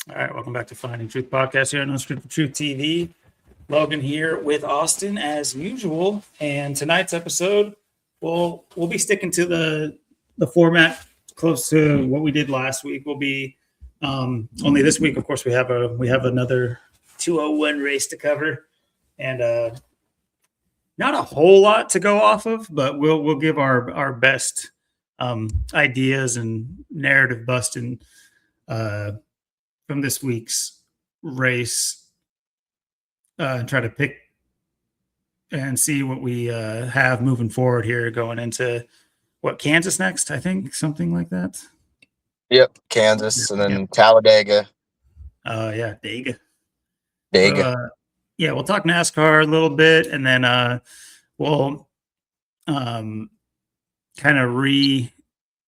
All right, welcome back to Finding Truth Podcast here on Unscripted Truth TV. Logan here with Austin as usual, and tonight's episode we'll be sticking to the format close to what we did last week. We'll be only this week, of course. We have another 201 race to cover, and not a whole lot to go off of, but we'll give our best ideas and narrative busting from this week's race, and try to pick and see what we have moving forward here going into Kansas next, I think, something like that. Yep, Kansas, and then Talladega. Yeah, Dega. Dega. Yeah, we'll talk NASCAR a little bit, and then we'll kind of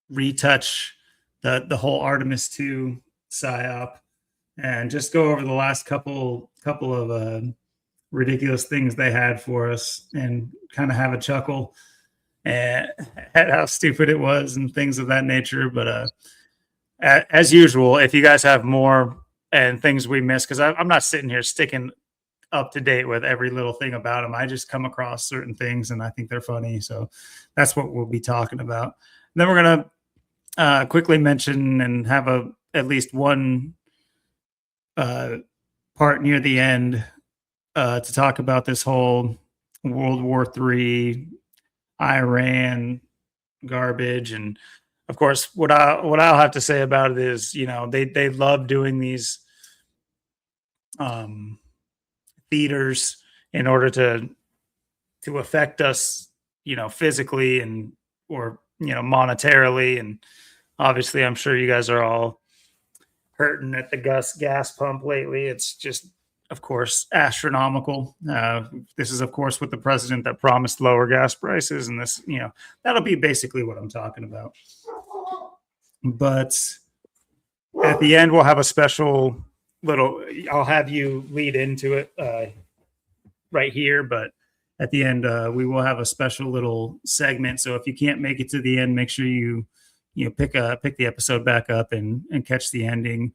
retouch the whole Artemis 2 psyop, and just go over the last couple of ridiculous things they had for us, and kind of have a chuckle at how stupid it was and things of that nature. But as usual, if you guys have more and things we missed, because I'm not sitting here sticking up to date with every little thing about them. I just come across certain things and I think they're funny, so that's what we'll be talking about. And then we're gonna quickly mention and have at least one part near the end to talk about this whole World War III, Iran garbage. And of course, what I'll have to say about it is, they love doing these theaters in order to affect us, physically and or monetarily. And obviously, I'm sure you guys are all hurting at the gas pump lately. It's just, of course, astronomical. This is, of course, with the president that promised lower gas prices, and this, that'll be basically what I'm talking about. But at the end, we'll have a special I'll have you lead into it right here, but at the end, we will have a special little segment. So if you can't make it to the end, make sure you pick the episode back up and catch the ending,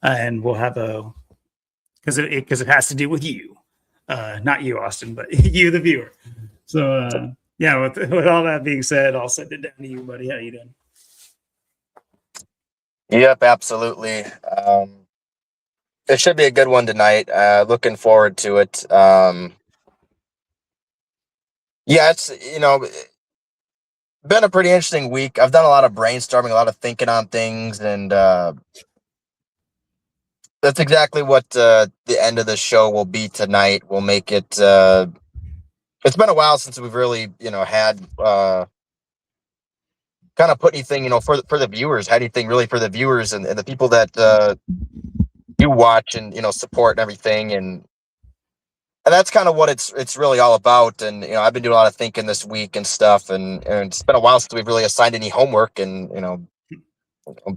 and we'll have because it has to do with you, not you, Austin, but you, the viewer. So yeah, with all that being said, I'll send it down to you, buddy. How you doing? Yep, absolutely. It should be a good one tonight. Looking forward to it. Yeah, it's been a pretty interesting week. I've done a lot of brainstorming, a lot of thinking on things, and that's exactly what the end of the show will be tonight. We'll make it. It's been a while since we've really, had kind of put anything, for the viewers, had anything really for the viewers and the people that you watch and support and everything, and that's kind of what it's really all about. And I've been doing a lot of thinking this week and stuff, and it's been a while since we've really assigned any homework. And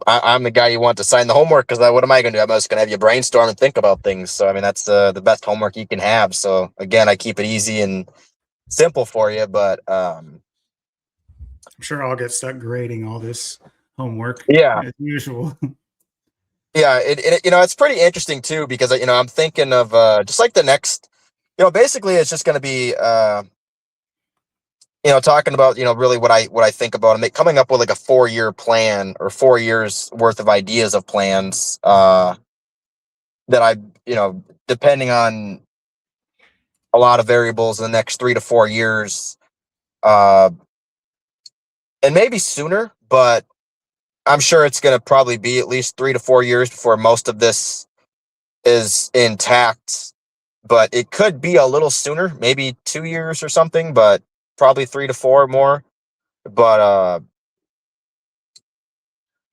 I'm the guy you want to sign the homework, because what am I going to do? I'm just going to have you brainstorm and think about things. So I mean, that's the best homework you can have. So again, I keep it easy and simple for you, but I'm sure I'll get stuck grading all this homework. Yeah, as usual. Yeah, it's pretty interesting too, because I'm thinking of just like the next, basically it's just going to be talking about really what I think about, and coming up with like a 4-year plan or 4 years worth of ideas of plans that I depending on a lot of variables in the next 3 to 4 years, and maybe sooner, but I'm sure it's going to probably be at least 3 to 4 years before most of this is intact. But it could be a little sooner, maybe 2 years or something, but probably 3 to 4 more. But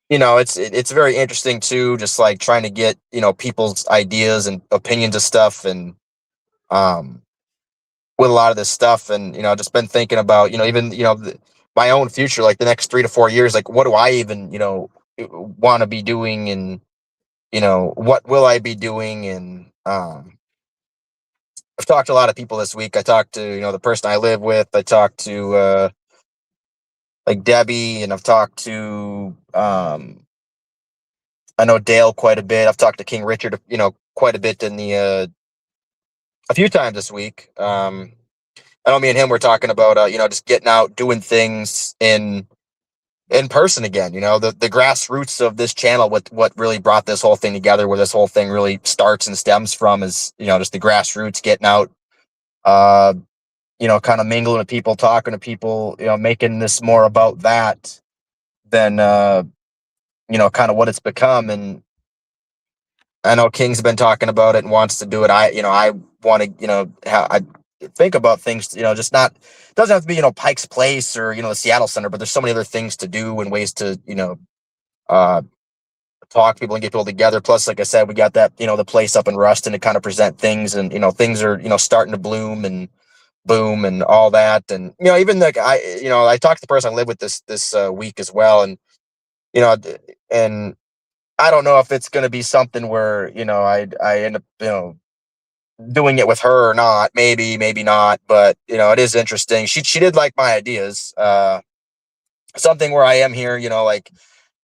it's very interesting too, just like trying to get people's ideas and opinions of stuff, and with a lot of this stuff, and just been thinking about even my own future, like the next 3 to 4 years, like what do I even want to be doing, and what will I be doing. And I've talked to a lot of people this week. I talked to the person I live with. I talked to like Debbie, and I've talked to I know Dale quite a bit. I've talked to King Richard, quite a bit in the a few times this week. I know me and him were talking about just getting out, doing things in person again. The grassroots of this channel, what really brought this whole thing together, where this whole thing really starts and stems from, is just the grassroots, getting out, uh, kind of mingling with people, talking to people, making this more about that than kind of what it's become. And I know King's been talking about it and wants to do it. I want to, I think about things, just not, doesn't have to be, Pike's Place or, the Seattle Center, but there's so many other things to do and ways to, uh, talk to people and get people together. Plus, like I said, we got that, the place up in Ruston to kind of present things, and, things are, starting to bloom and boom and all that. And, even like I talked to the person I live with this week as well. And, and I don't know if it's going to be something where, I end up, doing it with her or not. Maybe not, but it is interesting. She did like my ideas. Something where I am here, like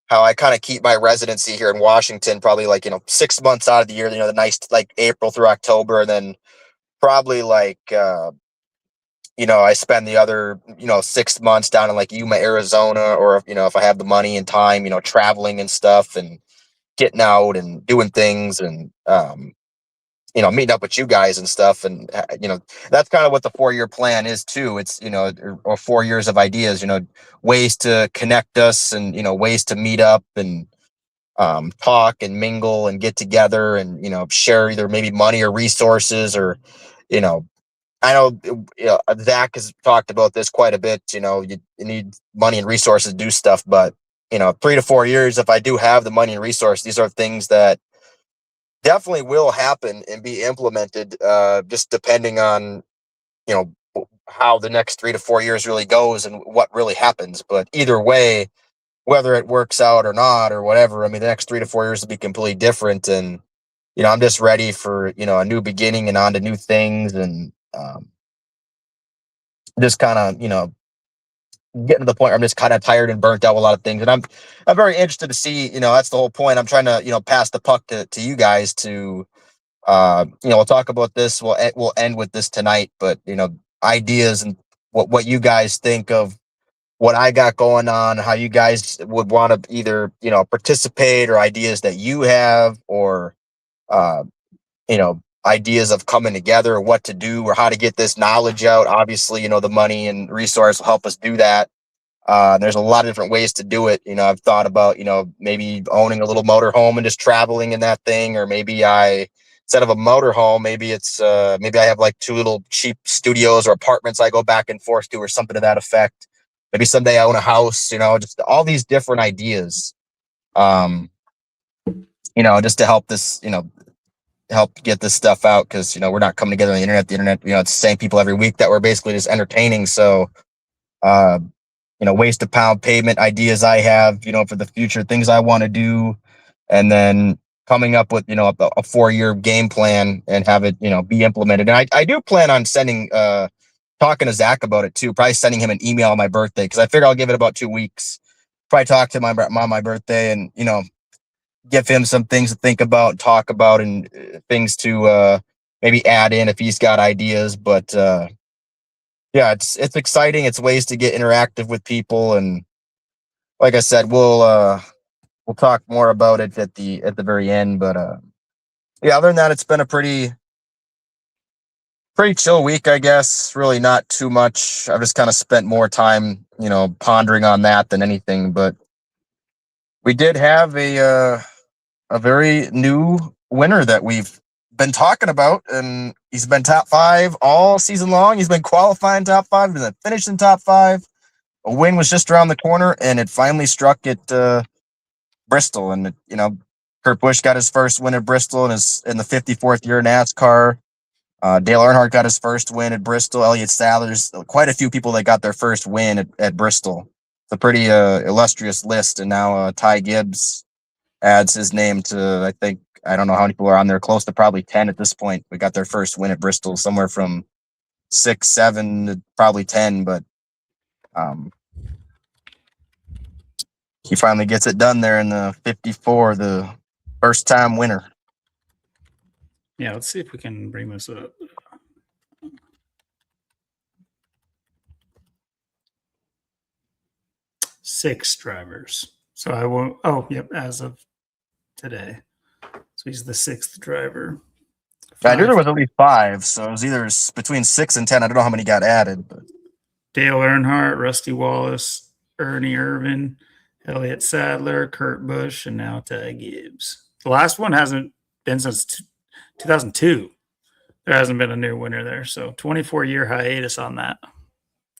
how I kind of keep my residency here in Washington, probably like, 6 months out of the year, the nice, like April through October. And then probably like, I spend the other, 6 months down in like Yuma, Arizona, or, if I have the money and time, traveling and stuff and getting out and doing things and, meeting up with you guys and stuff. And, that's kind of what the 4-year plan is too. It's, or 4 years of ideas, ways to connect us and, ways to meet up and, talk and mingle and get together and, share either maybe money or resources or, you know, I know, Zach has talked about this quite a bit. You need money and resources to do stuff, but 3 to 4 years, if I do have the money and resource, these are things that definitely will happen and be implemented, just depending on, you know, how the next 3 to 4 years really goes and what really happens. But either way, whether it works out or not or whatever, I mean, the next 3 to 4 years will be completely different. And, I'm just ready for, a new beginning and on to new things. And, just kind of, getting to the point where I'm just kind of tired and burnt out with a lot of things. And I'm very interested to see, that's the whole point. I'm trying to, pass the puck to you guys to, we'll talk about this. We'll end with this tonight, but, ideas and what you guys think of what I got going on, how you guys would want to either, participate, or ideas that you have, or, uh, ideas of coming together, or what to do, or how to get this knowledge out. Obviously, the money and resource will help us do that. There's a lot of different ways to do it. I've thought about, maybe owning a little motorhome and just traveling in that thing, or maybe instead of a motorhome, maybe maybe I have like 2 little cheap studios or apartments I go back and forth to, or something to that effect. Maybe someday I own a house, just all these different ideas, um, just to help this, help get this stuff out. Cause, we're not coming together on the internet. The internet, it's the same people every week that we're basically just entertaining. So, uh, ways to pound pavement, ideas I have, for the future, things I want to do, and then coming up with, a 4-year game plan and have it, be implemented. And I do plan on talking to Zach about it too, probably sending him an email on my birthday, because I figure I'll give it about 2 weeks, probably talk to my mom on my birthday and, give him some things to think about, talk about, and things to maybe add in if he's got ideas. But yeah, it's exciting. It's ways to get interactive with people, and like I said, we'll talk more about it at the very end. But yeah, other than that, it's been a pretty chill week, I guess. Really not too much. I've just kind of spent more time, pondering on that than anything. But we did have a very new winner that we've been talking about, and he's been top 5 all season long. He's been qualifying top 5, and then finished in top 5. A win was just around the corner, and it finally struck at Bristol. And Kurt Busch got his first win at Bristol in the 54th year of NASCAR. Dale Earnhardt got his first win at Bristol. Elliott Sadler, there's quite a few people that got their first win at Bristol. It's a pretty illustrious list. And now Ty Gibbs adds his name to, I don't know how many people are on there, close to probably 10 at this point. We got their first win at Bristol, somewhere from 6, 7 to probably 10. But he finally gets it done there in the 54, the First time winner. Yeah, let's see if we can bring this up. 6 drivers. So I won't. Oh, yep. As of today, so he's the 6th driver. I knew there was at least 5, so it was either between 6 and 10. I don't know how many got added, but Dale Earnhardt, Rusty Wallace, Ernie Irvin, Elliott Sadler, Kurt Busch, and now Ty Gibbs. The last one hasn't been since 2002. There hasn't been a new winner there, so 24-year hiatus on that.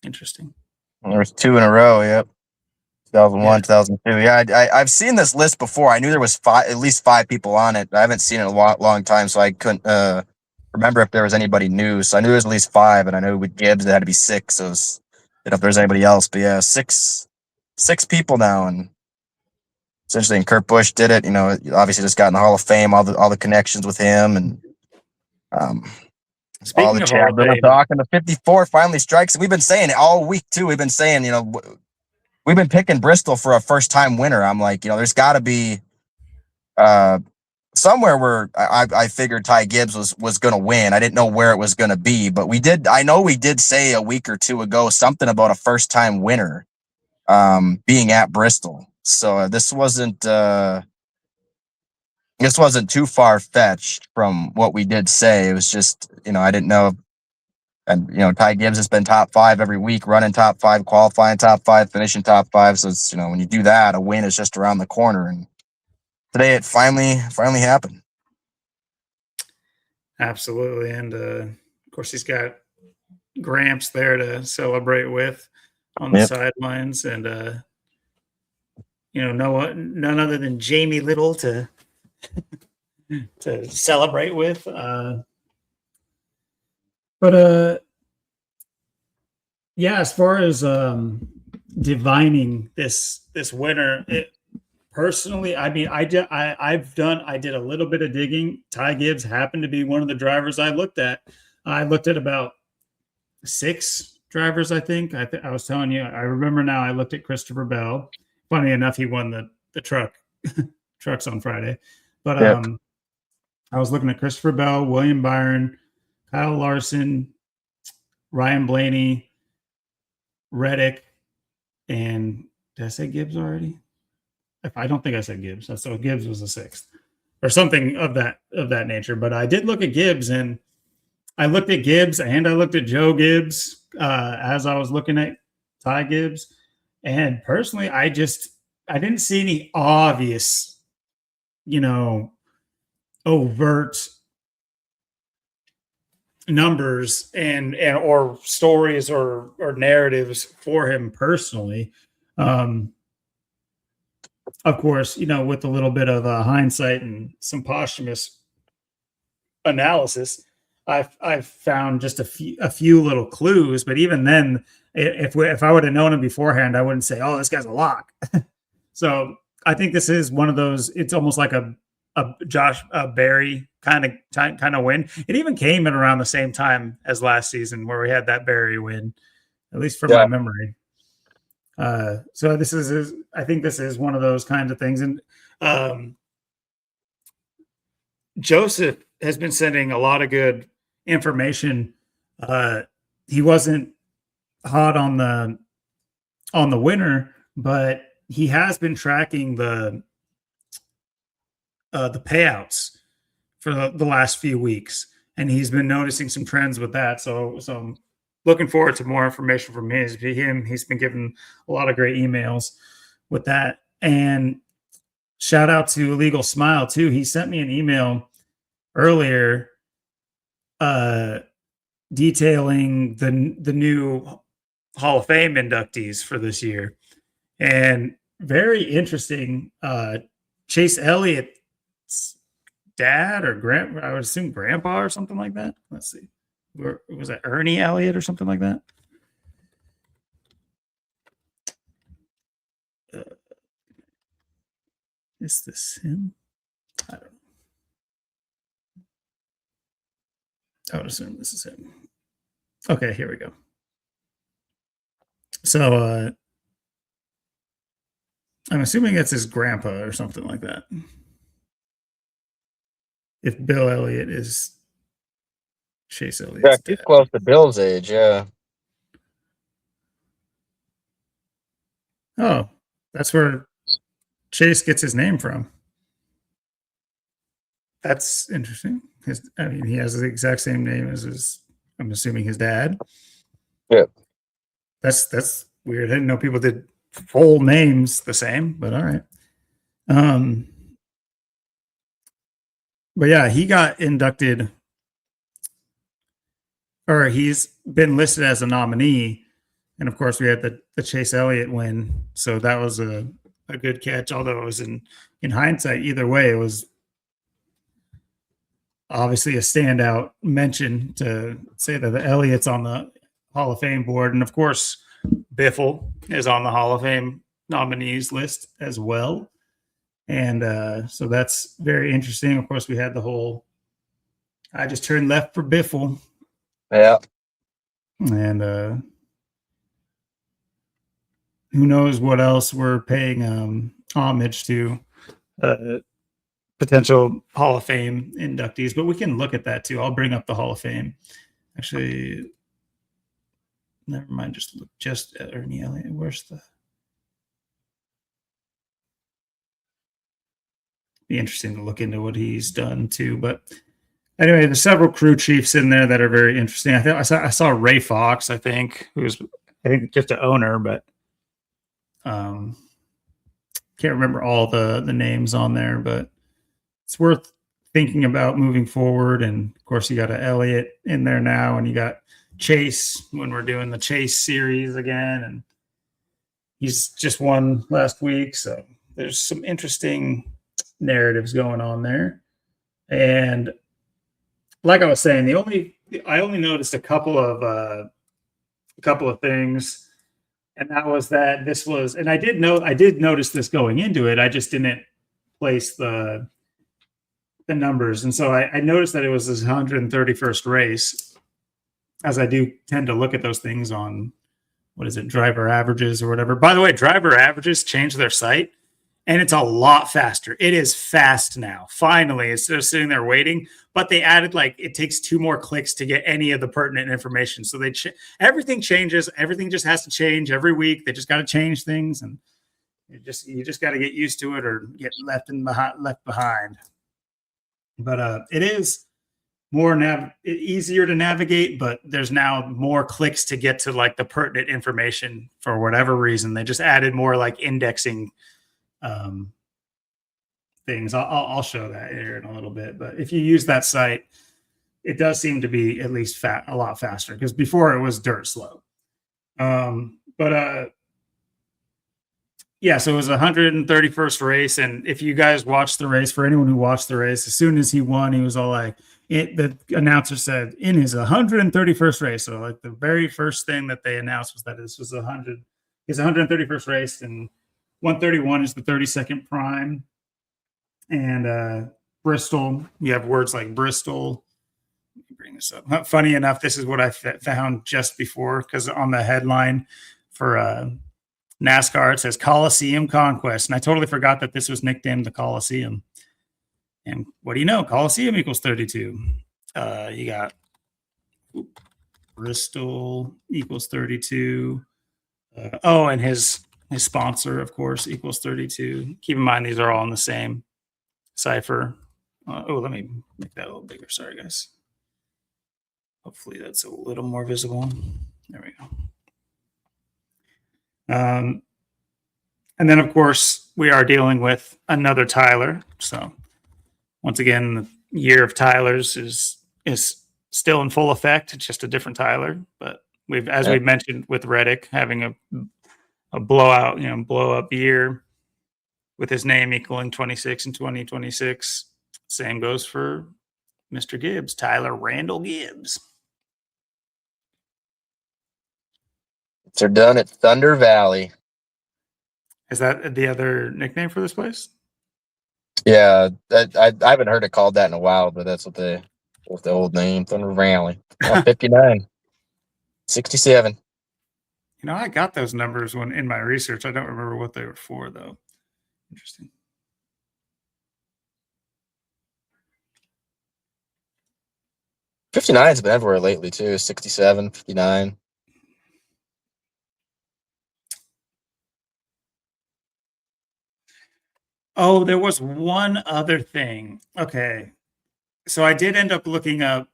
Interesting. there was 2 in a row. Yep. 2001, Yeah. 2002. Yeah, I've seen this list before. I knew there was at least 5 people on it. I haven't seen it in a long time, so I couldn't remember if there was anybody new. So I knew there was at least 5, and I know with Gibbs it had to be 6. So if there's anybody else, but yeah, six people now, and essentially, and Kurt Busch did it. Obviously just got in the Hall of Fame. All the connections with him, and all Speaking the of Hall chat of that I'm Fame, talking. The 54 finally strikes, and we've been saying it all week too. We've been saying, we've been picking Bristol for a first time winner. I'm like, there's got to be somewhere where I figured Ty Gibbs was going to win. I didn't know where it was going to be, but I know we did say a week or two ago something about a first time winner being at Bristol. So this wasn't too far fetched from what we did say. It was just, I didn't know. And, Ty Gibbs has been top 5 every week, running top 5, qualifying top 5, finishing top 5. So it's, when you do that, a win is just around the corner. And today it finally happened. absolutely. And of course, he's got Gramps there to celebrate with on the sidelines. And, none other than Jamie Little to celebrate with. But yeah, as far as divining this winner, personally, I mean, I did a little bit of digging. Ty Gibbs happened to be one of the drivers I looked at. I looked at about 6 drivers, I think. I was telling you, I remember now. I looked at Christopher Bell. Funny enough, he won the trucks on Friday. But I was looking at Christopher Bell, William Byron, Kyle Larson, Ryan Blaney, Reddick, and did I say Gibbs already? I don't think I said Gibbs. So Gibbs was the 6th or something of that nature. But I did look at Gibbs, and I looked at Gibbs and I looked at Joe Gibbs as I was looking at Ty Gibbs. And personally, I didn't see any obvious, overt numbers and or stories or narratives for him personally. Of course, with a little bit of hindsight and some posthumous analysis, I've found just a few little clues. But even then, if I would have known him beforehand, I wouldn't say, "Oh, this guy's a lock." So I think this is one of those. It's almost like a Josh Berry kind of win. It even came at around the same time as last season, where we had that Berry win, at least from my memory. So I think this is one of those kinds of things. And Joseph has been sending a lot of good information. He wasn't hot on the winner, but he has been tracking the payouts for the last few weeks, and he's been noticing some trends with that. So I'm looking forward to more information from him. He's been giving a lot of great emails with that. And shout out to Illegal Smile too. He sent me an email earlier detailing the new Hall of Fame inductees for this year. And very interesting. Chase Elliott's dad or I would assume grandpa or something like that. Let's see. Was it Ernie Elliott or something like that? Is this him? I don't know. I would assume this is him. Okay, here we go. So I'm assuming it's his grandpa or something like that. if Bill Elliott is Chase Yeah, Elliott's he's dad. close to Bill's age. Yeah. Oh, that's where Chase gets his name from. That's interesting. He has the exact same name as his. I'm assuming his dad. Yeah. That's weird. I didn't know people did full names the same, but all right. But yeah, he got inducted, or he's been listed as a nominee, and of course we had the Chase Elliott win, so that was a good catch. Although it was in hindsight, either way, it was obviously a standout mention to say that the Elliott's on the Hall of Fame board, and of course Biffle is on the Hall of Fame nominees list as well. And so that's very interesting. Of course, we had the whole I just turned left for Biffle. Yeah. And who knows what else we're paying homage to potential Hall of Fame inductees, but we can look at that too. I'll bring up the Hall of Fame. Actually, never mind. Just look at Ernie Elliott. Where's the? Be interesting to look into what he's done too. But anyway, there's several crew chiefs in there that are very interesting. I saw Ray Fox. I think who's just an owner, but can't remember all the names on there. But it's worth thinking about moving forward. And of course, you got an Elliott in there now, and you got Chase when we're doing the Chase series again, and he's just won last week. So there's some interesting narratives going on there. And like I was saying, I only noticed a couple of things, and that was that this was, and I did notice this going into it. I just didn't place the numbers, and so I noticed that it was his 131st race, as I do tend to look at those things on driver averages or whatever. By the way, driver averages changed their site, and it's a lot faster. It is fast now. Finally, instead of sitting there waiting, but they added it takes 2 more clicks to get any of the pertinent information. So everything changes. Everything just has to change every week. They just got to change things, and you just got to get used to it or get left behind. But it is more easier to navigate, but there's now more clicks to get to the pertinent information for whatever reason. They just added more indexing things. I'll show that here in a little bit. But if you use that site, it does seem to be at least a lot faster, because before it was dirt slow. Yeah, so it was a 131st race, and if you guys watched the race, for anyone who watched the race, as soon as he won, he was all the announcer said, in his 131st race. So the very first thing that they announced was that this was his 131st race, and 131 is the 32nd prime. And Bristol, you have words like Bristol. Let me bring this up. Funny enough, this is what I found just before, because on the headline for NASCAR, it says Coliseum Conquest. And I totally forgot that this was nicknamed the Coliseum. And what do you know? Coliseum equals 32. You got Bristol equals 32. And his sponsor, of course, equals 32. Keep in mind, these are all in the same cipher. Let me make that a little bigger. Sorry, guys. Hopefully that's a little more visible. There we go. And then, of course, we are dealing with another Tyler. So once again, the year of Tylers is still in full effect. It's just a different Tyler. But we've mentioned with Reddick having a blowout, blow up year with his name equaling 26 in 2026. Same goes for Mr. Gibbs, Tyler Randall Gibbs. They're done at Thunder Valley. Is that the other nickname for this place? Yeah, I haven't heard it called that in a while, but that's what the old name, Thunder Valley. 59, 67. I got those numbers in my research. I don't remember what they were for, though. Interesting. 59's been everywhere lately too. 67, 59. Oh, there was one other thing. Okay. So I did end up looking up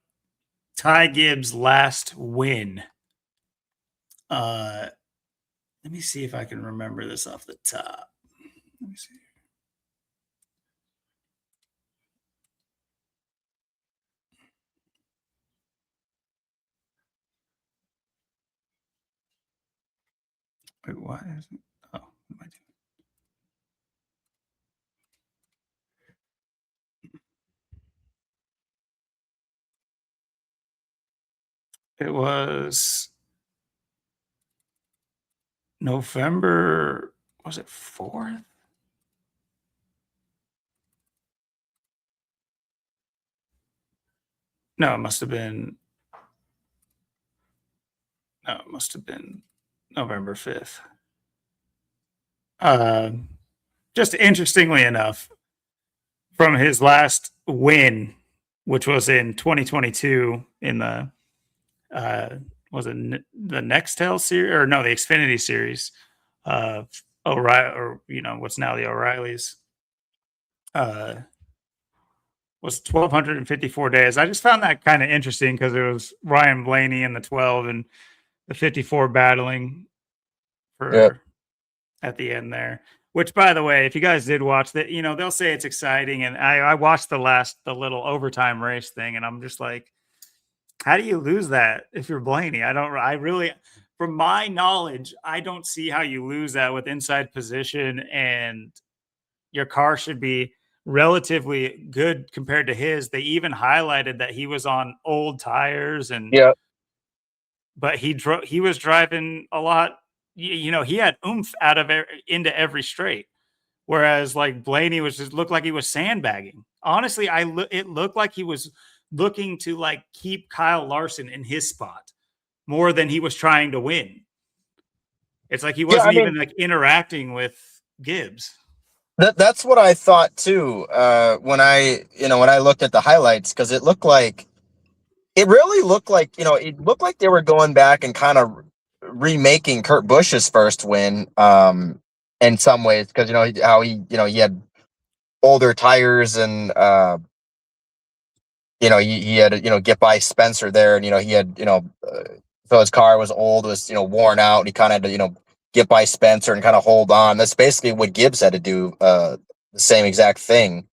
Ty Gibbs' last win. Let me see if I can remember this off the top. Let me see. Wait, why is it? Oh, what am I doing? It was November, was it 4th? No, it must have been November 5th. Just interestingly enough, from his last win, which was in 2022 in the was it the Nextel series or no, the Xfinity series of O'Reilly, or what's now the O'Reillys, uh, was 1,254 days. I just found that kind of interesting because it was Ryan Blaney in the 12 and the 54 battling Yep. for at the end there. Which, by the way, if you guys did watch that, they'll say it's exciting, and I watched the little overtime race thing, and I'm just like, how do you lose that if you're Blaney? I really, from my knowledge, I don't see how you lose that with inside position, and your car should be relatively good compared to his. They even highlighted that he was on old tires, and Yep. but he was driving a lot. He had oomph out of into every straight. Whereas like Blaney was just looked like he was sandbagging. Honestly, it looked like he was looking to like keep Kyle Larson in his spot more than he was trying to win. It's like he Yeah, I wasn't mean even like interacting with Gibbs. that's what I thought too. When I looked at the highlights, because it really looked like it looked like they were going back and kind of remaking Kurt Busch's first win, in some ways, because how he had older tires, and he had to get by Spencer there, and he had so his car was old, was worn out, and he kind of had to get by Spencer and kind of hold on. That's basically what Gibbs had to do. The same exact thing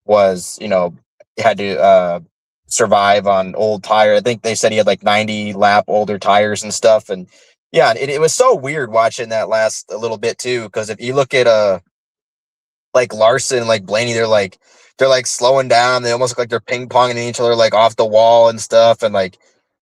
was had to survive on old tire. I think they said he had like 90 lap older tires and stuff, and yeah, it was so weird watching that last a little bit too, because if you look at like Larson, like Blaney, they're like slowing down. They almost look like they're ping ponging each other like off the wall and stuff. And like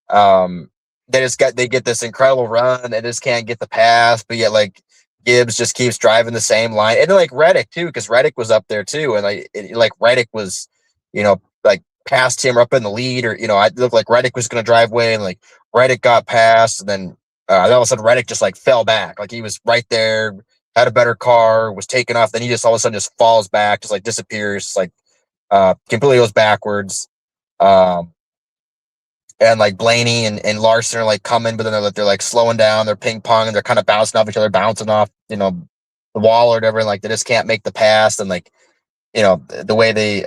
um they get this incredible run. They just can't get the pass, but yet like Gibbs just keeps driving the same line. And like Reddick too, because Reddick was up there too. And like Reddick was, like passed him up in the lead, or I looked like Reddick was gonna drive away, and like Reddick got passed, and then all of a sudden Reddick just like fell back. Like he was right there, had a better car, was taken off. Then he just all of a sudden just falls back, just like disappears, like completely goes backwards. Um, and like Blaney and Larson are like coming, but then they're like slowing down, they're ping ponging, they're kind of bouncing off each other, bouncing off, the wall or whatever. And like they just can't make the pass. And like, the way they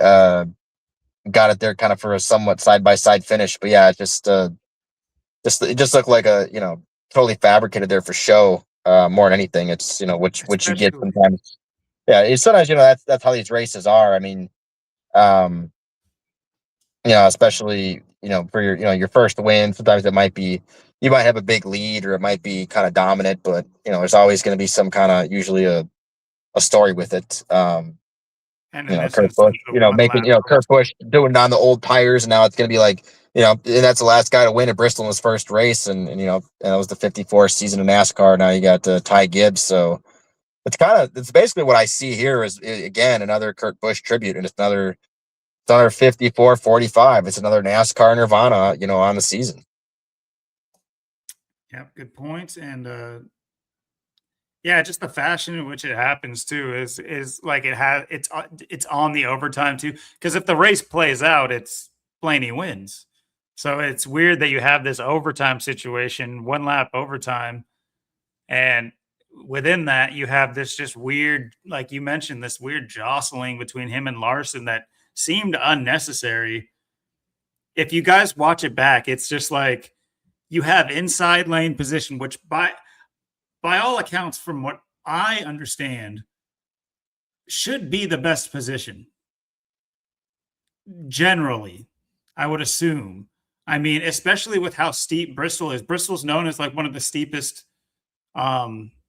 got it there kind of for a somewhat side by side finish. But yeah, it just looked like a, totally fabricated there for show, more than anything. It's, which you get Especially sometimes. Yeah, it's sometimes that's how these races are. I mean, um, especially for your your first win. Sometimes it might be you might have a big lead, or it might be kind of dominant, but there's always going to be some kind of usually a story with it. and in this Kurt Busch, instance, the one making lap race. Kurt Busch doing it on the old tires, and now it's going to be like and that's the last guy to win at Bristol in his first race, and and that was the 54th season of NASCAR. Now you got Ty Gibbs, so it's basically what I see here is again another Kurt Busch tribute, and it's another 54-45. It's another NASCAR Nirvana, on the season. Yeah, good points. And yeah, just the fashion in which it happens too is like it's on the overtime too. Because if the race plays out, it's Blaney wins. So it's weird that you have this overtime situation, 1 lap overtime, and within that you have this just weird, like you mentioned, this weird jostling between him and Larson that seemed unnecessary. If you guys watch it back, it's just like you have inside lane position, which by all accounts, from what I understand, should be the best position. Generally, I would assume. I mean, especially with how steep Bristol is. Bristol's known as like one of the steepest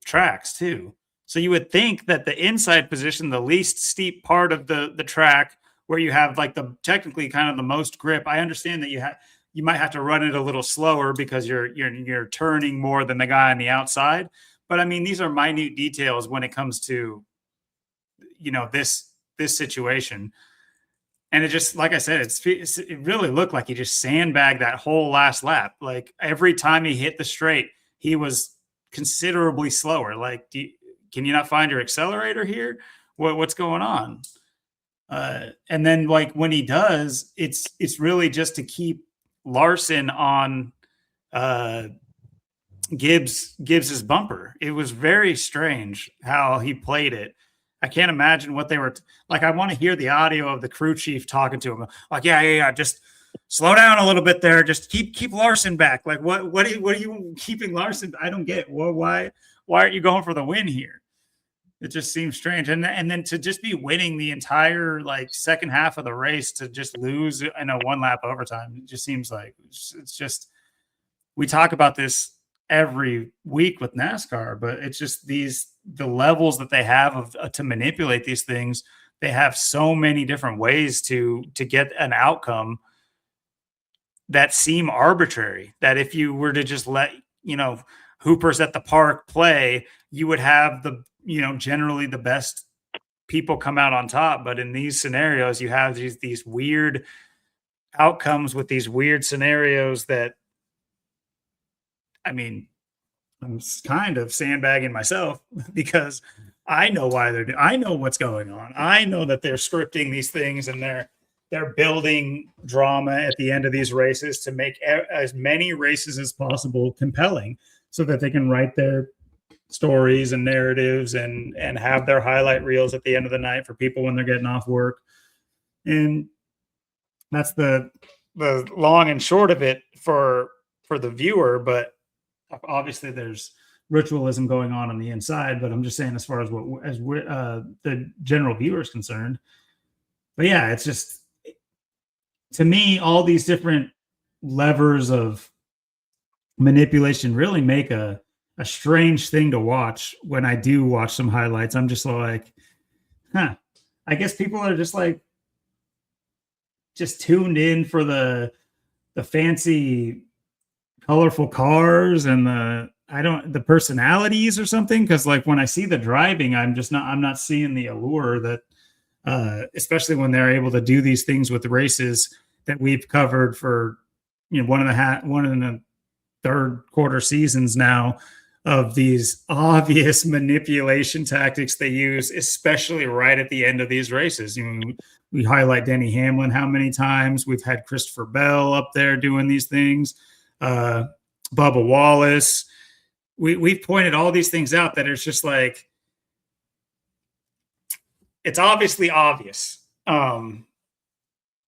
tracks too. So you would think that the inside position, the least steep part of the track, where you have like the technically kind of the most grip. I understand that you might have to run it a little slower because you're turning more than the guy on the outside. But I mean, these are minute details when it comes to, you know, this situation. And it just, like I said, it really looked like he just sandbagged that whole last lap. Like every time he hit the straight, he was considerably slower. Like, can you not find your accelerator here? What's going on? And then like when he does, it's really just to keep Larson on Gibbs's bumper. It was very strange how he played it. I can't imagine what they were like. I want to hear the audio of the crew chief talking to him. Like, yeah, just slow down a little bit there. Just keep Larson back. Like, what are you keeping Larson? I don't get. Well, why aren't you going for the win here? It just seems strange. And then to just be winning the entire like second half of the race to just lose in a 1 lap overtime, it just seems like it's just, we talk about this every week with NASCAR, but it's just the levels that they have of to manipulate these things. They have so many different ways to get an outcome that seem arbitrary, that if you were to just let, you know, hoopers at the park play, you would have the, you know, generally the best people come out on top. But in these scenarios, you have these weird outcomes with these weird scenarios that, I mean, I'm kind of sandbagging myself because I know why I know what's going on. I know that they're scripting these things and they're building drama at the end of these races to make as many races as possible compelling so that they can write their stories and narratives and have their highlight reels at the end of the night for people when they're getting off work. And that's the long and short of it for the viewer. But obviously there's ritualism going on the inside, but I'm just saying as far as the general viewer is concerned. But yeah, it's just, to me, all these different levers of manipulation really make a strange thing to watch. When I do watch some highlights, I'm just like, I guess people are just like, just tuned in for the fancy colorful cars and the personalities or something. Cause like when I see the driving, I'm not seeing the allure that, especially when they're able to do these things with the races that we've covered for, you know, one and a third quarter seasons now, of these obvious manipulation tactics they use, especially right at the end of these races. You know, we highlight Denny Hamlin how many times. We've had Christopher Bell up there doing these things. Bubba Wallace. We've pointed all these things out that it's just like, it's obviously obvious. But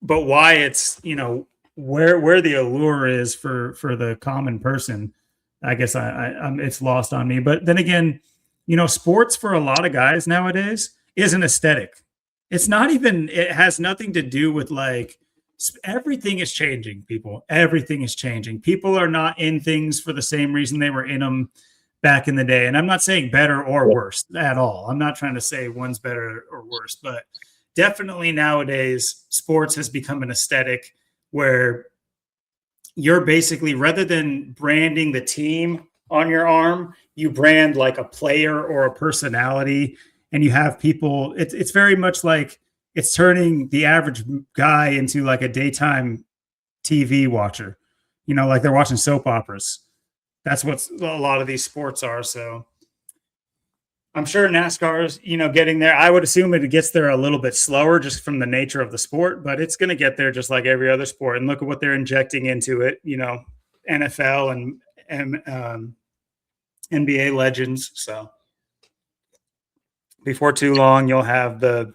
why it's, you know, where the allure is for the common person, I guess it's lost on me. But then again, you know, sports for a lot of guys nowadays is an aesthetic. It's not even, it has nothing to do with like, everything is changing, people. Everything is changing. People are not in things for the same reason they were in them back in the day. And I'm not saying better or worse at all. I'm not trying to say one's better or worse, but definitely nowadays sports has become an aesthetic where you're basically, rather than branding the team on your arm, you brand like a player or a personality, and you have people, it's very much like it's turning the average guy into like a daytime TV watcher, you know, like they're watching soap operas. That's what a lot of these sports are. So I'm sure NASCAR's, getting there. I would assume it gets there a little bit slower just from the nature of the sport, but it's going to get there just like every other sport. And look at what they're injecting into it, NFL and NBA legends. So before too long, you'll have the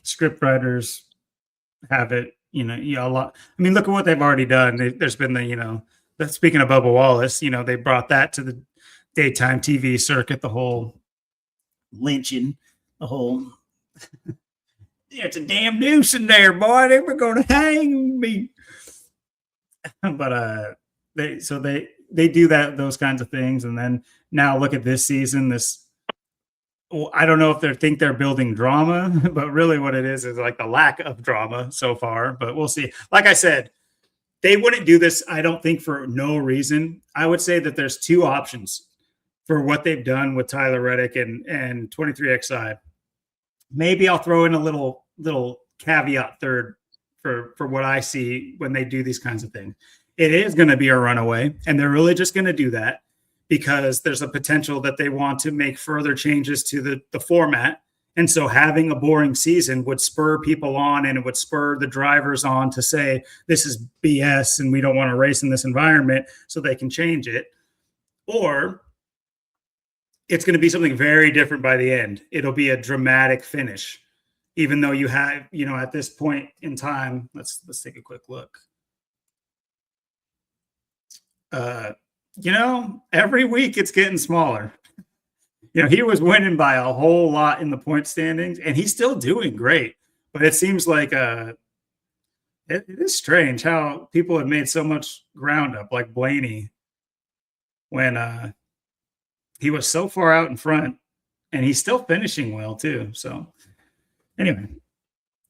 script writers have it, a lot. I mean, look at what they've already done. There's been speaking of Bubba Wallace, they brought that to the daytime TV circuit, the whole lynching, the whole, it's a damn noose in there, boy. They were going to hang me. But they do those kinds of things. And then now look at this season, I don't know if they think they're building drama, but really what it is like the lack of drama so far, but we'll see. Like I said, they wouldn't do this, I don't think, for no reason. I would say that there's two options for what they've done with Tyler Reddick and 23XI. Maybe I'll throw in a little caveat third for what I see when they do these kinds of things. It is going to be a runaway, and they're really just going to do that because there's a potential that they want to make further changes to the format. And so having a boring season would spur people on, and it would spur the drivers on to say, this is BS and we don't want to race in this environment, so they can change it. Or it's going to be something very different by the end. It'll be a dramatic finish, even though you have, at this point in time, let's take a quick look. Every week it's getting smaller. He was winning by a whole lot in the point standings, and he's still doing great. But it seems like it is strange how people have made so much ground up, like Blaney, when he was so far out in front, and he's still finishing well too. So anyway,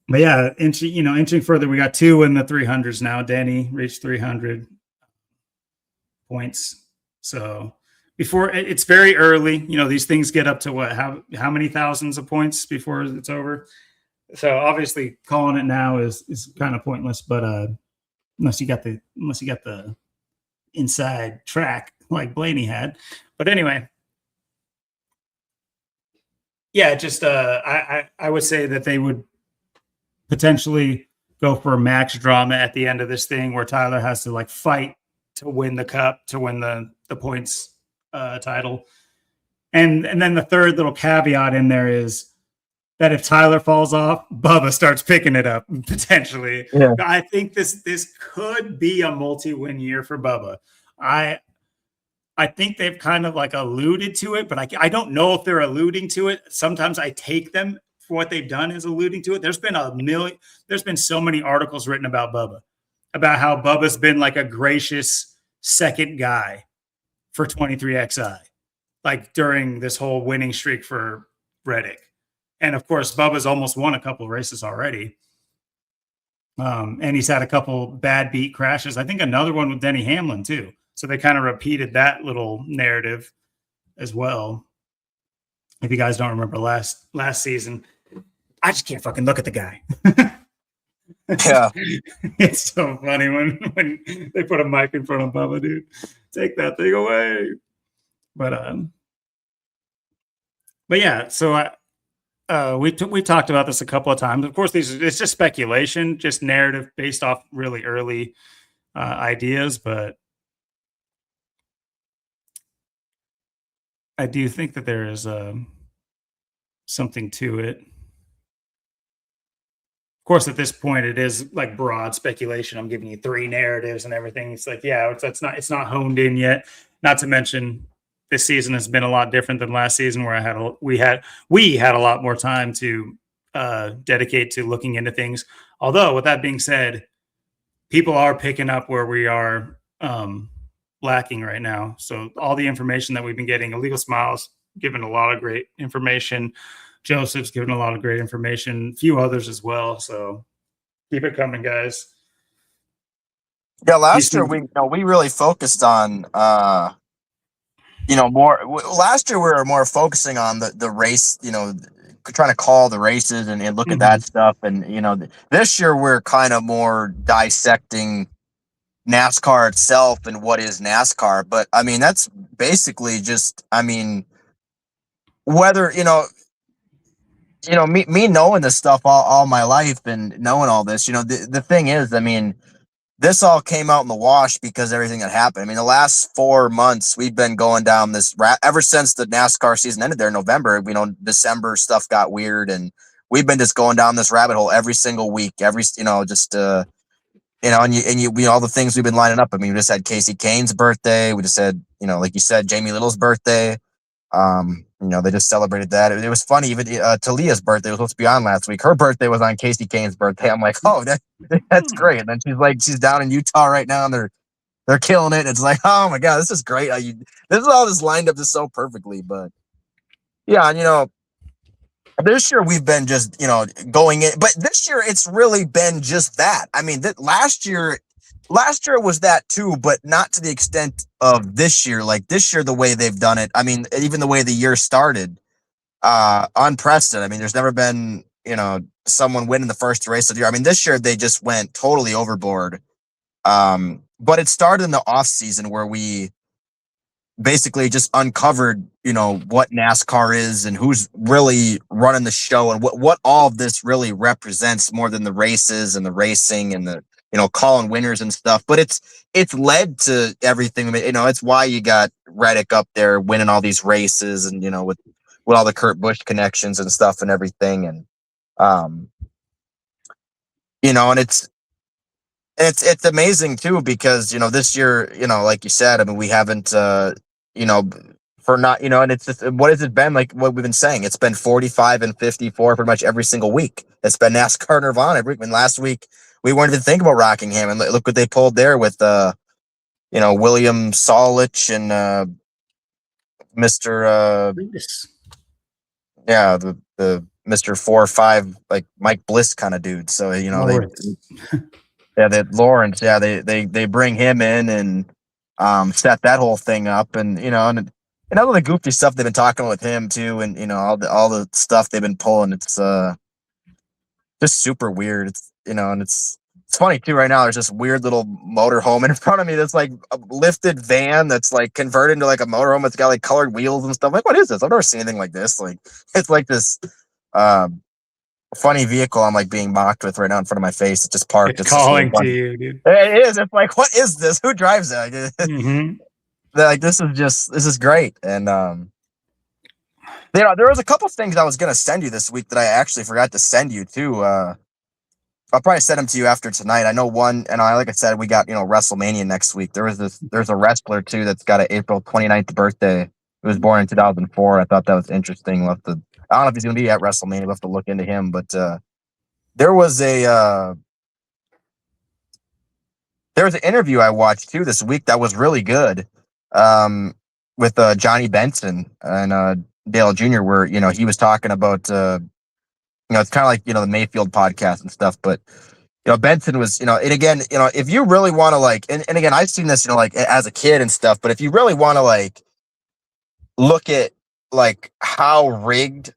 but yeah, inching further, we got 2 in the 300s now. Denny reached 300 points. So before it's very early, these things get up to what, how many thousands of points before it's over. So obviously calling it now is kind of pointless, but unless you got the inside track like Blaney had. But anyway, yeah, just I would say that they would potentially go for max drama at the end of this thing where Tyler has to fight to win the cup, to win the points title. And then the third little caveat in there is that if Tyler falls off, Bubba starts picking it up potentially. Yeah. I think this could be a multi-win year for Bubba. I think they've kind of alluded to it, but I don't know if they're alluding to it. Sometimes I take them for what they've done as alluding to it. There's been so many articles written about Bubba, about how Bubba's been a gracious second guy for 23XI, during this whole winning streak for Reddick. And of course, Bubba's almost won a couple of races already. And he's had a couple bad beat crashes. I think another one with Denny Hamlin too. So they kind of repeated that little narrative as well. If you guys don't remember last season, I just can't fucking look at the guy. Yeah. It's so funny when they put a mic in front of Bubba, dude. Take that thing away. But yeah, so we talked about this a couple of times. Of course, it's just speculation, just narrative based off really early ideas, but I do think that there is something to it. Of course, at this point, it is broad speculation. I'm giving you 3 narratives and everything. It's it's not honed in yet. Not to mention, this season has been a lot different than last season, where we had a lot more time to dedicate to looking into things. Although, with that being said, people are picking up where we are lacking right now. So all the information that we've been getting, Illegal Smiles given a lot of great information. Joseph's given a lot of great information, a few others as well. So keep it coming, guys. Yeah, last year we really focused on more. Last year we were more focusing on the race, trying to call the races and look at that stuff. And this year we're kind of more dissecting NASCAR itself and what is NASCAR. But I mean, that's basically just, I mean, whether, me knowing this stuff all my life and knowing all this, the thing is, I mean, this all came out in the wash because everything that happened. I mean, the last 4 months we've been going down this ever since the NASCAR season ended there in November. December stuff got weird, and we've been just going down this rabbit hole every single week. All the things we've been lining up. I mean, we just had Casey Kane's birthday. We just had, like you said, Jamie Little's birthday. They just celebrated that. It was funny. Even Talia's birthday was supposed to be on last week. Her birthday was on Casey Kane's birthday. I'm like, oh, that's great. And then she's down in Utah right now, and they're killing it. It's like, oh my god, this is great. This is all just lined up just so perfectly. But yeah, and this year we've been just going in, but this year it's really been just that. I mean, last year was that too, but not to the extent of this year. Like this year, the way they've done it, I mean, even the way the year started, unprecedented. I mean, there's never been, someone winning the first race of the year. I mean, this year they just went totally overboard. But it started in the off season where we basically just uncovered, what NASCAR is and who's really running the show and what all of this really represents more than the races and the racing and the, calling winners and stuff. But it's led to everything. It's why you got Reddick up there winning all these races and, with all the Kurt Busch connections and stuff and everything. And, and it's amazing too, because, this year, like you said, I mean, we haven't, for not, and it's just, what has it been? Like what we've been saying, it's been 45 and 54 pretty much every single week. It's been NASCAR Nirvana. And last week we weren't even thinking about Rockingham, and look what they pulled there with, William Solich and, Mr. The Mr. 4 or 5, like Mike Bliss kind of dude. So, Lawrence, they bring him in and set that whole thing up, and and all the goofy stuff they've been talking with him too, and all the stuff they've been pulling. It's just super weird. It's and it's funny too. Right now, there's this weird little motorhome in front of me that's like a lifted van that's like converted into like a motorhome. It's got like colored wheels and stuff. Like, what is this? I've never seen anything like this. Like, it's like this funny vehicle I'm like being mocked with right now in front of my face. It's just parked. It's calling to you, dude. It is. It's like, what is this? Who drives that? Mm-hmm. Like, this is great. And there was a couple things I was gonna send you this week that I actually forgot to send you too. I'll probably send them to you after tonight. I know one, and like I said, we got WrestleMania next week. There's a wrestler too that's got an April 29th birthday. He was born in 2004. I thought that was interesting. I don't know if he's gonna be at WrestleMania. We'll have to look into him. But there was an interview I watched too this week that was really good, with Johnny Benson and Dale Jr., where he was talking about it's kind of like the Mayfield podcast and stuff, but Benson was and again if you really want to like and again I've seen this like as a kid and stuff, but if you really want to like look at like how rigged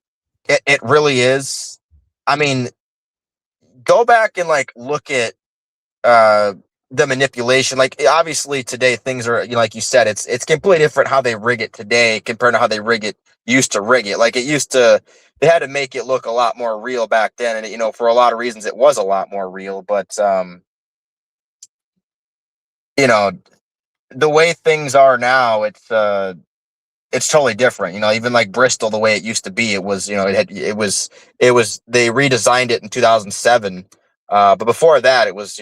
it really is, I mean, go back and like look at the manipulation. Like, obviously today things are like you said, it's completely different how they rig it today compared to how they used to rig it. Like, it used to, they had to make it look a lot more real back then, and for a lot of reasons it was a lot more real, but the way things are now, it's totally different. Even like Bristol, the way it used to be, it was it was they redesigned it in 2007, but before that it was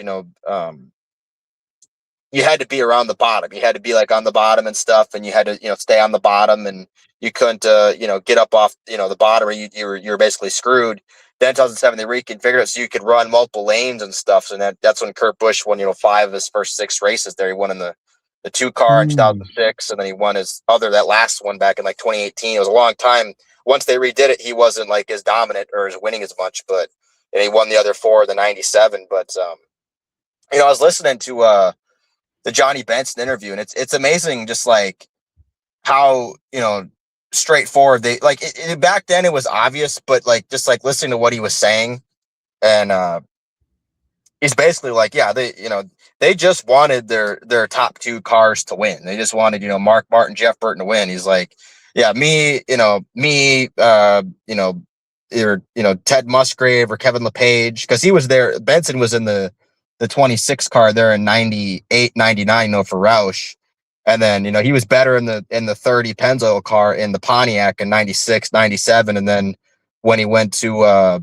you had to be around the bottom. You had to be like on the bottom and stuff, and you had to stay on the bottom, and you couldn't get up off the bottom, or you were basically screwed. Then 2007 they reconfigured it so you could run multiple lanes and stuff. So that's when Kurt Busch won 5 of his first 6 races there. He won in the 2 car in 2006, and then he won that last one back in like 2018. It was a long time. Once they redid it, he wasn't like as dominant or as winning as much, but he won the other 4 of the 97. But I was listening to the Johnny Benson interview, and it's amazing just like how straightforward they like back then. It was obvious, but like just like listening to what he was saying, and he's basically like, yeah, they just wanted their top two cars to win. They just wanted, Mark Martin, Jeff Burton to win. He's like, yeah, either, Ted Musgrave or Kevin LePage, because he was there. Benson was in the 26 car there in 98, 99, for Roush. And then, he was better in the 30 Pennzoil car in the Pontiac in 96, 97. And then when he went to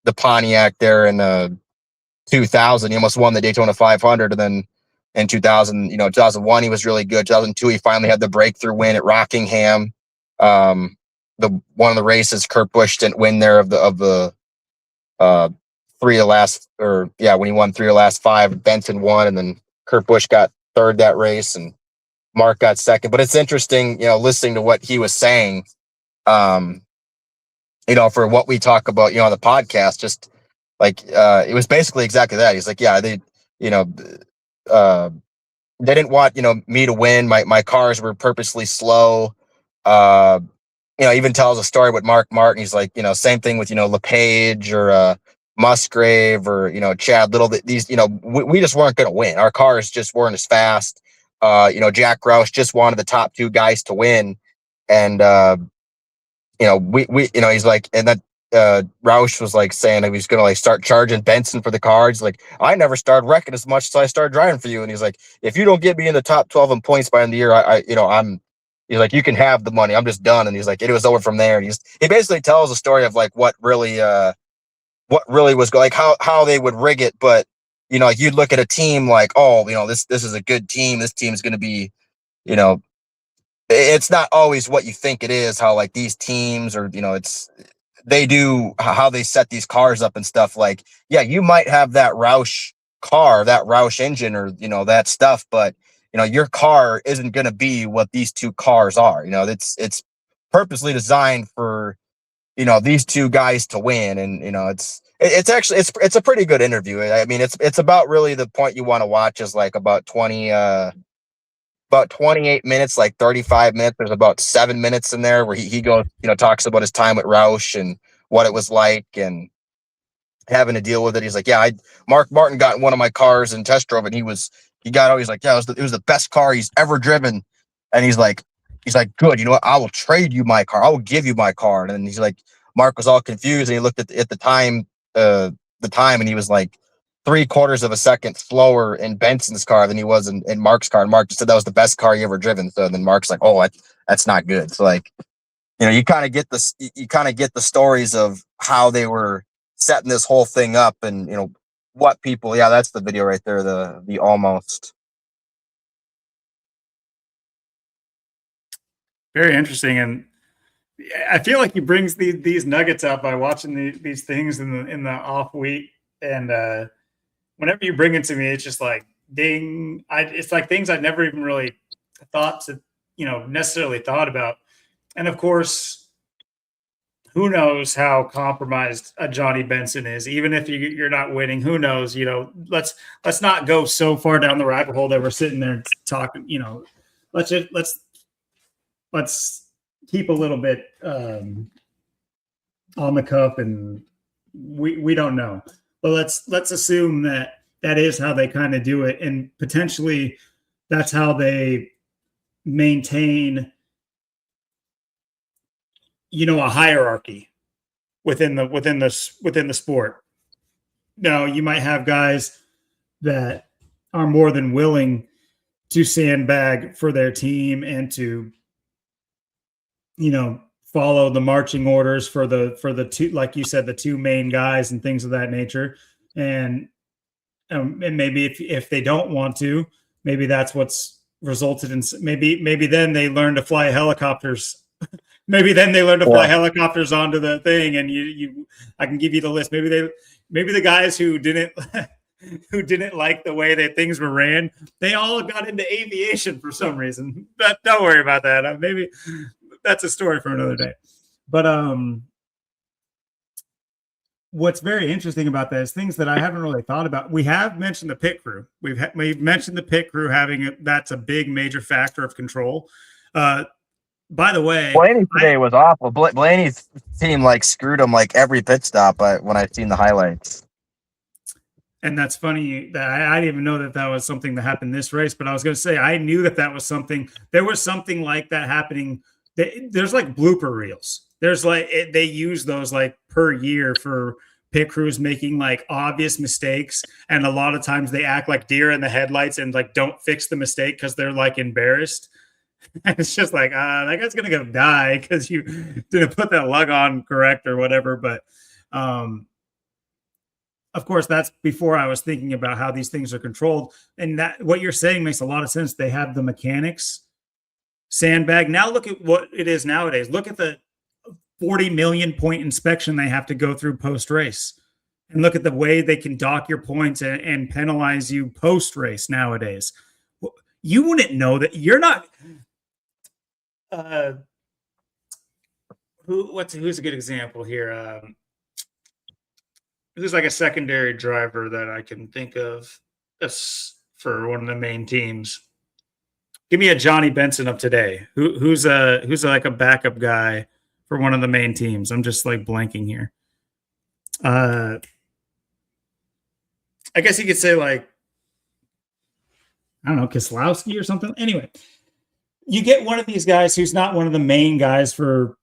the Pontiac there in 2000, he almost won the Daytona 500. And then in 2001, he was really good. 2002, he finally had the breakthrough win at Rockingham. The one of the races Kurt Busch didn't win there of the three of the last, or yeah, when he won three of the last five, Benson won, and then Kurt Busch got third that race, and Mark got second. But it's interesting, listening to what he was saying, for what we talk about, on the podcast, just like, it was basically exactly that. He's like, yeah, they didn't want, me to win. My cars were purposely slow. Even tells a story with Mark Martin. He's like, same thing with, LePage or Musgrave or, Chad Little. These, we just weren't going to win. Our cars just weren't as fast. Jack Roush just wanted the top two guys to win. And, he's like, and that Roush was like saying that he was going to like start charging Benson for the cards. Like, I never started wrecking as much, so I started driving for you. And he's like, if you don't get me in the top 12 in points by the end of the year, he's like, you can have the money. I'm just done. And he's like, it was over from there. And he basically tells a story of like what really was like how they would rig it. But, like you'd look at a team like, oh, this is a good team. This team is going to be, it's not always what you think it is, how like these teams or, they do how they set these cars up and stuff. Like, yeah, you might have that Roush car, that Roush engine or, that stuff, but your car isn't going to be what these two cars are. It's purposely designed for, these two guys to win. And, it's actually, it's a pretty good interview. I mean, it's about really the point you want to watch is like about 28 minutes, like 35 minutes. There's about 7 minutes in there where he goes, talks about his time with Roush and what it was like and having to deal with it. He's like, yeah, Mark Martin got in one of my cars and test drove it. He's like, yeah, it was the best car he's ever driven. And he's like, good. You know what? I will trade you my car. I will give you my car. And he's like, Mark was all confused. And he looked at the time, and he was like 3/4 of a second slower in Benson's car than he was in Mark's car. And Mark just said that was the best car he ever driven. So then Mark's like, oh, that's not good. So like, you kind of get the stories of how they were setting this whole thing up and, what people, yeah, that's the video right there. The almost. Very interesting. And I feel like he brings these nuggets out by watching these things in the off week. And whenever you bring it to me, it's just like, ding. It's like things I'd never even really necessarily thought about. And of course, who knows how compromised a Johnny Benson is, even if you're not winning, who knows, let's not go so far down the rabbit hole that we're sitting there talking, let's keep a little bit on the cuff, and we don't know, but let's assume that is how they kind of do it, and potentially that's how they maintain a hierarchy within the sport. Now, you might have guys that are more than willing to sandbag for their team and to follow the marching orders for the two, like you said, the two main guys and things of that nature. And maybe if they don't want to, maybe that's what's resulted in maybe then they learn to fly helicopters. Maybe then they learn to fly helicopters onto the thing, and I can give you the list. Maybe the guys who didn't like the way that things were ran, they all got into aviation for some reason. But don't worry about that. Maybe that's a story for another day. But what's very interesting about that is things that I haven't really thought about. We have mentioned the pit crew. We've mentioned the pit crew that's a big major factor of control. By the way, Blaney today was awful. Blaney's team like screwed him like every pit stop when I've seen the highlights. And that's funny that I didn't even know that that was something that happened this race, but I was going to say, I knew that that was something, there was something like that happening. There's like blooper reels. There's like, they use those like per year for pit crews making like obvious mistakes. And a lot of times they act like deer in the headlights and like don't fix the mistake because they're like embarrassed. And it's just like, that guy's going to go die because you didn't put that lug on correct or whatever. But, of course, that's before I was thinking about how these things are controlled. And that what you're saying makes a lot of sense. They have the mechanics sandbag. Now look at what it is nowadays. Look at the 40 million point inspection they have to go through post race. And look at the way they can dock your points and penalize you post race nowadays. You wouldn't know that. You're not. Who's a good example here? Who's like a secondary driver that I can think of for one of the main teams? Give me a Johnny Benson of today. Who's like a backup guy for one of the main teams? I'm just like blanking here. I guess you could say like, I don't know, Keselowski or something. Anyway, you get one of these guys who's not one of the main guys for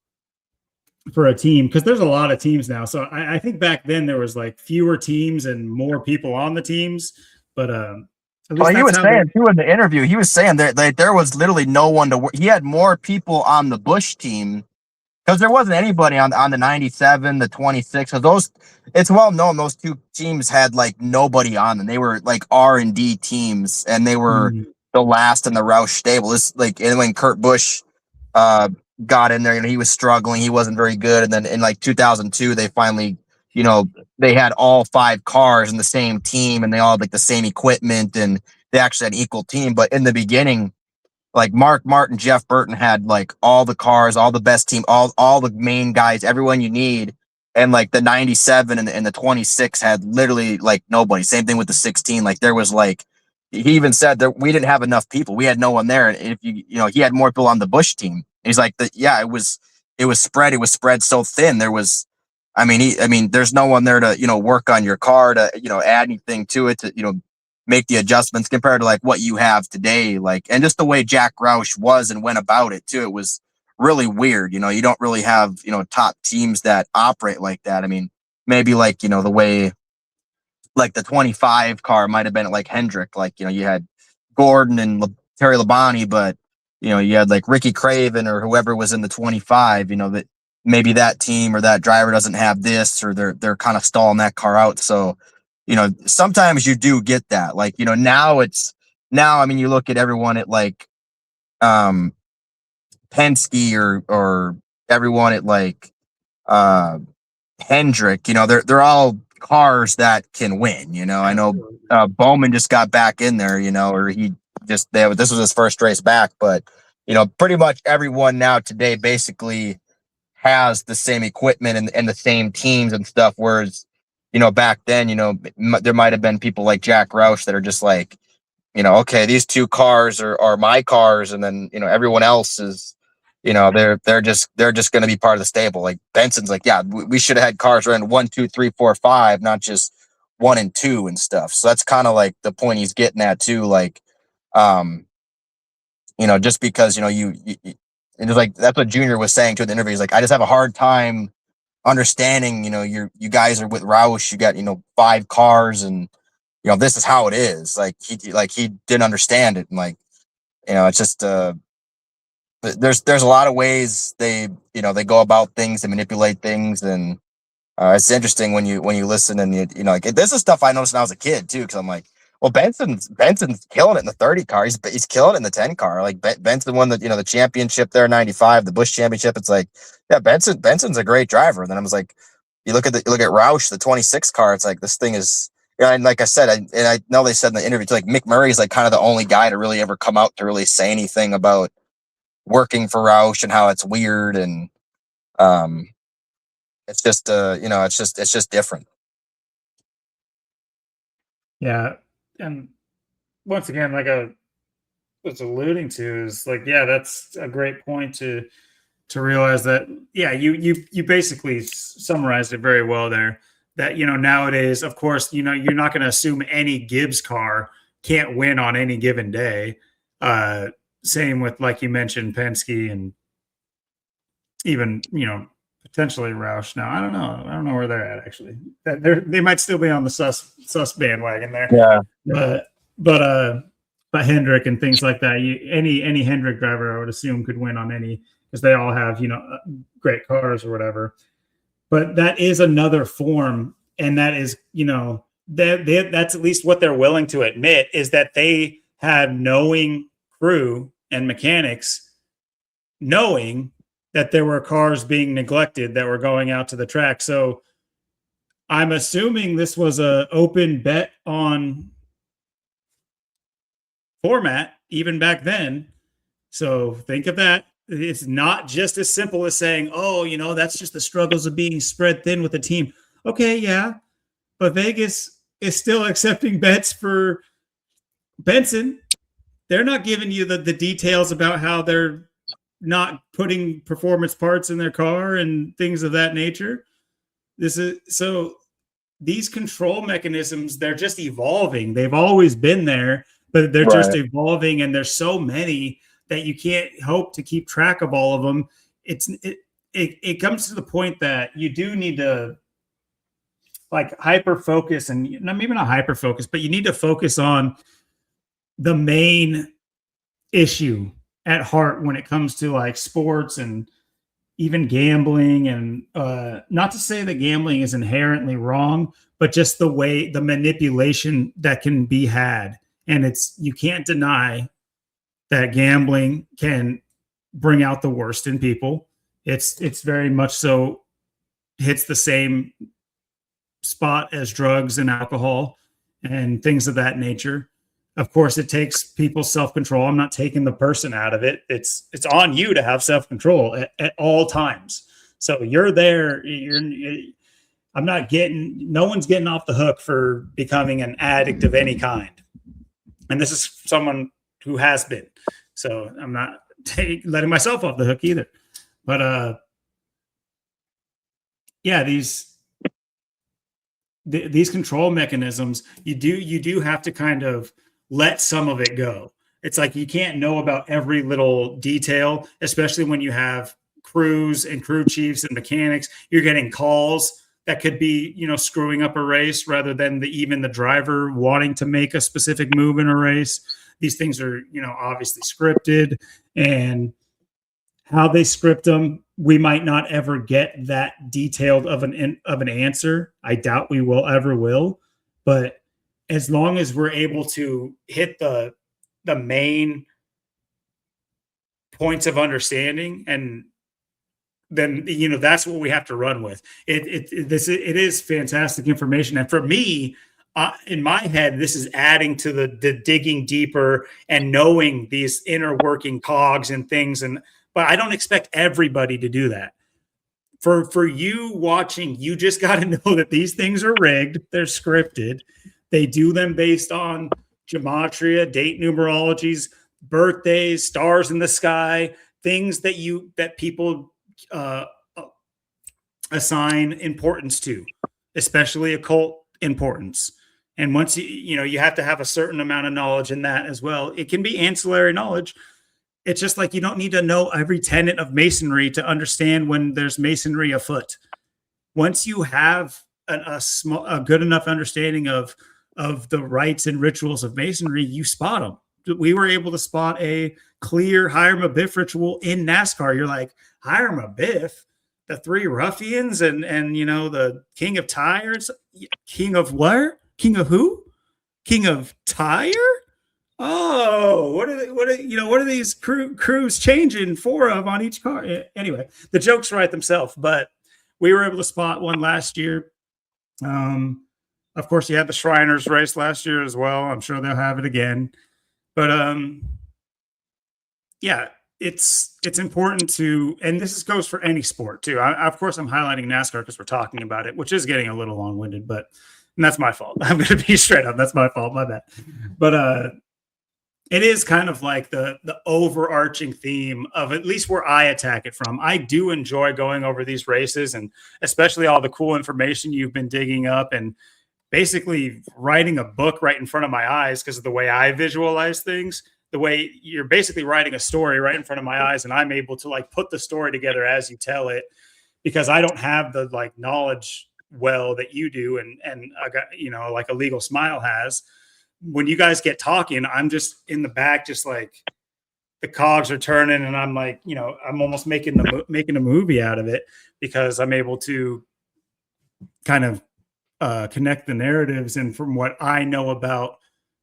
a team, because there's a lot of teams now. So I think back then there was like fewer teams and more people on the teams. But well, he was saying too in the interview, he was saying that there was literally no one to work. He had more people on the Busch team because there wasn't anybody on the 97, the 26. So those, it's well known those two teams had like nobody on them. They were like R&D teams, and they were the last in the Roush stable. It's like, and when Kurt Busch got in there, he was struggling, he wasn't very good, and then in like 2002 they finally, they had all 5 cars in the same team, and they all had like the same equipment, and they actually had an equal team. But in the beginning, like Mark Martin, Jeff Burton had like all the cars, all the best team, all the main guys, everyone you need. And like the 97 and the 26 had literally like nobody. Same thing with the 16. Like there was like, he even said that we didn't have enough people. We had no one there. And if he had more people on the Busch team. He's like, it was spread. It was spread so thin. There was, there's no one there to, work on your car, to, add anything to it, to, make the adjustments compared to like what you have today. Like, and just the way Jack Roush was and went about it too. It was really weird. You don't really have, top teams that operate like that. I mean, maybe like, the way like the 25 car might've been like Hendrick, like, you had Gordon and Terry Labonte, but you had like Ricky Craven or whoever was in the 25, that maybe that team or that driver doesn't have this, or they're kind of stalling that car out. So, sometimes you do get that. Like, now you look at everyone at like Penske or everyone at like Hendrick, they're all cars that can win. I know Bowman just got back in there, or this was his first race back, but pretty much everyone now today basically has the same equipment and the same teams and stuff. Whereas, back then, there might have been people like Jack Roush that are just like, okay, these 2 cars are my cars, and then everyone else is, they're just going to be part of the stable. Like Benson's like, yeah, we should have had cars running 1, 2, 3, 4, 5, not just 1 and 2 and stuff. So that's kind of like the point he's getting at too. Like, just because you and it's like that's what Junior was saying to the interview. He's like, I just have a hard time understanding. You guys are with Roush. You got 5 cars, and this is how it is. Like he didn't understand it, and like it's just there's a lot of ways they go about things, they manipulate things, and it's interesting when you listen, and like this is stuff I noticed when I was a kid too, because I'm like, well, Benson's killing it in the 30 car. He's killing it in the 10 car. Like Benson won the championship there in 95, the Busch championship. It's like, yeah, Benson's a great driver. And then I was like, you look at Roush, the 26 car. It's like, this thing is, and like I said, I know they said in the interview too, like Mick Murray is like kind of the only guy to really ever come out to really say anything about working for Roush and how it's weird, and it's just it's just different. Yeah. And once again, like I was alluding to, is like, yeah, that's a great point to realize that, yeah, you basically summarized it very well there. that, nowadays, of course, you're not going to assume any Gibbs car can't win on any given day. Same with, like you mentioned, Penske and even, potentially Roush. Now, I don't know. I don't know where they're at, actually. They might still be on the sus bandwagon there. Yeah. But Hendrick and things like that, any Hendrick driver, I would assume, could win on any, because they all have, great cars or whatever. But that is another form, and that is, that's at least what they're willing to admit, is that they had knowing crew and mechanics knowing that there were cars being neglected that were going out to the track. So I'm assuming this was an open bet on format even back then. So think of that. It's not just as simple as saying, oh, that's just the struggles of being spread thin with a team. Okay, yeah. But Vegas is still accepting bets for Benson. They're not giving you the details about how they're not putting performance parts in their car and things of that nature. So these control mechanisms, they're just evolving. They've always been there, but they're just evolving, and there's so many that you can't hope to keep track of all of them. It comes to the point that you do need to like hyper focus, and maybe not hyper focus, but you need to focus on the main issue at heart when it comes to like sports and even gambling. And not to say that gambling is inherently wrong, but just the manipulation that can be had. And you can't deny that gambling can bring out the worst in people. It's very much so hits the same spot as drugs and alcohol and things of that nature. Of course, it takes people's self-control. I'm not taking the person out of it. It's on you to have self-control at all times. So you're there. No one's getting off the hook for becoming an addict of any kind. And this is someone who has been. So I'm not letting myself off the hook either. But these control mechanisms, you do have to kind of let some of it go. It's like you can't know about every little detail, especially when you have crews and crew chiefs and mechanics. You're getting calls that could be, screwing up a race rather than even the driver wanting to make a specific move in a race. These things are, obviously scripted, and how they script them, we might not ever get that detailed of an answer. I doubt we will, but as long as we're able to hit the main points of understanding, and then that's what we have to run with. It is fantastic information, and for me, in my head, this is adding to the digging deeper and knowing these inner working cogs and things. But I don't expect everybody to do that. For you watching, you just got to know that these things are rigged. They're scripted. They do them based on gematria, date numerologies, birthdays, stars in the sky, things that people assign importance to, especially occult importance. And once you have to have a certain amount of knowledge in that as well. It can be ancillary knowledge. It's just like you don't need to know every tenet of masonry to understand when there's masonry afoot. Once you have a good enough understanding of the rites and rituals of masonry, you spot them. We were able to spot a clear Hiram Abiff ritual in NASCAR. You're like, Hiram Abiff, the three ruffians and the king of tires, king of what? King of who? King of tire? Oh, what are these crews changing 4 of on each car? Anyway, the jokes write themselves, but we were able to spot one last year. Of course, you had the Shriners race last year as well. I'm sure they'll have it again. But it's important to, and this goes for any sport too. Of course, I'm highlighting NASCAR because we're talking about it, which is getting a little long-winded, but that's my fault. I'm going to be straight up. That's my fault. My bad. But it is kind of like the overarching theme of at least where I attack it from. I do enjoy going over these races, and especially all the cool information you've been digging up, and basically writing a book right in front of my eyes because of the way I visualize things. The way you're basically writing a story right in front of my eyes, and I'm able to like put the story together as you tell it, because I don't have the like knowledge well that you do, and I got, you know, like a Legal Smile has. When you guys get talking, I'm just in the back, just like the cogs are turning, and I'm like, you know, I'm almost making a movie out of it because I'm able to kind of connect the narratives, and from what I know about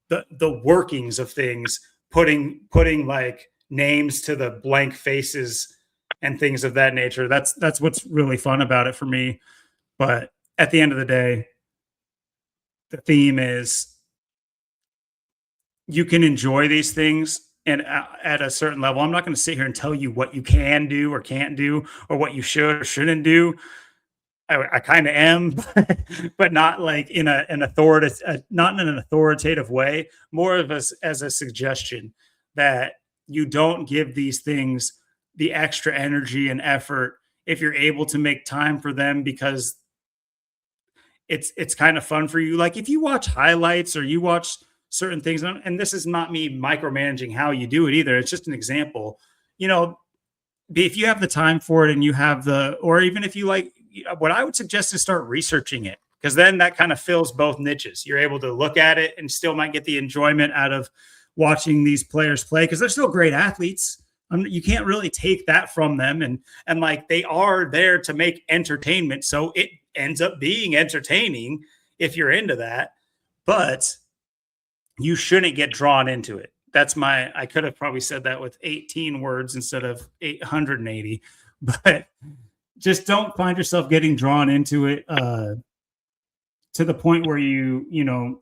the workings of things, putting like names to the blank faces and things of that nature. That's what's really fun about it for me. But at the end of the day, the theme is you can enjoy these things, and at a certain level. I'm not going to sit here and tell you what you can do or can't do or what you should or shouldn't do. I kind of am, but not like in an authoritative, not in an authoritative way. More of as a suggestion that you don't give these things the extra energy and effort if you're able to make time for them, because it's kind of fun for you. Like if you watch highlights or you watch certain things, and this is not me micromanaging how you do it either. It's just an example. You know, if you have the time for it and you have the, or even if you like, what I would suggest is start researching it, because then that kind of fills both niches. You're able to look at it and still might get the enjoyment out of watching these players play, because they're still great athletes. You can't really take that from them, and like they are there to make entertainment, so it ends up being entertaining if you're into that. But you shouldn't get drawn into it. That's my, I could have probably said that with 18 words instead of 880, but just don't find yourself getting drawn into it to the point where you know,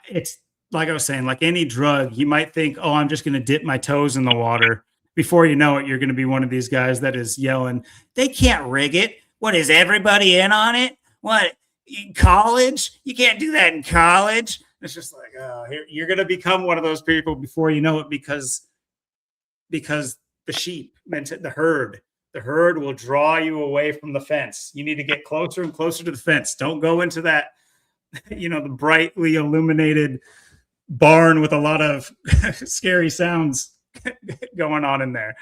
it's like I was saying, like any drug, you might think, oh, I'm just going to dip my toes in the water. Before you know it, you're going to be one of these guys that is yelling, they can't rig it. What, is everybody in on it? What, college? You can't do that in college. It's just like, oh, you're going to become one of those people before you know it, because the sheep meant the herd will draw you away from the fence. You need to get closer and closer to the fence. Don't go into that, you know, the brightly illuminated barn with a lot of scary sounds going on in there.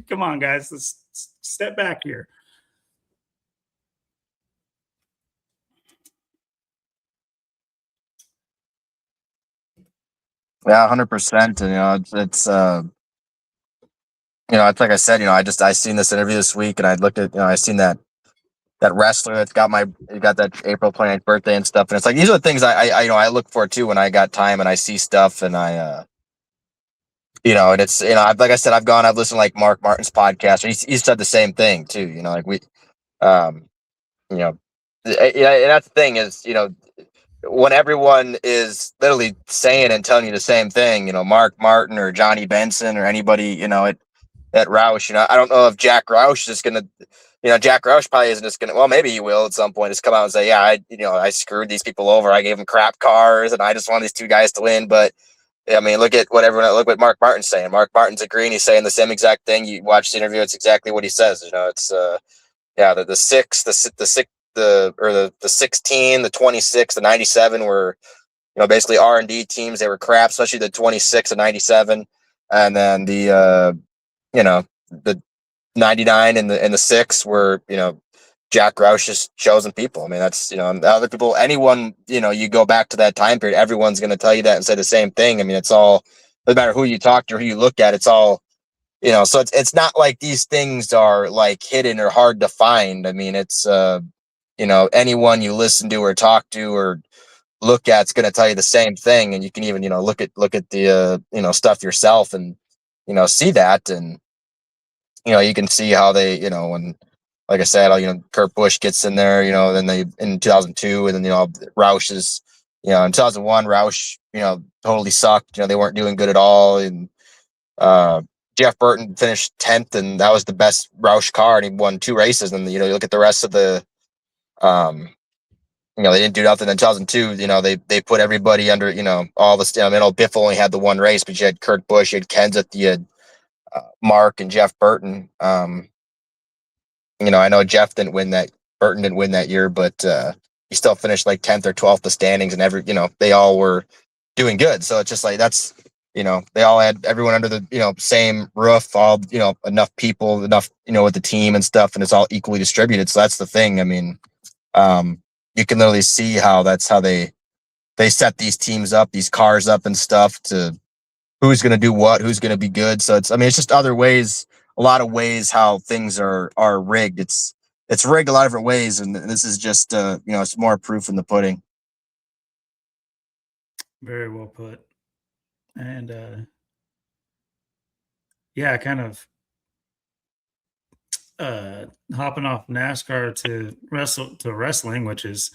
Come on, guys, let's step back here. Yeah, 100%. And it's it's like I said, I seen this interview this week, and I looked at, I seen that wrestler that's got that April 29th birthday and stuff, and it's like these are the things I look for too when I got time and I see stuff, and and it's, like I said, I've listened to like Mark Martin's podcast, and he said the same thing too. Like um, and that's the thing is, when everyone is literally saying and telling you the same thing, Mark Martin or Johnny Benson or anybody, at Roush, I don't know if Jack Roush is gonna, Jack Roush probably isn't just gonna. Well, maybe he will at some point. Just come out and say, yeah, I screwed these people over. I gave them crap cars, and I just want these two guys to win. But I mean, look what Mark Martin's saying. Mark Martin's agreeing. He's saying the same exact thing. You watch the interview; it's exactly what he says. It's the 6, the 16, the 26, the 97 were, basically R&D teams. They were crap, especially the 26 and 97, and then the 99 and the 6 were, Jack Roush's chosen people. I mean, that's, the other people, anyone, you go back to that time period, everyone's going to tell you that and say the same thing. I mean, it's all, no matter who you talk to or who you look at, it's all, so it's not like these things are like hidden or hard to find. I mean, it's, anyone you listen to or talk to or look at is going to tell you the same thing. And you can even, look at the, stuff yourself and, see that. And, you can see how they, when, like I said, Kurt Busch gets in there, then they, in 2002, and then, Roush is, in 2001, Roush, totally sucked. They weren't doing good at all. And, Jeff Burton finished 10th, and that was the best Roush car, and he won 2 races. And, you look at the rest of the, they didn't do nothing in 2002. They put everybody under, all the, Biff only had the one race, but you had Kurt Busch, you had Kenseth, you had Mark and Jeff Burton. I know Burton didn't win that year, but he still finished like 10th or 12th the standings, and they all were doing good. So it's just like, that's, they all had everyone under the, same roof, all, enough people, enough, with the team and stuff, and it's all equally distributed. So that's the thing. I mean, you can literally see how they set these teams up, these cars up and stuff, to who's going to do what, who's going to be good. So it's just other ways, a lot of ways how things are rigged. It's rigged a lot of different ways. And this is just, it's more proof in the pudding. Very well put. And yeah, kind of hopping off NASCAR to wrestling, which is,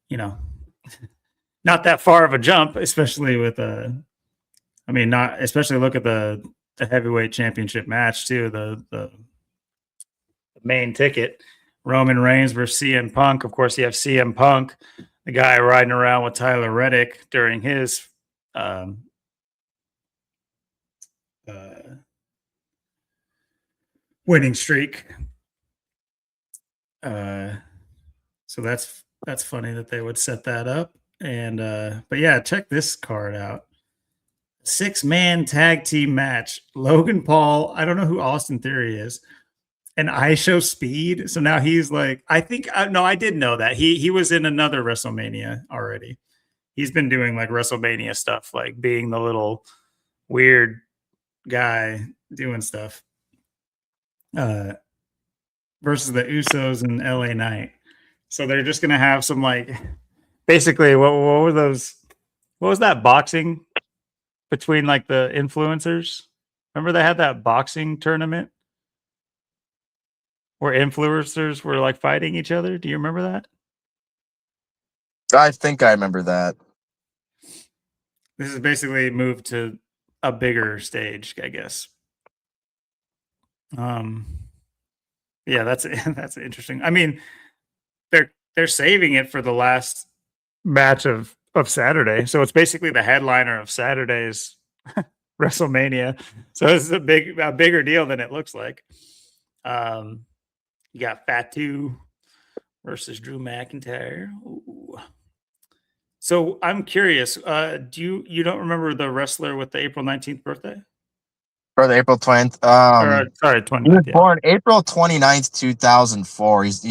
not that far of a jump, especially with not especially look at the heavyweight championship match too, the main ticket, Roman Reigns versus CM Punk. Of course, you have CM Punk, the guy riding around with Tyler Reddick during his winning streak. So that's funny that they would set that up. And but yeah, check this card out. 6-man tag team match. Logan Paul, I don't know who Austin Theory is, and I Show Speed. So now he's like, I did know that. He was in another WrestleMania already. He's been doing like WrestleMania stuff, like being the little weird guy doing stuff. Versus the Usos and LA Knight. So they're just gonna have some, like, basically what were those? What was that boxing between like the influencers? Remember they had that boxing tournament where influencers were like fighting each other? Do you remember that? I think I remember that. This is basically moved to a bigger stage, I guess. Yeah, that's interesting. I mean, they're saving it for the last match of Saturday, so it's basically the headliner of Saturday's WrestleMania. So it's a bigger deal than it looks like. You got Fatu versus Drew McIntyre. Ooh. So I'm curious. You don't remember the wrestler with the April 19th birthday? Or the April 20th. Sorry, 29th. He was born April 29th, 2004. He's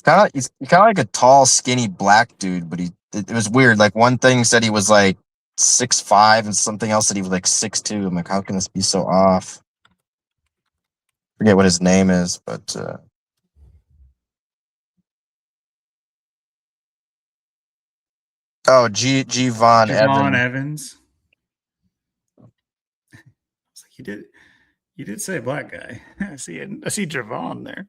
kind of like a tall, skinny black dude, but it was weird. Like, one thing said he was like 6'5", and something else said he was like 6'2". I'm like, how can this be so off? Forget what his name is, but Javon Evans. You did say black guy. I see Javon there.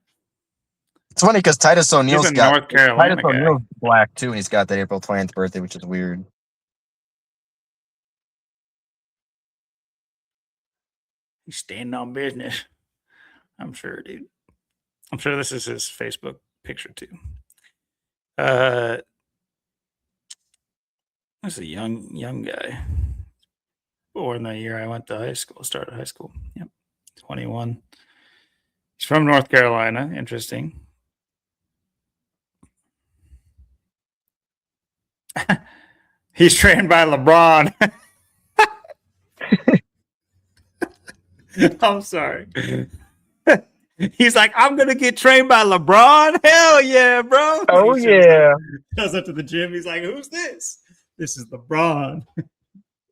It's funny because Titus O'Neil's got North Carolina Titus O'Neil's black too, and he's got that April 20th birthday, which is weird. He's standing on business. I'm sure, dude. I'm sure this is his Facebook picture too. That's a young guy. Born the year I went to started high school. Yep. 21. He's from North Carolina. Interesting. He's trained by LeBron. I'm sorry. He's like, I'm gonna get trained by LeBron. Hell yeah, bro. Oh yeah. Goes up to the gym. He's like, who's this? This is LeBron.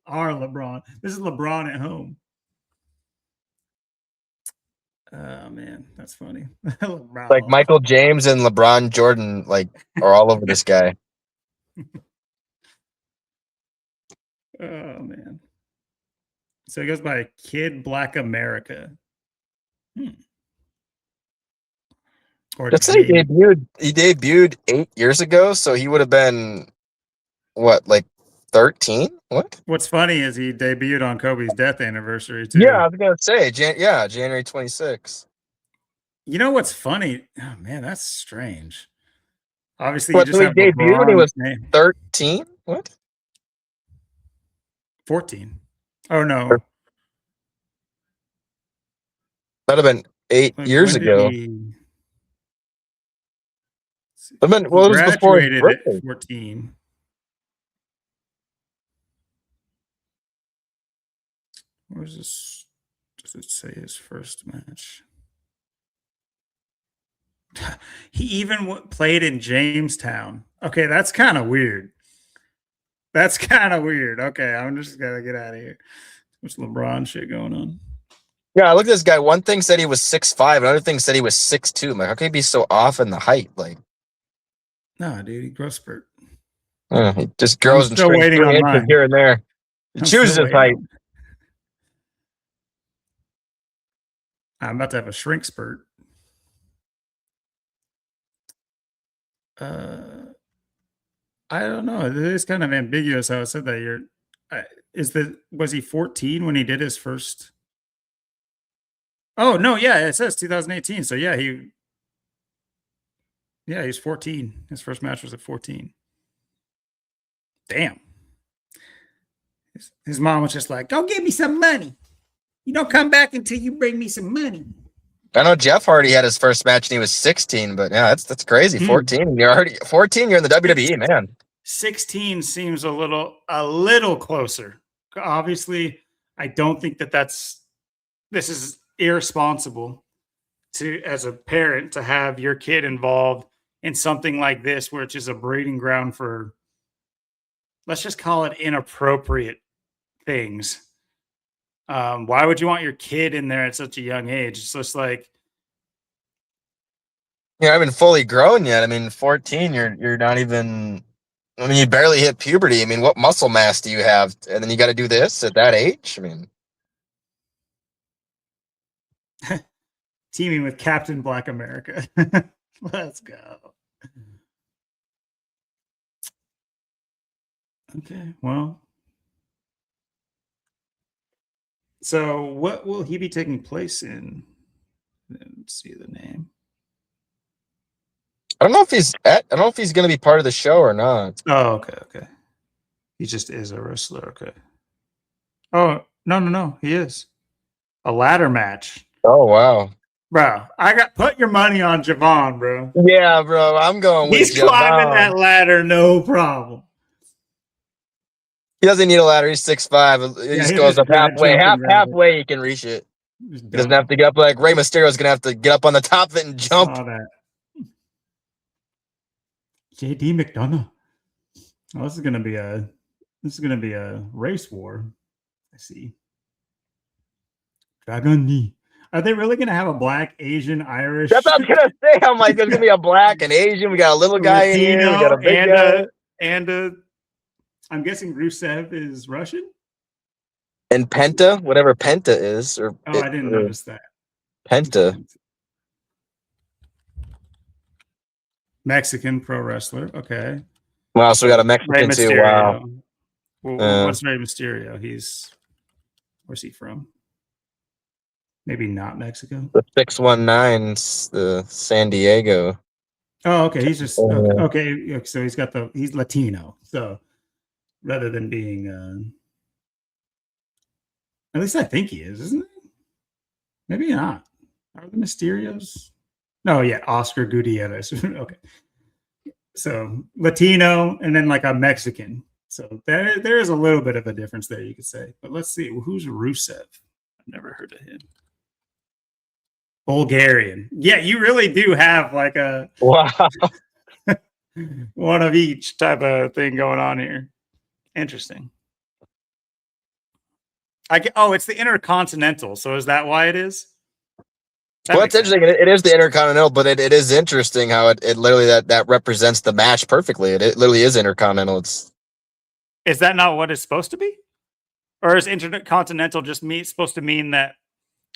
Our LeBron. This is LeBron at home. Oh man, that's funny. Like Michael James and LeBron Jordan, like, are all over this guy. Oh man. So he goes by Kid Black America. Let's say he debuted 8 years ago, so he would have been what, like 13? What? What's funny is he debuted on Kobe's death anniversary too. Yeah, I was gonna say January 26th. You know what's funny? Oh man, that's strange. Obviously, you What, just so he have debuted when he LeBron's was name. 13? What? 14. Oh Or no. that'd have been 8 years When did ago. he? He Well, it was before his graduated at birthday. 14. Where's this? Does it say his first match? He even played in Jamestown. Okay, that's kind of weird. That's kind of weird. Okay, I'm just gonna get out of here. What's LeBron shit going on? Yeah, look at this guy. One thing said he was 6'5", another thing said he was 6'2". I'm like, how can he be so off in the height? Like, No, dude, he growth spurt. he just I'm grows and still shrinks waiting 3 on inches mine. here and there. He I'm chooses still his waiting height. on. I'm about to have a shrink spurt. I don't know. It is kind of ambiguous how it said that. Was he 14 when he did his first? Oh no, yeah, it says 2018. So yeah, he's 14. His first match was at 14. Damn. His mom was just like, "Go give me some money. You don't come back until you bring me some money." I know Jeff Hardy had his first match and he was 16, but yeah, that's crazy. 14. You're already 14. You're in the WWE, man. 16 seems a little closer. Obviously, I don't think this is irresponsible to, as a parent, to have your kid involved in something like this, which is a breeding ground for, let's just call it, inappropriate things. Why would you want your kid in there at such a young age? It's just like, Yeah, I haven't fully grown yet. I mean, 14, you're not even. I mean, you barely hit puberty. I mean, what muscle mass do you have? And then you got to do this at that age. I mean, teaming with Captain Black America. Let's go. Okay, well, so what will he be taking place in? Let's see the name. I don't know if he's going to be part of the show or not. Oh, okay. He just is a wrestler. Okay. Oh, no. He is a ladder match. Oh wow. Bro, put your money on Javon, bro. Yeah, bro, I'm going with He's climbing Javon. that ladder, no problem. He doesn't need a ladder. He's 6'5". He just goes up halfway. Halfway, he can reach it. He doesn't have to get up like Rey Mysterio's gonna have to get up on the top of it and jump. Saw that. JD McDonough. Oh, this is gonna be a race war. I see. Dragon Knee. Are they really gonna have a black, Asian, Irish? That's what I was gonna say. I'm like, there's gonna be a black and Asian. We got a little guy in here. We got a big guy. And I'm guessing Rusev is Russian. And Penta, whatever Penta is, I didn't notice that. Penta. Mexican pro wrestler. Okay. Wow, so we got a Mexican too. Wow. Well, what's Rey Mysterio? Where's he from? Maybe not Mexico. The 619's the San Diego. Oh, okay. He's just okay. So he's Latino. So rather than being, at least I think he is, isn't he? Maybe not. Are the Mysterios? No, yeah, Oscar Gutierrez. Okay. So Latino and then like a Mexican. So there is a little bit of a difference there, you could say. But let's see. Who's Rusev? I've never heard of him. Bulgarian. Yeah, you really do have like a one of each type of thing going on here. Interesting. It's the Intercontinental. So is that why it is? Well, it's interesting. It is the Intercontinental, but it is interesting how it literally that represents the match perfectly. It literally is Intercontinental. Is that not what it's supposed to be? Or is Intercontinental just supposed to mean that,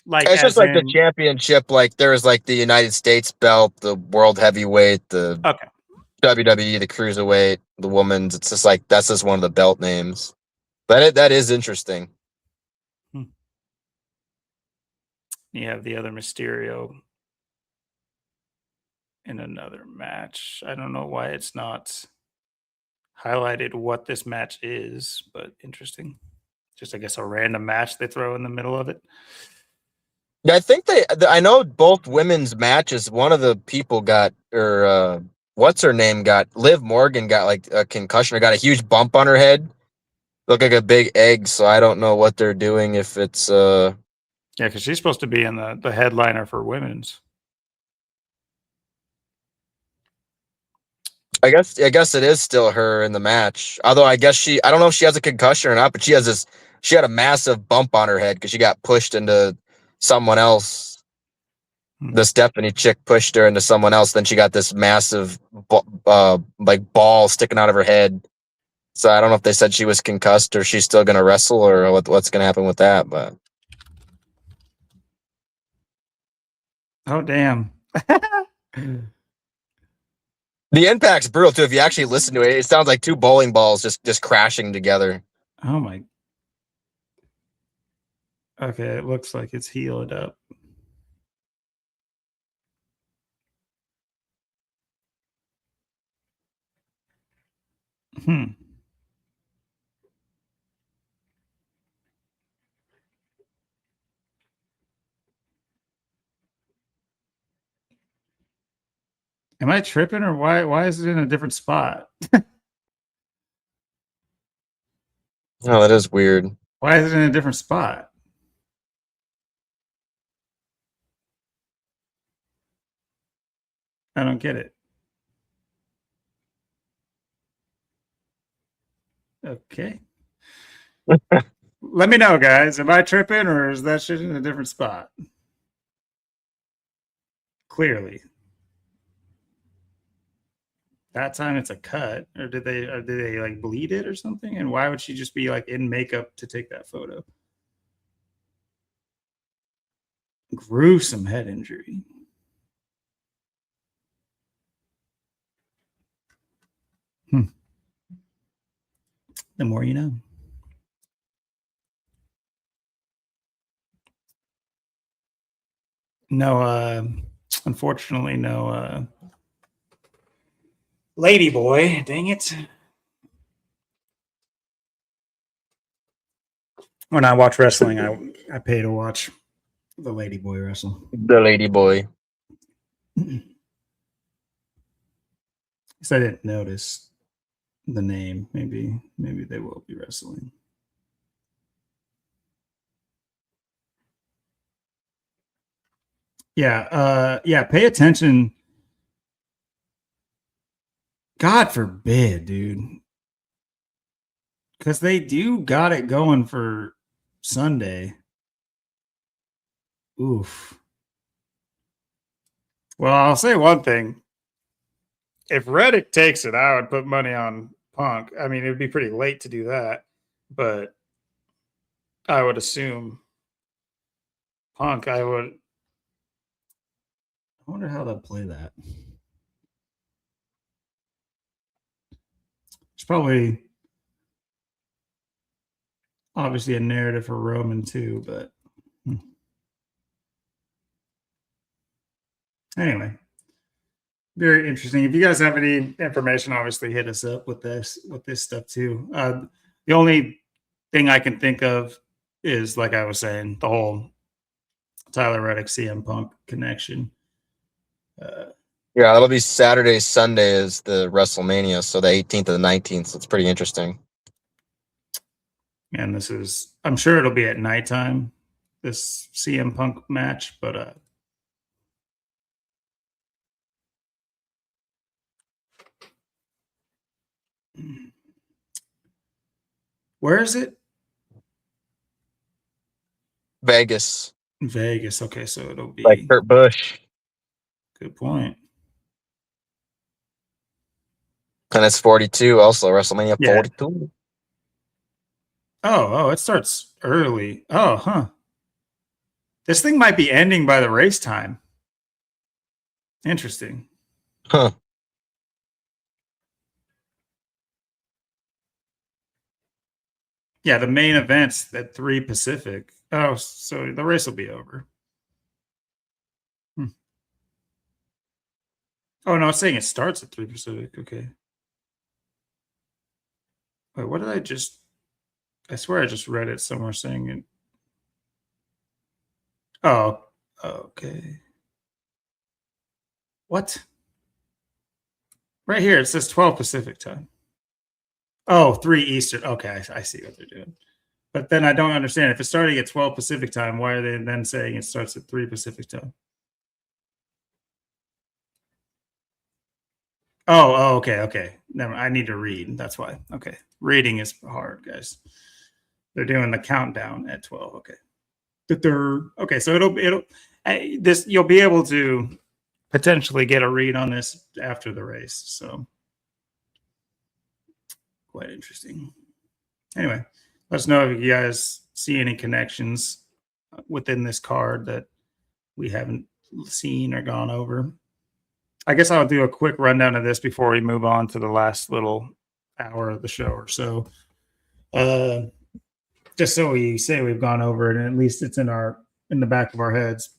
like, it's just like the championship? Like there is like the United States belt, the World Heavyweight, the WWE, the Cruiserweight, the Women's. It's just like that's just one of the belt names. But that is interesting. You have the other Mysterio in another match. I don't know why it's not highlighted what this match is, but interesting. Just, I guess, a random match they throw in the middle of it. Yeah, I think I know both women's matches. One of the people got, or what's her name got, Liv Morgan got like a concussion or got a huge bump on her head. Looked like a big egg. So I don't know what they're doing. If it's Yeah, because she's supposed to be in the headliner for women's. I guess it is still her in the match. Although I guess I don't know if she has a concussion or not, but she had a massive bump on her head because she got pushed into someone else. The Stephanie chick pushed her into someone else. Then she got this massive like ball sticking out of her head. So I don't know if they said she was concussed or she's still gonna wrestle or what's gonna happen with that. But oh damn. the impact's brutal too. If you actually listen to it, it sounds like two bowling balls just crashing together. Oh my. Okay, it looks like it's healed up. Hmm. Am I tripping, or why is it in a different spot? Oh, that is weird. Why is it in a different spot? I don't get it. Okay. Let me know, guys. Am I tripping, or is that shit in a different spot? Clearly. That time it's a cut, or did they like bleed it or something? And why would she just be like in makeup to take that photo? Gruesome head injury. The more you know. No, unfortunately, no Lady Boy. Dang it. When I watch wrestling, I pay to watch the Lady Boy wrestle. The Lady Boy. Because I didn't notice the name. Maybe they will be wrestling. Yeah, pay attention. God forbid, dude. Because they do got it going for Sunday. Oof. Well, I'll say one thing. If Reddick takes it, I would put money on Punk. I mean, it would be pretty late to do that, but I would assume Punk. I wonder how they'll play that. It's probably obviously a narrative for Roman too, but anyway, very interesting. If you guys have any information, obviously hit us up with this stuff too. The only thing I can think of is, like I was saying, the whole Tyler Reddick CM Punk connection. Yeah, that'll be Saturday. Sunday is the WrestleMania, so the 18th and the 19th. So it's pretty interesting. And this is, I'm sure it'll be at nighttime, this CM Punk match, but where is it? Vegas. Vegas. Okay, so it'll be like Kurt Busch. Good point. And it's 42 also, WrestleMania 42. Oh, it starts early. Oh, huh. This thing might be ending by the race time. Interesting. Huh. Yeah, the main event's at 3 Pacific. Oh, so the race will be over. Oh no, it's saying it starts at 3 Pacific. Okay. Wait, what did I just? I swear I just read it somewhere saying it. Oh, okay. What? Right here it says 12 Pacific time. Oh, 3 Eastern. Okay, I see what they're doing. But then I don't understand. If it's starting at 12 Pacific time, why are they then saying it starts at 3 Pacific time? Oh, okay. Never. I need to read. That's why. Okay, reading is hard, guys. They're doing the countdown at 12. Okay. Okay, so it'll this you'll be able to potentially get a read on this after the race. So quite interesting. Anyway, let us know if you guys see any connections within this card that we haven't seen or gone over. I guess I'll do a quick rundown of this before we move on to the last little hour of the show or so. Just so we say we've gone over it, and at least it's in the back of our heads.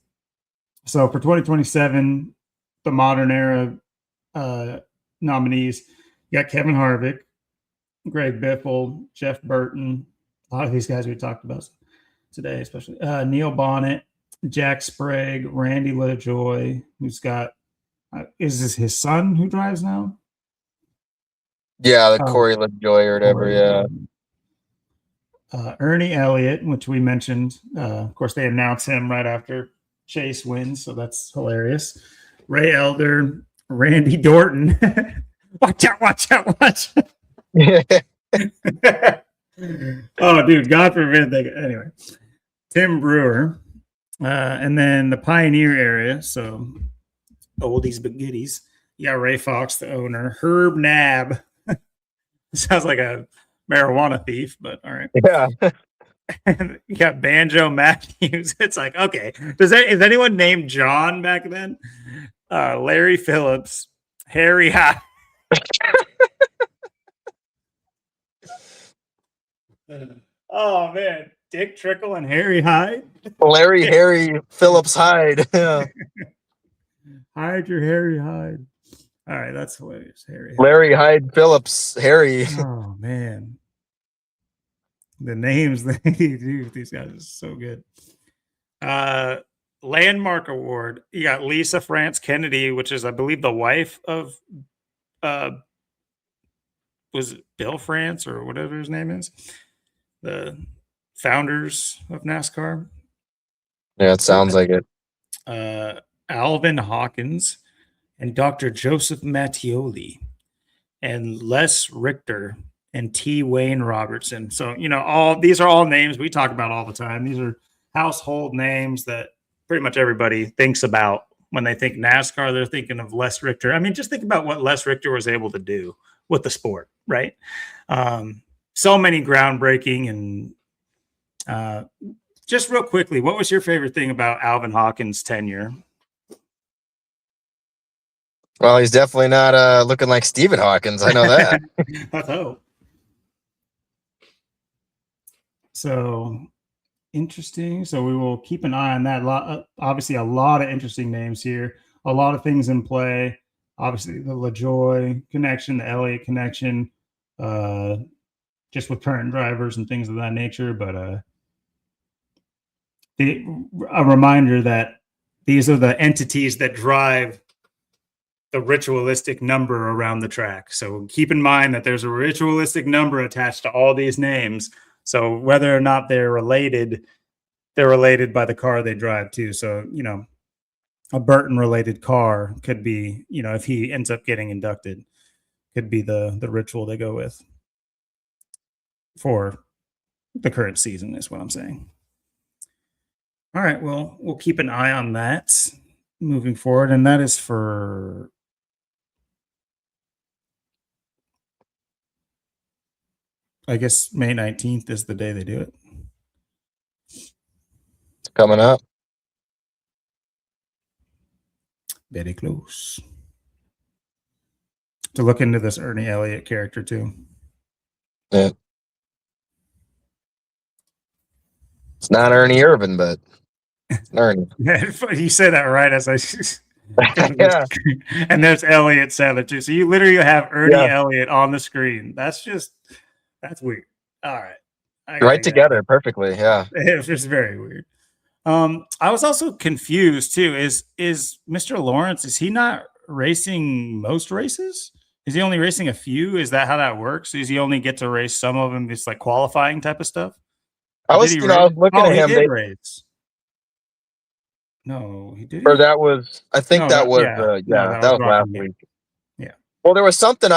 So for 2027, the modern era nominees, you got Kevin Harvick, Greg Biffle, Jeff Burton, a lot of these guys we talked about today, especially Neil Bonnet, Jack Sprague, Randy LaJoy, who's got is this his son who drives now? Yeah, the Corey LaJoy or whatever. Yeah. Ernie Elliott, which we mentioned. Of course, they announce him right after Chase wins, so that's hilarious. Ray Elder, Randy Dorton. Watch out. Oh, dude, God forbid they. Anyway, Tim Brewer, and then the Pioneer area. So oldies but goodies. You got Ray Fox, the owner. Herb Nab. Sounds like a marijuana thief, but all right. Yeah. You got Banjo Matthews. It's like, okay, is anyone named John back then? Larry Phillips, Harry High. Oh man, Dick Trickle and Harry Hyde. Harry Phillips Hyde. Yeah. Hide your Harry Hyde. All right, that's hilarious. Larry Hyde Phillips Harry. Oh man, the names they do with these guys is so good. Landmark Award. You got Lisa France Kennedy, which is, I believe, the wife of was it Bill France or whatever his name is, the founders of NASCAR. Yeah, it sounds like it. Alvin Hawkins and Dr. Joseph Mattioli and Les Richter and T. Wayne Robertson. So, these are all names we talk about all the time. These are household names that pretty much everybody thinks about when they think NASCAR. They're thinking of Les Richter. I mean, just think about what Les Richter was able to do with the sport, right? So many groundbreaking and just real quickly, what was your favorite thing about Alvin Hawkins' tenure? Well, he's definitely not looking like Stephen Hawkins. I know that. Let's hope. So interesting. So we will keep an eye on that. Obviously, a lot of interesting names here. A lot of things in play. Obviously, the LaJoy connection, the Elliott connection, just with current drivers and things of that nature. But a reminder that these are the entities that drive the ritualistic number around the track. So keep in mind that there's a ritualistic number attached to all these names. So whether or not they're related by the car they drive too. So, a Burton related car could be, if he ends up getting inducted, could be the ritual they go with for the current season is what I'm saying. All right. Well, we'll keep an eye on that moving forward. And that is for I guess May 19th is the day they do it. It's coming up. Very close. To look into this Ernie Elliott character too. Yeah. It's not Ernie Irvin, but it's Ernie. Yeah, you say that right as I Yeah. And there's Elliott Sadler too. So you literally have Ernie Yeah. Elliott on the screen. That's weird. All right. I Right gotta get together perfectly. Yeah. it's just very weird. I was also confused too. Is Mr. Lawrence, is he not racing most races? Is he only racing a few? Is that how that works? Is he only get to race some of them? It's like qualifying type of stuff. I Or did was, he I race? was looking Oh, at he him. did race. No, he Or didn't. that was, I think No, that was, no, yeah, that that was was last Rockingham. week. Yeah, Well, there was something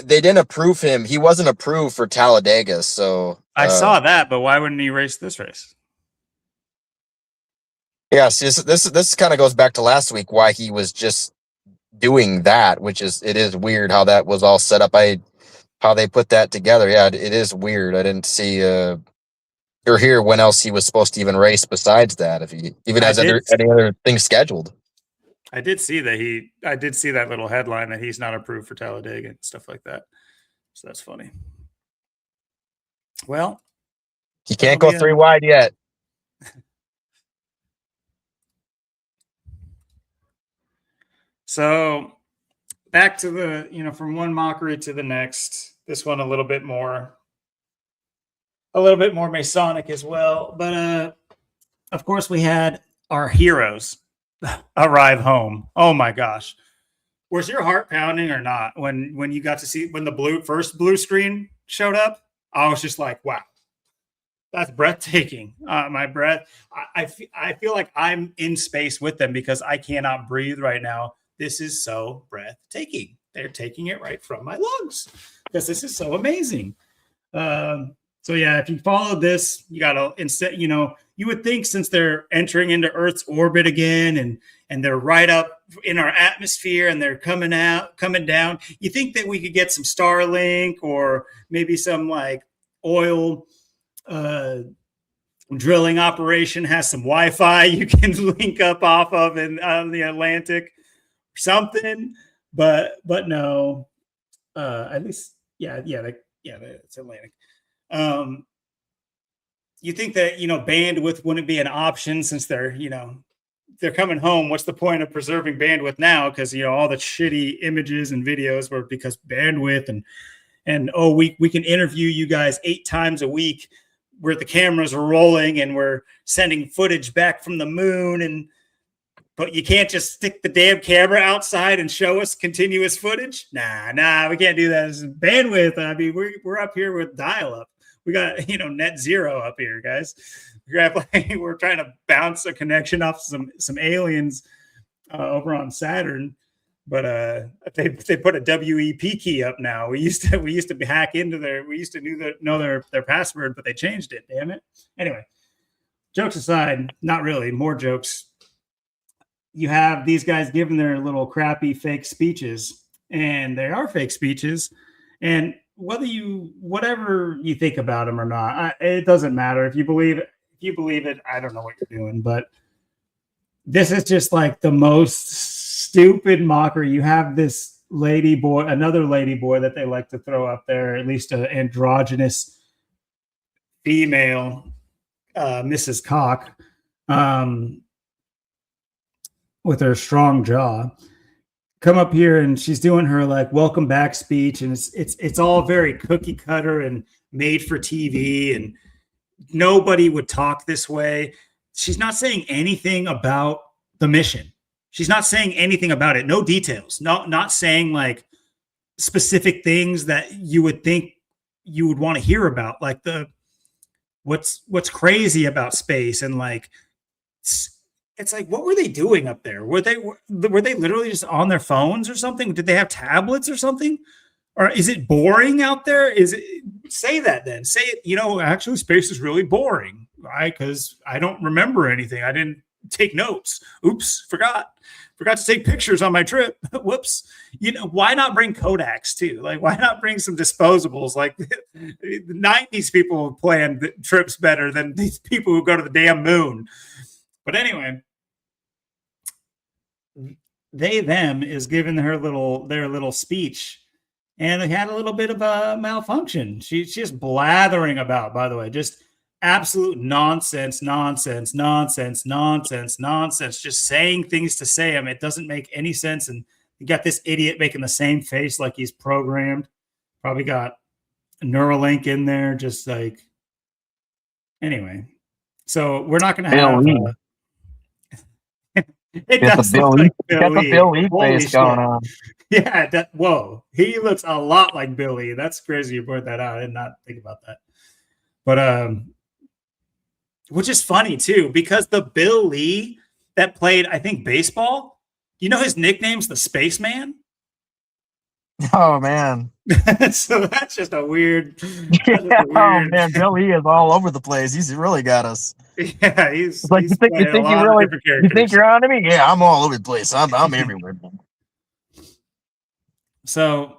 they didn't approve him. He wasn't approved for Talladega. So, I saw that, but why wouldn't he race this race? yeah, see, this kind of goes back to last week, why he was just doing that, which is, it is weird how that was all set up. How they put that together. Yeah, it is weird. I didn't see, or hear when else he was supposed to even race besides that, if he even I has did. any other things scheduled. I did see that I did see that little headline that he's not approved for Talladega and stuff like that. So that's funny. Well, He can't go 3 wide yet. So back to from one mockery to the next. This one a little bit more Masonic as well. But of course we had our heroes arrive home. Oh my gosh. Was your heart pounding or not when you got to see when the first blue screen showed up? I was just like, wow, that's breathtaking. My breath, I feel like I'm in space with them because I cannot breathe right now. This is so breathtaking. They're taking it right from my lungs because this is so amazing. So yeah, if you followed this, you gotta instead, you would think since they're entering into Earth's orbit again and they're right up in our atmosphere and they're coming down, you think that we could get some Starlink or maybe some like oil drilling operation has some Wi-Fi you can link up off of on the Atlantic or something, but no, at least it's Atlantic. You think that bandwidth wouldn't be an option since they're coming home. What's the point of preserving bandwidth now? Because all the shitty images and videos were because bandwidth and we can interview you guys 8 times a week where the cameras are rolling and we're sending footage back from the moon but you can't just stick the damn camera outside and show us continuous footage. Nah, we can't do that. It's bandwidth. I mean, we're up here with dial-up. We got net zero up here, guys. We're trying to bounce a connection off some aliens over on Saturn, but they put a WEP key up now. We used to hack into know their password, but they changed it. Damn it. Anyway, jokes aside, not really. More jokes. You have these guys giving their little crappy fake speeches, and they are fake speeches. And whatever you think about them or not, it doesn't matter. If you believe it, I don't know what you're doing, but this is just like the most stupid mockery. You have this another lady boy that they like to throw up there, at least an androgynous female, Mrs. Cock, with her strong jaw, come up here and she's doing her like welcome back speech, and it's all very cookie cutter and made for TV, and nobody would talk this way. She's not saying anything about the mission. She's not saying anything about it. No details. Not saying like specific things that you would think you would want to hear about, like what's crazy about space and like. It's like, what were they doing up there? Were they literally just on their phones or something? Did they have tablets or something? Or is it boring out there? Say that then. Say it, actually space is really boring, right? Because I don't remember anything. I didn't take notes. Oops, forgot to take pictures on my trip. Whoops. Why not bring Kodaks too? Like, why not bring some disposables? Like the 90s people plan trips better than these people who go to the damn moon. But anyway, them is giving their little speech, and they had a little bit of a malfunction. She's just blathering about, by the way, just absolute nonsense, just saying things to say them. It doesn't make any sense. And you got this idiot making the same face like he's programmed. Probably got a Neuralink in there, just like, anyway. So we're not going to have. It does look like Bill Lee face going on. Yeah. Whoa. He looks a lot like Billy. That's crazy you brought that out. I did not think about that. But, which is funny too, because the Bill Lee that played, I think, baseball, you know, his nickname's the Spaceman. Oh man. So that's just a weird. Yeah, oh man, Bill Lee is all over the place. He's really got us. Yeah, he's like, you think you're on to me? Yeah, I'm all over the place. I'm everywhere. So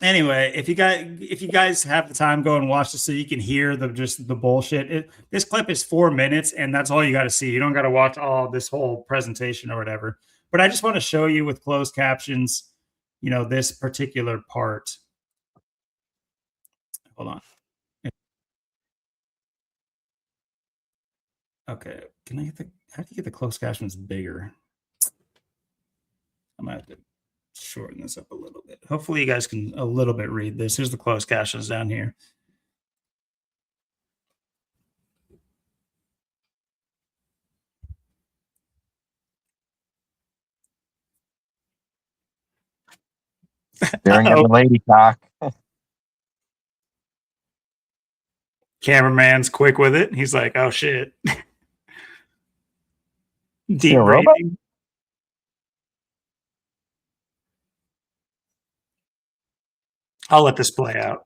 anyway, if you guys have the time, go and watch this so you can hear the bullshit. This clip is 4 minutes, and that's all you got to see. You don't got to watch all this whole presentation or whatever. But I just want to show you with closed captions, you know, this particular part. Hold on. Okay, can I get how do you get the closed captions bigger? I might have to shorten this up a little bit. Hopefully you guys can a little bit read this. Here's the closed captions down here. Staring at the lady cock. Cameraman's quick with it. He's like, oh shit. Deep breathing. I'll let this play out.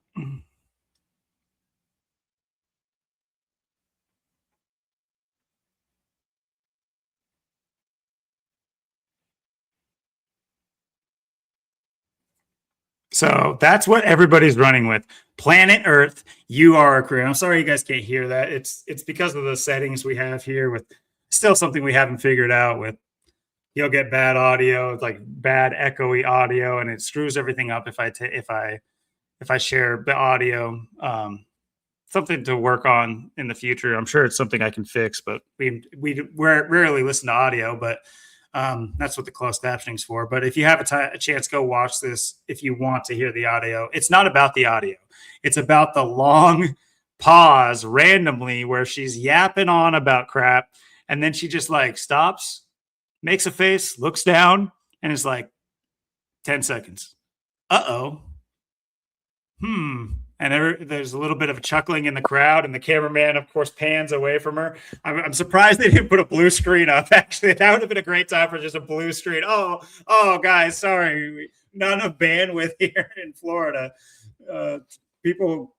So that's what everybody's running with. Planet Earth, you are a crew. I'm sorry you guys can't hear that. It's because of the settings we have here with still something we haven't figured out with. You'll get bad audio, like bad echoey audio, and it screws everything up if I share the audio. Something to work on in the future. I'm sure it's something I can fix, but we rarely listen to audio, but that's what the closed captioning is for. But if you have a chance, go watch this if you want to hear the audio. It's not about the audio. It's about the long pause randomly where she's yapping on about crap, and then she just like stops, makes a face, looks down, and is like, 10 seconds. Uh-oh. And there's a little bit of chuckling in the crowd, and the cameraman, of course, pans away from her. I'm surprised they didn't put a blue screen up. Actually, that would have been a great time for just a blue screen. Oh, guys, sorry, not enough bandwidth here in Florida.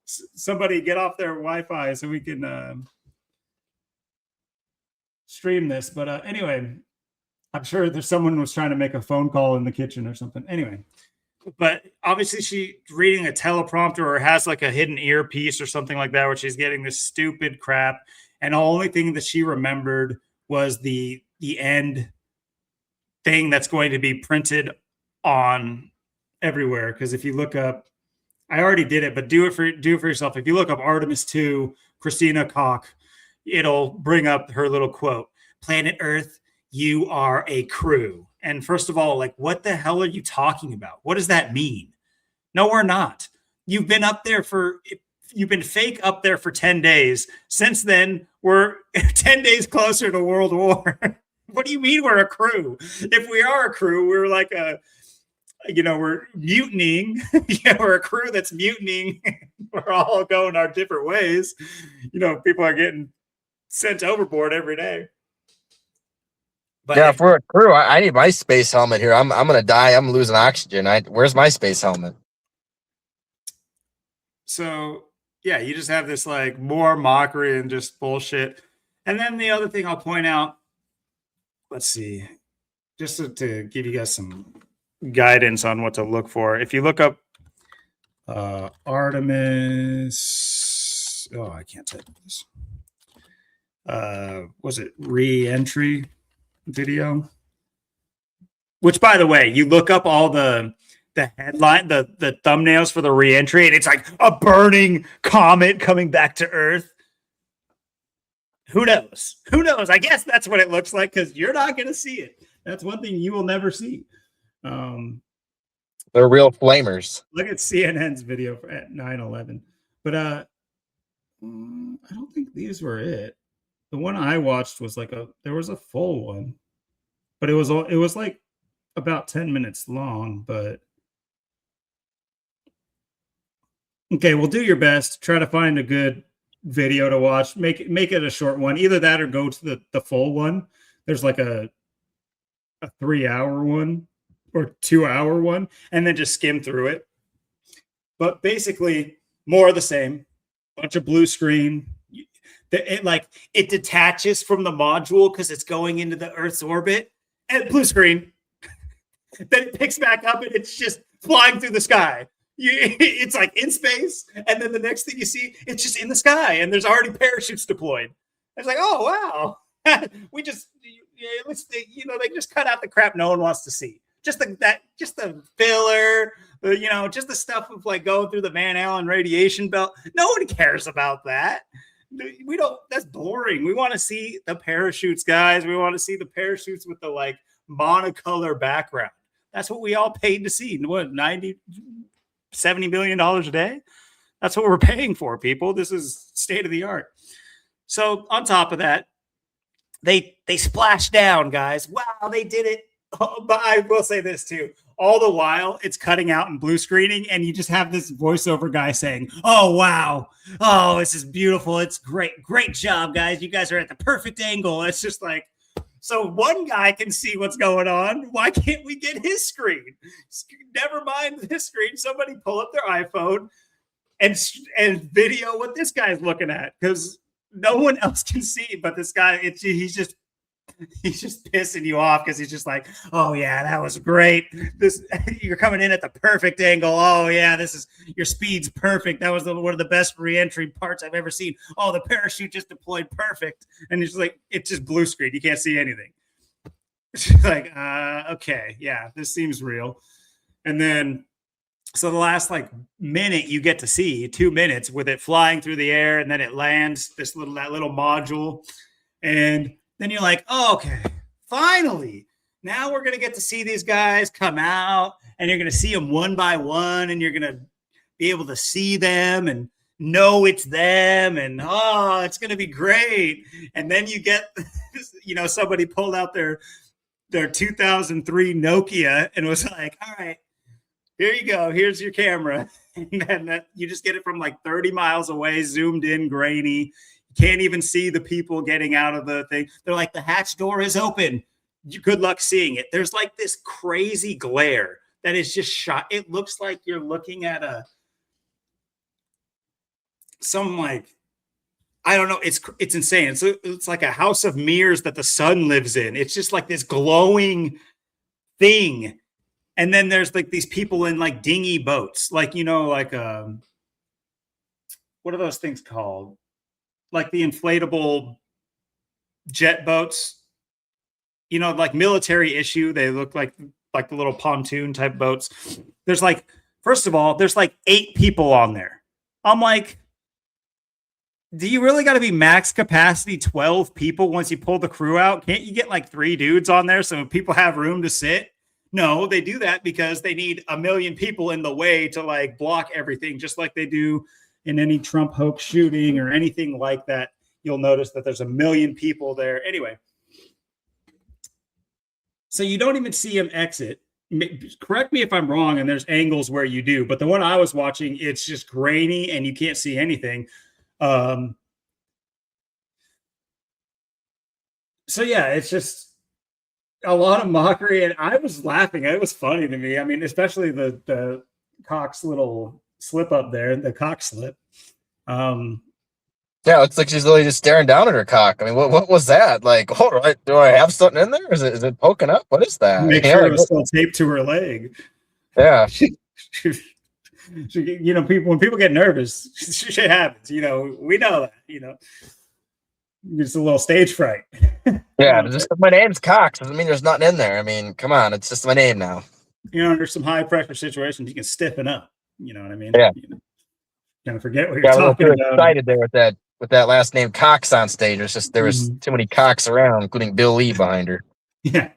Somebody get off their Wi-Fi so we can stream this. But anyway, I'm sure there's someone was trying to make a phone call in the kitchen or something. Anyway. But obviously she's reading a teleprompter or has like a hidden earpiece or something like that where she's getting this stupid crap. And the only thing that she remembered was the end thing that's going to be printed on everywhere. Because if you look up, I already did it, but do it for yourself. If you look up Artemis 2, Christina Koch, it'll bring up her little quote, Planet Earth, you are a crew. And first of all, like, what the hell are you talking about? What does that mean? No, we're not. You've been fake up there for 10 days. Since then, we're 10 days closer to World War. What do you mean we're a crew? If we are a crew, we're like we're mutinying. We're a crew that's mutinying. We're all going our different ways. People are getting sent overboard every day. But yeah, if we're a crew, I need my space helmet here. I'm gonna die. I'm losing oxygen. Where's my space helmet? So yeah, you just have this like more mockery and just bullshit. And then the other thing I'll point out, let's see, just to give you guys some guidance on what to look for. If you look up Artemis, I can't type this. Was it re-entry video? Which, by the way, you look up all the headline, the thumbnails for the re-entry, and it's like a burning comet coming back to Earth. who knows? Who knows? I guess that's what it looks like because you're not going to see it. That's one thing you will never see. They're real flamers. Look at CNN's video at 9/11. But I don't think these were it. The one I watched was there was a full one, but it was like about 10 minutes long. But okay, well, do your best. Try to find a good video to watch. Make it a short one. Either that or go to the full one. There's like a 3-hour one or 2-hour one, and then just skim through it. But basically, more of the same. Bunch of blue screen. It detaches from the module because it's going into the Earth's orbit, and blue screen. Then it picks back up and it's just flying through the sky. It's like in space, and then the next thing you see, it's just in the sky, and there's already parachutes deployed. It's like, oh wow, they just cut out the crap no one wants to see. Just the filler, just the stuff of like going through the Van Allen radiation belt. No one cares about that. We don't. That's boring. We want to see the parachutes, guys. We want to see the parachutes with the like monocolor background. That's what we all paid to see. What, $70 million a day? That's what we're paying for, people. This is state of the art. So on top of that, they splashed down, guys. Wow, they did it. Oh, but I will say this too. All the while, it's cutting out and blue screening, and you just have this voiceover guy saying, "Oh, wow. Oh, this is beautiful. It's great. Great job, guys. You guys are at the perfect angle." It's just like, so one guy can see what's going on. Why can't we get his screen? Never mind his screen. Somebody pull up their iPhone and video what this guy's looking at, because no one else can see but this guy. He's just pissing you off because he's just like, oh yeah, that was great. You're coming in at the perfect angle. Oh yeah, your speed's perfect. That was one of the best re-entry parts I've ever seen. Oh, the parachute just deployed perfect. And it's just blue screen. You can't see anything. It's like, okay, yeah, this seems real. And then, so the last like minute you get to see 2 minutes with it flying through the air, and then it lands that little module, and then you're like, oh, okay, finally. Now we're going to get to see these guys come out, and you're going to see them one by one, and you're going to be able to see them and know it's them, and oh, it's going to be great. And then you get, somebody pulled out their 2003 Nokia and was like, all right, here you go. Here's your camera. And then you just get it from like 30 miles away, zoomed in, grainy. Can't even see the people getting out of the thing. They're like, the hatch door is open. Good luck seeing it. There's like this crazy glare that is just shot. It looks like you're looking at I don't know. It's insane. It's like a house of mirrors that the sun lives in. It's just like this glowing thing. And then there's like these people in like dinghy boats, like, what are those things called? Like the inflatable jet boats, like military issue. They look like the little pontoon type boats. There's like, first of all, there's like 8 people on there. I'm like, do you really got to be max capacity 12 people once you pull the crew out? Can't you get like 3 dudes on there so people have room to sit? No, they do that because they need 1 million people in the way to like block everything, just like they do in any Trump hoax shooting or anything like that. You'll notice that there's 1 million people there. Anyway, so you don't even see him exit. Correct me if I'm wrong, and there's angles where you do, but the one I was watching, it's just grainy and you can't see anything. So yeah, it's just a lot of mockery, and I was laughing. It was funny to me. I mean, especially the Cox little slip up there, the cock slip. Yeah, it's like she's literally just staring down at her cock. I mean, what was that? Like, all right, do I have something in there? Is it poking up? What is that? Make sure it was still taped to her leg. Yeah. When people get nervous, shit happens. We know that. It's a little stage fright. Yeah, just my name's Cox doesn't mean there's nothing in there. I mean, come on, it's just my name now. Under some high pressure situations, you can stiffen up. You know what I mean? Yeah. Kind of forget what you're talking about. Excited there with that with that last name Cox on stage. There was too many Cox around, including Bill Lee behind her. Yeah.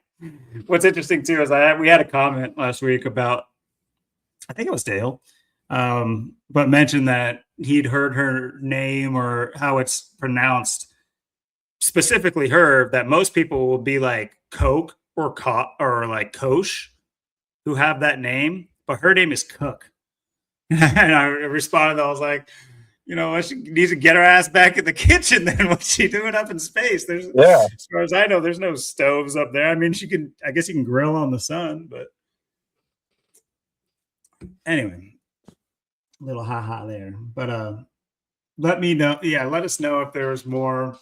What's interesting too is we had a comment last week about, I think it was Dale, but mentioned that he'd heard her name or how it's pronounced, specifically her, that most people will be like Coke or like Kosh, who have that name, but her name is Cook. And I responded, I was like, she needs to get her ass back in the kitchen then. What's she doing up in space? As far as I know, there's no stoves up there. I mean, I guess you can grill on the sun, but anyway, a little ha-ha there. But let me know. Yeah, let us know if there's more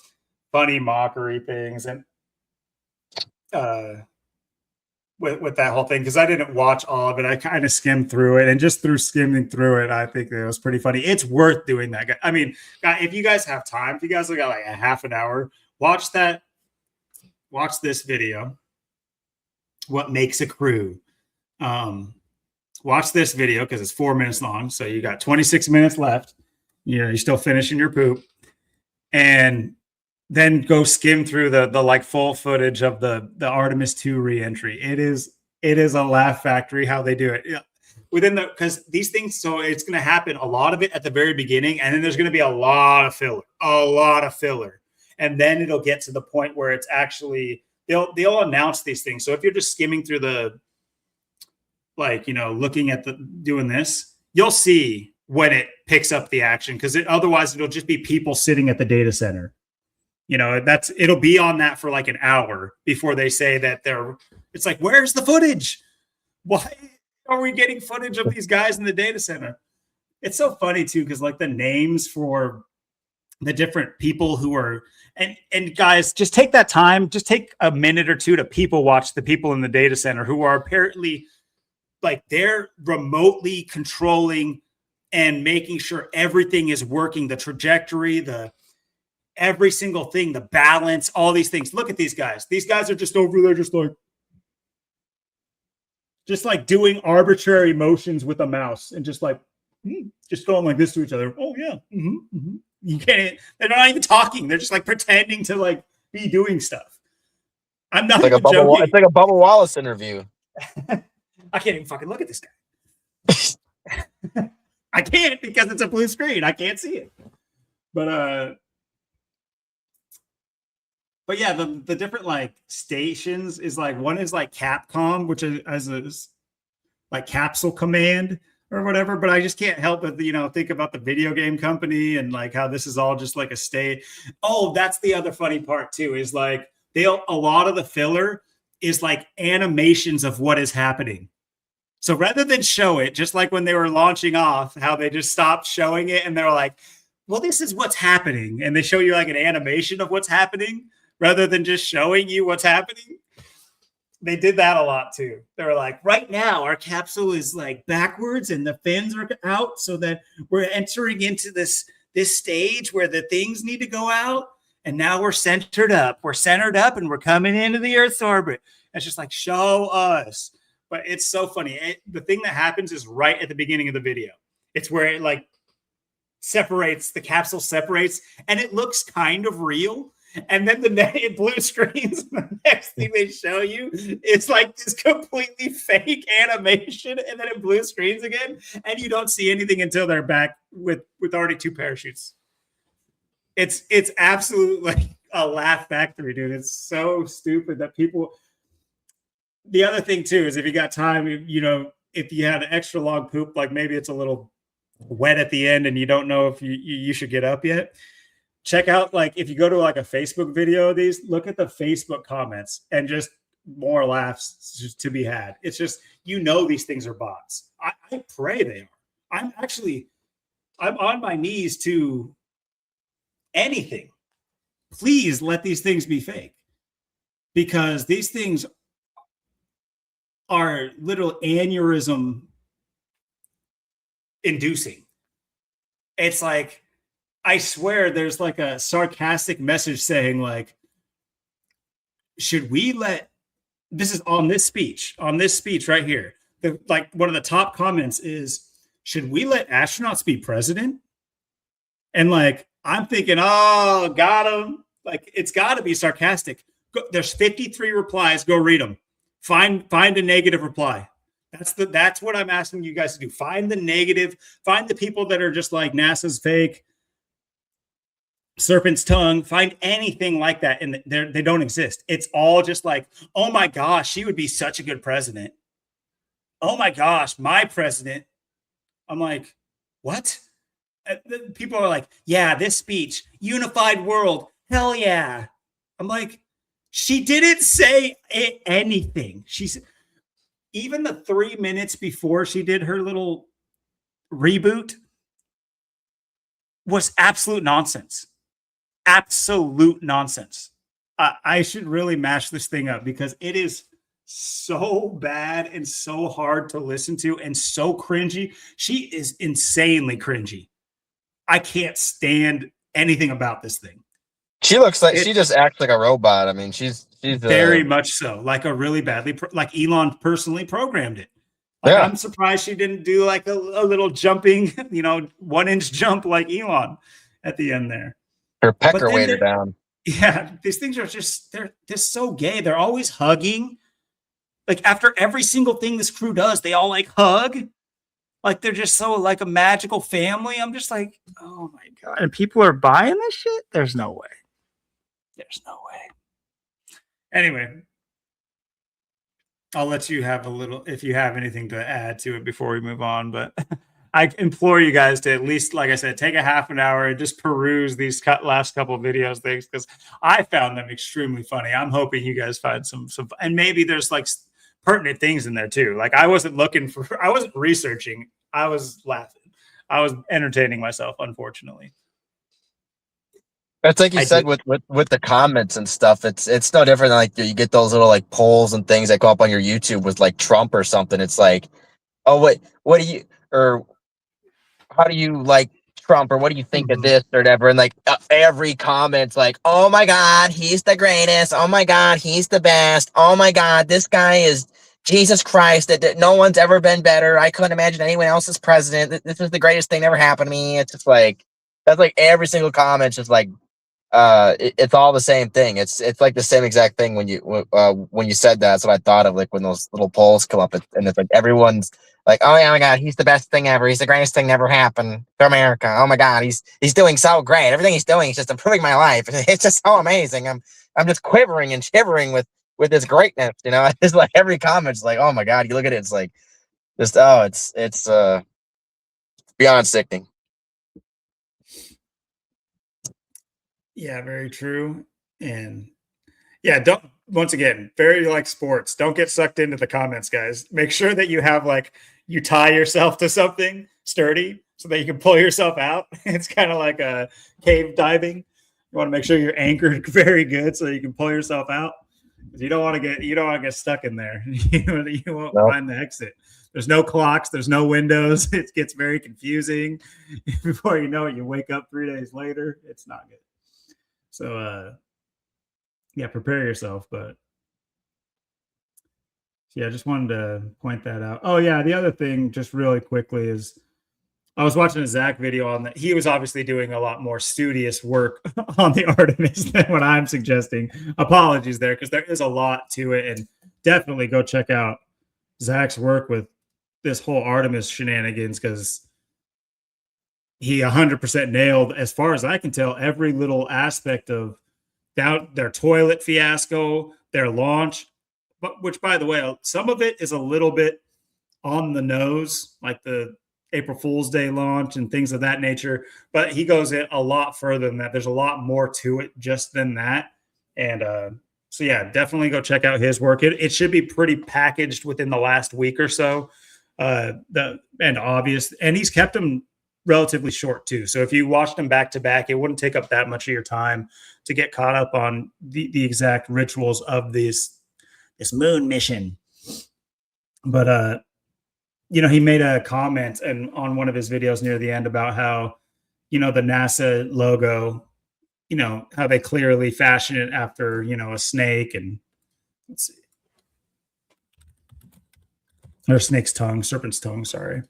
funny mockery things and with that whole thing, because I didn't watch all of it. I kind of skimmed through it, and just through skimming through it, I think it was pretty funny. It's worth doing that. I mean, if you guys have time, if you guys got like a half an hour, watch this video. What makes a crew? Watch this video because it's 4 minutes long. So you got 26 minutes left. You're still finishing your poop, and then go skim through the like full footage of the Artemis 2 reentry. It is a laugh factory how they do it because these things. So it's going to happen, a lot of it at the very beginning, and then there's going to be a lot of filler, and then it'll get to the point where it's actually they'll announce these things. So if you're just skimming through the looking at doing this, you'll see when it picks up the action, because otherwise it'll just be people sitting at the data center. It'll be on that for like an hour before they say that it's like, where's the footage? Why are we getting footage of these guys in the data center? It's so funny too, because like the names for the different people who are, and guys, just take that time, just take a minute or two to people watch the people in the data center who are apparently like they're remotely controlling and making sure everything is working, the trajectory, every single thing, the balance, all these things. Look at these guys. These guys are just over there, just like doing arbitrary motions with a mouse and just going like this to each other. Oh yeah. Mm-hmm. You can't, they're not even talking. They're just like pretending to like be doing stuff. I'm not joking. It's like a Bubba Wallace interview. I can't even fucking look at this guy. I can't, because it's a blue screen. I can't see it. But yeah, the different like stations is like, one is like Capcom, which is like Capsule Command or whatever. But I just can't help but think about the video game company and like how this is all just like a state. Oh, that's the other funny part too, is like a lot of the filler is like animations of what is happening. So rather than show it, just like when they were launching off, how they just stopped showing it and they're like, well, this is what's happening. And they show you like an animation of what's happening rather than just showing you what's happening. They did that a lot too. They were like, right now our capsule is like backwards and the fins are out so that we're entering into this stage where the things need to go out. And now we're centered up. We're centered up and we're coming into the Earth's orbit. It's just like, show us. But it's so funny. The thing that happens is right at the beginning of the video. It's where it like separates, the capsule separates, and it looks kind of real. And then it blue screens. The next thing they show you is like this completely fake animation, and then it blue screens again, and you don't see anything until they're back with already 2 parachutes. It's absolutely like a laugh factory, dude. It's so stupid that people. The other thing too is if you got time, if you had an extra long poop, like maybe it's a little wet at the end, and you don't know if you should get up yet. Check out, like, if you go to like a Facebook video of these, look at the Facebook comments and just more laughs just to be had. It's just, these things are bots. I pray they are. I'm on my knees to anything. Please let these things be fake, because these things are little aneurysm inducing. It's like, I swear there's like a sarcastic message saying like, should we this is on this speech right here. Like one of the top comments is, should we let astronauts be president? And like, I'm thinking, oh, got him. Like, it's got to be sarcastic. There's 53 replies. Go read them. Find a negative reply. That's what I'm asking you guys to do. Find the negative. Find the people that are just like NASA's fake, serpent's tongue. Find anything like that, and they don't exist. It's all just like, oh my gosh, she would be such a good president. Oh my gosh, my president. I'm like, what? People are like, yeah, this speech, unified world, hell yeah. I'm like, she didn't say anything. She's even the 3 minutes before she did her little reboot was absolute nonsense. Absolute nonsense. I should really mash this thing up because it is so bad and so hard to listen to and so cringy. She is insanely cringy. I can't stand anything about this thing. She looks like she just acts like a robot. I mean, she's very much so, like a really badly, like Elon personally programmed it. Like, yeah. I'm surprised she didn't do like a little jumping, 1-inch jump like Elon at the end there. Her pecker weighed her down. Yeah, these things are they're just so gay. They're always hugging. Like after every single thing this crew does, they all like hug. Like they're just so like a magical family. I'm just like, oh my God. And people are buying this shit? There's no way. There's no way. Anyway, I'll let you have a little, if you have anything to add to it before we move on. But I implore you guys to at least, like I said, take a half an hour and just peruse these last couple of videos things because I found them extremely funny. I'm hoping you guys find some, and maybe there's like pertinent things in there too. Like I wasn't researching. I was laughing. I was entertaining myself, unfortunately. It's like you said with the comments and stuff. It's no different than like you get those little like polls and things that go up on your YouTube with like Trump or something. It's like, oh, what do you, or how do you like Trump, or what do you think of this or whatever? And like every comment's like, oh my God, he's the greatest. Oh my God, he's the best. Oh my God, this guy is Jesus Christ. That no one's ever been better. I couldn't imagine anyone else as president. This is the greatest thing that ever happened to me. It's just like that's like every single comment's just like. It's all the same thing. It's like the same exact thing when you said that. That's what I thought of, like when those little polls come up and it's like everyone's like, oh yeah, oh my God, he's the best thing ever. He's the greatest thing that ever happened to America. Oh my God, he's doing so great. Everything he's doing is just improving my life. It's just so amazing. I'm just quivering and shivering with his greatness. It's like every comment's like, oh my God. You look at it, it's like just it's beyond sickening. Yeah, very true. And yeah, once again, very like sports. Don't get sucked into the comments, guys. Make sure that you have you tie yourself to something sturdy so that you can pull yourself out. It's kind of like a cave diving. You want to make sure you're anchored very good so you can pull yourself out. You don't want to get stuck in there. You won't find the exit. There's no clocks. There's no windows. It gets very confusing. Before you know it, you wake up 3 days later. It's not good. So, yeah, prepare yourself. But yeah, I just wanted to point that out. Oh, yeah, the other thing, just really quickly, is I was watching a Zach video on that. He was obviously doing a lot more studious work on the Artemis than what I'm suggesting. Apologies there, because there is a lot to it. And definitely go check out Zach's work with this whole Artemis shenanigans, because he 100% nailed, as far as I can tell, every little aspect of their toilet fiasco, their launch, which, by the way, some of it is a little bit on the nose, like the April Fool's Day launch and things of that nature. But he goes a lot further than that. There's a lot more to it just than that. And so, yeah, definitely go check out his work. It should be pretty packaged within the last week or so. And obvious, and he's kept them relatively short too. So if you watched them back to back, it wouldn't take up that much of your time to get caught up on the exact rituals of this moon mission. But he made a comment and on one of his videos near the end about how, the NASA logo, how they clearly fashion it after, a snake, and let's see. Or snake's tongue, serpent's tongue, sorry.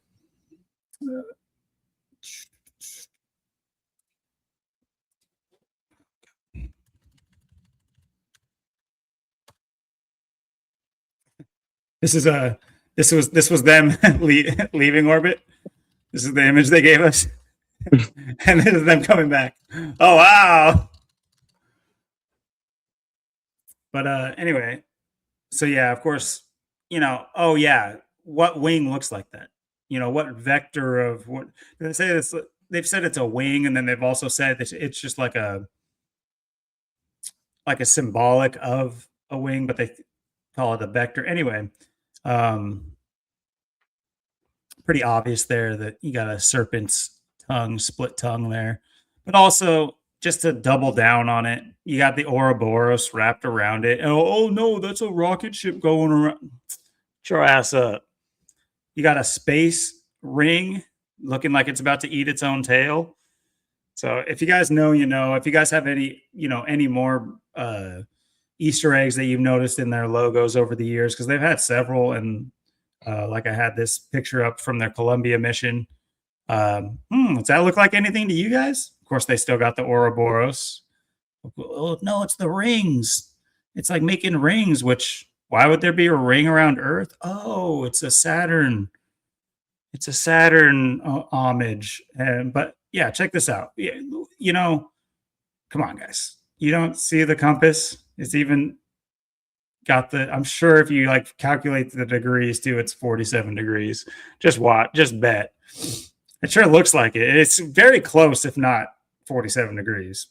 This was them leaving orbit. This is the image they gave us, and this is them coming back. Oh wow! But anyway, so yeah, of course, oh yeah, what wing looks like that? What vector of what they say this? They've said it's a wing, and then they've also said that it's just like a symbolic of a wing, but they call it a vector. Anyway, pretty obvious there that you got a serpent's tongue, split tongue there, but also just to double down on it, you got the Ouroboros wrapped around it. Oh no, that's a rocket ship going around. Get your ass up. You got a space ring looking like it's about to eat its own tail. So if you guys know, if you guys have any, any more Easter eggs that you've noticed in their logos over the years, because they've had several, and like I had this picture up from their Columbia mission. Does that look like anything to you guys? Of course, they still got the Ouroboros. Oh no, it's the rings. It's like making rings, which why would there be a ring around Earth? Oh, it's a Saturn. It's a Saturn homage. But yeah, check this out. Come on, guys. You don't see the compass? It's even got I'm sure if you calculate the degrees too, it's 47 degrees. Just bet. It sure looks like it. It's very close, if not 47 degrees.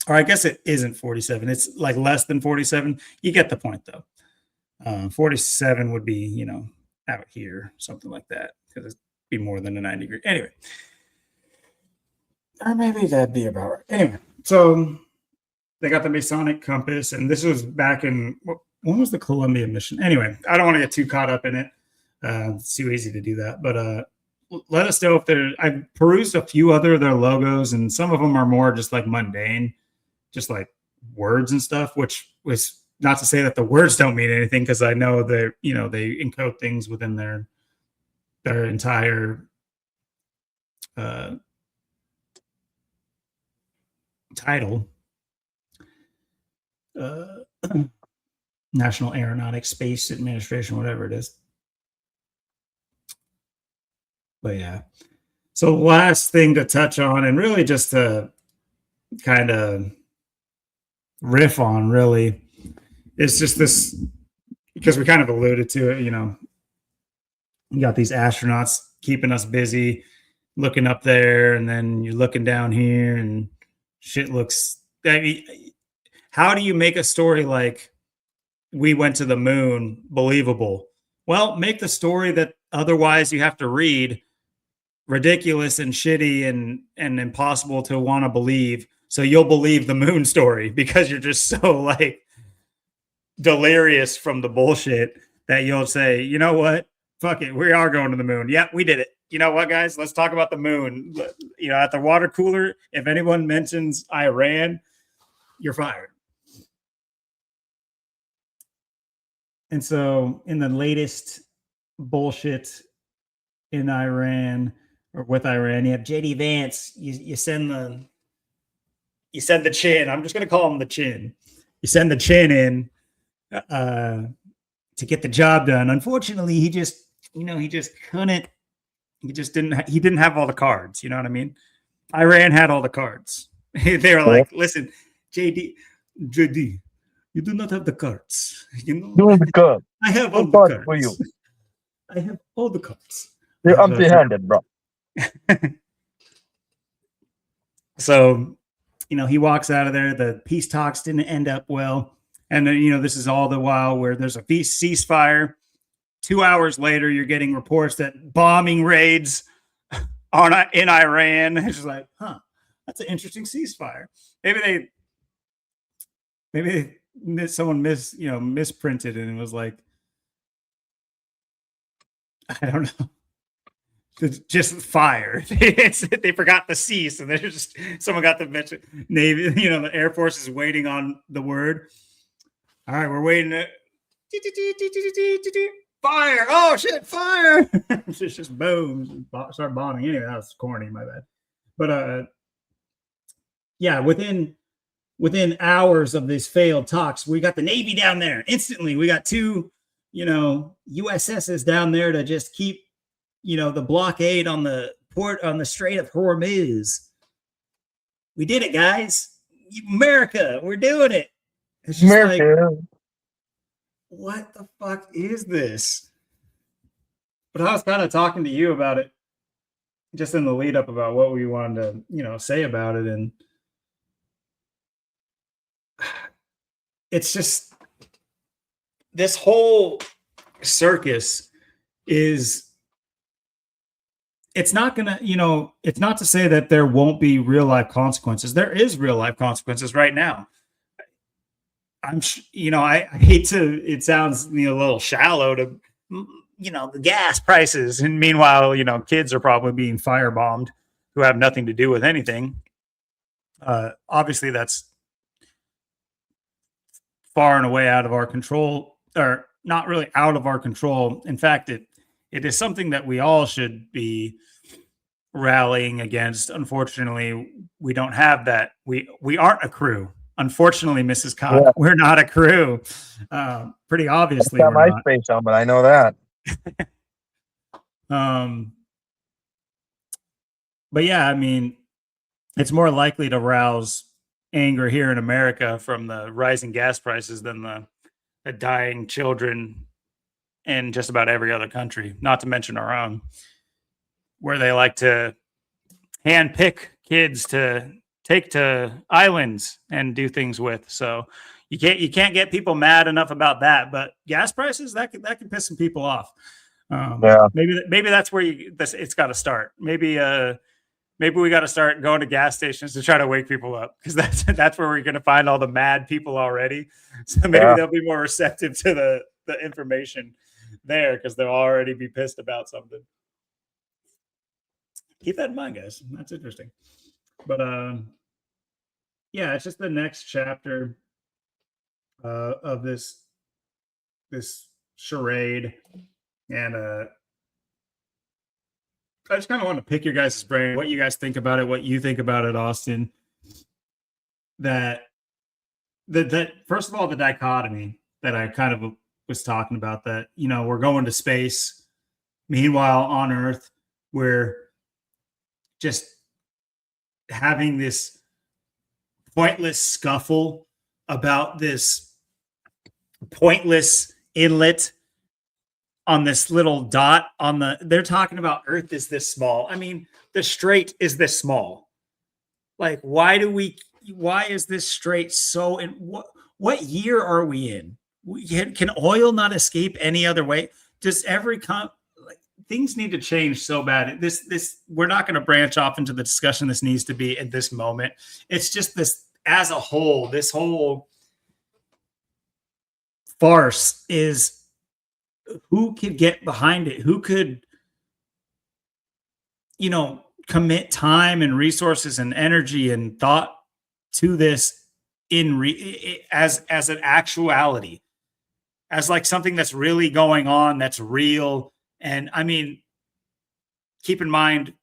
Or I guess it isn't 47. It's like less than 47. You get the point though. 47 would be, out here, something like that, because it'd be more than a 90 degree. Anyway. Or maybe that'd be about right. Anyway, so they got the Masonic compass, and this was back in, when was the Columbia mission? Anyway, I don't want to get too caught up in it. It's too easy to do that. But let us know if I've perused a few other of their logos, and some of them are more just like mundane, just like words and stuff, which was not to say that the words don't mean anything, because I know they encode things within their entire title. National Aeronautics Space Administration, whatever it is. But yeah. So last thing to touch on, and really just to kind of riff on, really, is just this, because we kind of alluded to it, you got these astronauts keeping us busy looking up there, and then you're looking down here and shit looks, how do you make a story like we went to the moon believable? Well, make the story that otherwise you have to read ridiculous and shitty and impossible to want to believe, so you'll believe the moon story, because you're just so delirious from the bullshit that you'll say, you know what, fuck it, we are going to the moon. Yeah, we did it. You know what, guys, let's talk about the moon. At the water cooler, if anyone mentions Iran, you're fired. And so in the latest bullshit in Iran, or with Iran, you have JD Vance. You send the chin. I'm just going to call him the chin. You send the chin in to get the job done. Unfortunately, he just couldn't. He didn't have all the cards. You know what I mean? Iran had all the cards. They were like, listen, JD, you do not have the cards. I have all the cards for you. I have all the cards. You're empty-handed, bro. So, he walks out of there. The peace talks didn't end up well. And then, this is all the while where there's a ceasefire. 2 hours later, you're getting reports that bombing raids in Iran. It's just like, that's an interesting ceasefire. Maybe someone misprinted, and it was like, I don't know. It's just fire. They forgot the cease, and someone got the mention. Navy, the Air Force is waiting on the word. All right, we're waiting. Fire! Oh shit! Fire! It's just boom. Start bombing. Anyway, that was corny. My bad. But yeah, within hours of these failed talks, we got the Navy down there instantly. We got two USSs down there to just keep, the blockade on the port on the Strait of Hormuz. We did it, guys. America, we're doing it. It's just America. Like, what the fuck is this? But I was kind of talking to you about it just in the lead up about what we wanted to, say about it. And it's just this whole circus is, it's not gonna, it's not to say that there won't be real life consequences. There is real life consequences right now. I hate to, it sounds a little shallow to, the gas prices. And meanwhile, kids are probably being firebombed who have nothing to do with anything. Obviously that's far and away out of our control, or not really out of our control. In fact, it is something that we all should be rallying against. Unfortunately, we don't have that. We aren't a crew. Unfortunately, Mrs. Cock, we're not a crew. Pretty obviously, got my face on, but I know that. But yeah, I mean, it's more likely to rouse anger here in America from the rising gas prices than the dying children in just about every other country, not to mention our own, where they like to hand pick kids to take to islands and do things with. So you can't get people mad enough about that. But gas prices, that can piss some people off. Maybe that's where it's got to start. Maybe we got to start going to gas stations to try to wake people up, because that's where we're going to find all the mad people already. So maybe they'll be more receptive to the information there, because they'll already be pissed about something. Keep that in mind, guys. That's interesting. But it's just the next chapter of this charade. And I just kind of want to pick your guys' brain, what you guys think about it, what you think about it, Austin. That first of all, the dichotomy that I kind of was talking about, that, we're going to space. Meanwhile, on Earth, we're just having this pointless scuffle about this pointless inlet on this little dot they're talking about Earth is this small. I mean, the strait is this small. Like, why is this strait so, in what year are we in? Can oil not escape any other way? Does things need to change so bad. This we're not going to branch off into the discussion this needs to be at this moment. It's just this as a whole, this whole farce is, who could get behind it? Who could, commit time and resources and energy and thought to this as an actuality, as like something that's really going on, that's real. And I mean, keep in mind,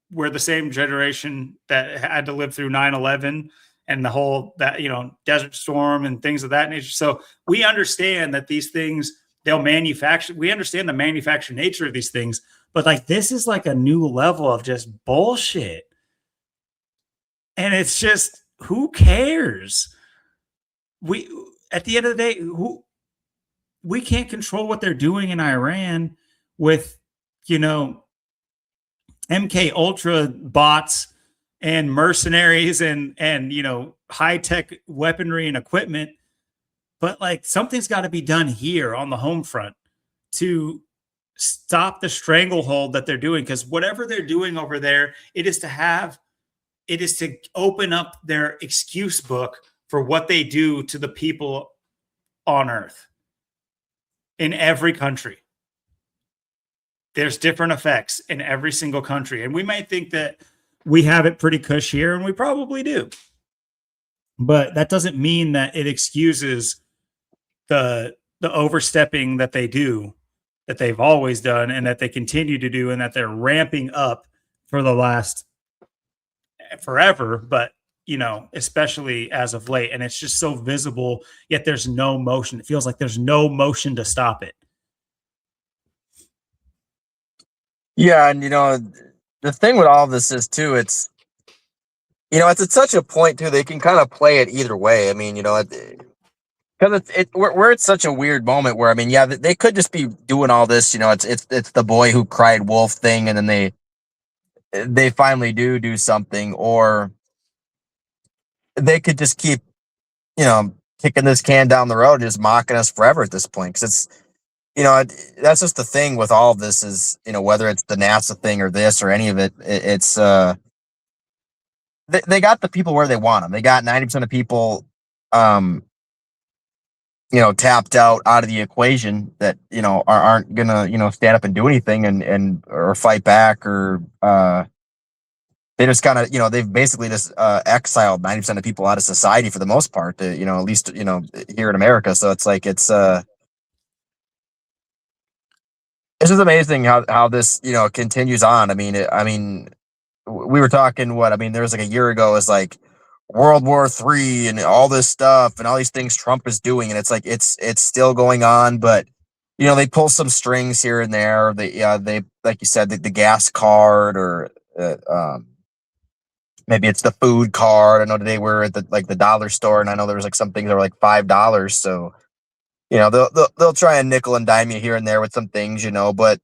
we're the same generation that had to live through 9/11 and the whole Desert Storm and things of that nature. So we understand that these things, they'll manufacture. We understand the manufactured nature of these things, but like, this is like a new level of just bullshit. And it's just, who cares? At the end of the day, we can't control what they're doing in Iran with, MK Ultra bots and mercenaries and high-tech weaponry and equipment. But like, something's got to be done here on the home front to stop the stranglehold that they're doing. Because whatever they're doing over there, it is to open up their excuse book for what they do to the people on Earth in every country. There's different effects in every single country. And we might think that we have it pretty cush here, and we probably do. But that doesn't mean that it excuses the overstepping that they do, that they've always done, and that they continue to do, and that they're ramping up for the last forever, but especially as of late. And it's just so visible, yet there's no motion. It feels like there's no motion to stop it. Yeah, and the thing with all this is too, it's at such a point too, they can kind of play it either way. I mean, because we're at such a weird moment where, I mean, yeah, they could just be doing all this, it's the boy who cried wolf thing, and then they finally do something, or they could just keep, kicking this can down the road, just mocking us forever at this point. Because that's just the thing with all of this is, whether it's the NASA thing or this or any of it, it's they got the people where they want them. They got 90% of people, um, tapped out of the equation that, aren't gonna, stand up and do anything and or fight back, or they just kind of, they've basically just exiled 90% of people out of society for the most part, at least, here in America. So it's like, it's just amazing how this, continues on. I mean, we were talking, what, I mean, there was like a year ago, it's like World War III and all this stuff and all these things Trump is doing, and it's like it's still going on, but they pull some strings here and there. They like you said, the gas card, or maybe it's the food card. I know today we're at the dollar store, and I know there was like some things that were like $5. So they'll try and nickel and dime you here and there with some things, but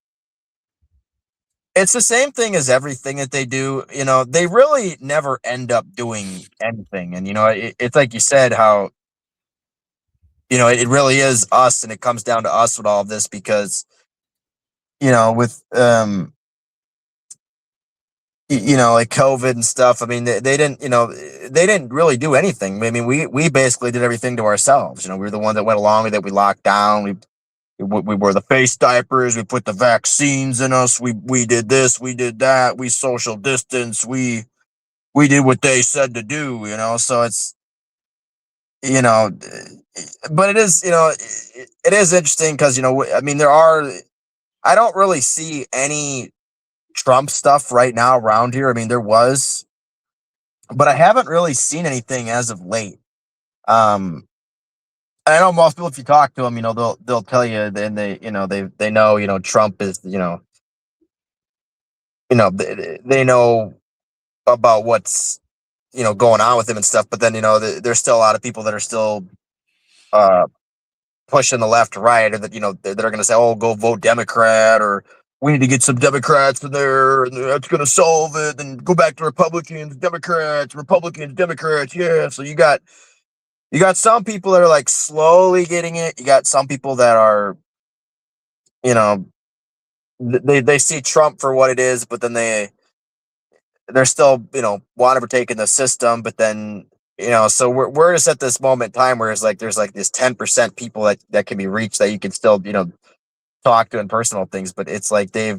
it's the same thing as everything that they do. They really never end up doing anything. And, it's like you said, how, it really is us, and it comes down to us with all of this, because, with, like COVID and stuff. I mean, they didn't, they didn't really do anything. I mean, we basically did everything to ourselves. We were the ones that went along with it. We locked down. We wore the face diapers. We put the vaccines in us. We did this. We did that. We social distance. We did what they said to do. So it's, you know, but it is, it is interesting because, I mean, I don't really see any Trump stuff right now around here. I mean, there was, but I haven't really seen anything as of late. I know most people, if you talk to them, they'll tell you, then they know, Trump is, they know about what's, going on with him and stuff. But then, there's still a lot of people that are still uh pushing the left, right, or that, that are going to say, oh, go vote Democrat, or we need to get some Democrats in there, and that's going to solve it, and go back to Republicans, Democrats, Republicans, Democrats. Yeah. So you got some people that are like slowly getting it. You got some people that are, you know, they see Trump for what it is, but then they're still, want to partake in the system. But then, so we're just at this moment in time where it's like there's like this 10% people that can be reached, that you can still, talk to in personal things. But it's like they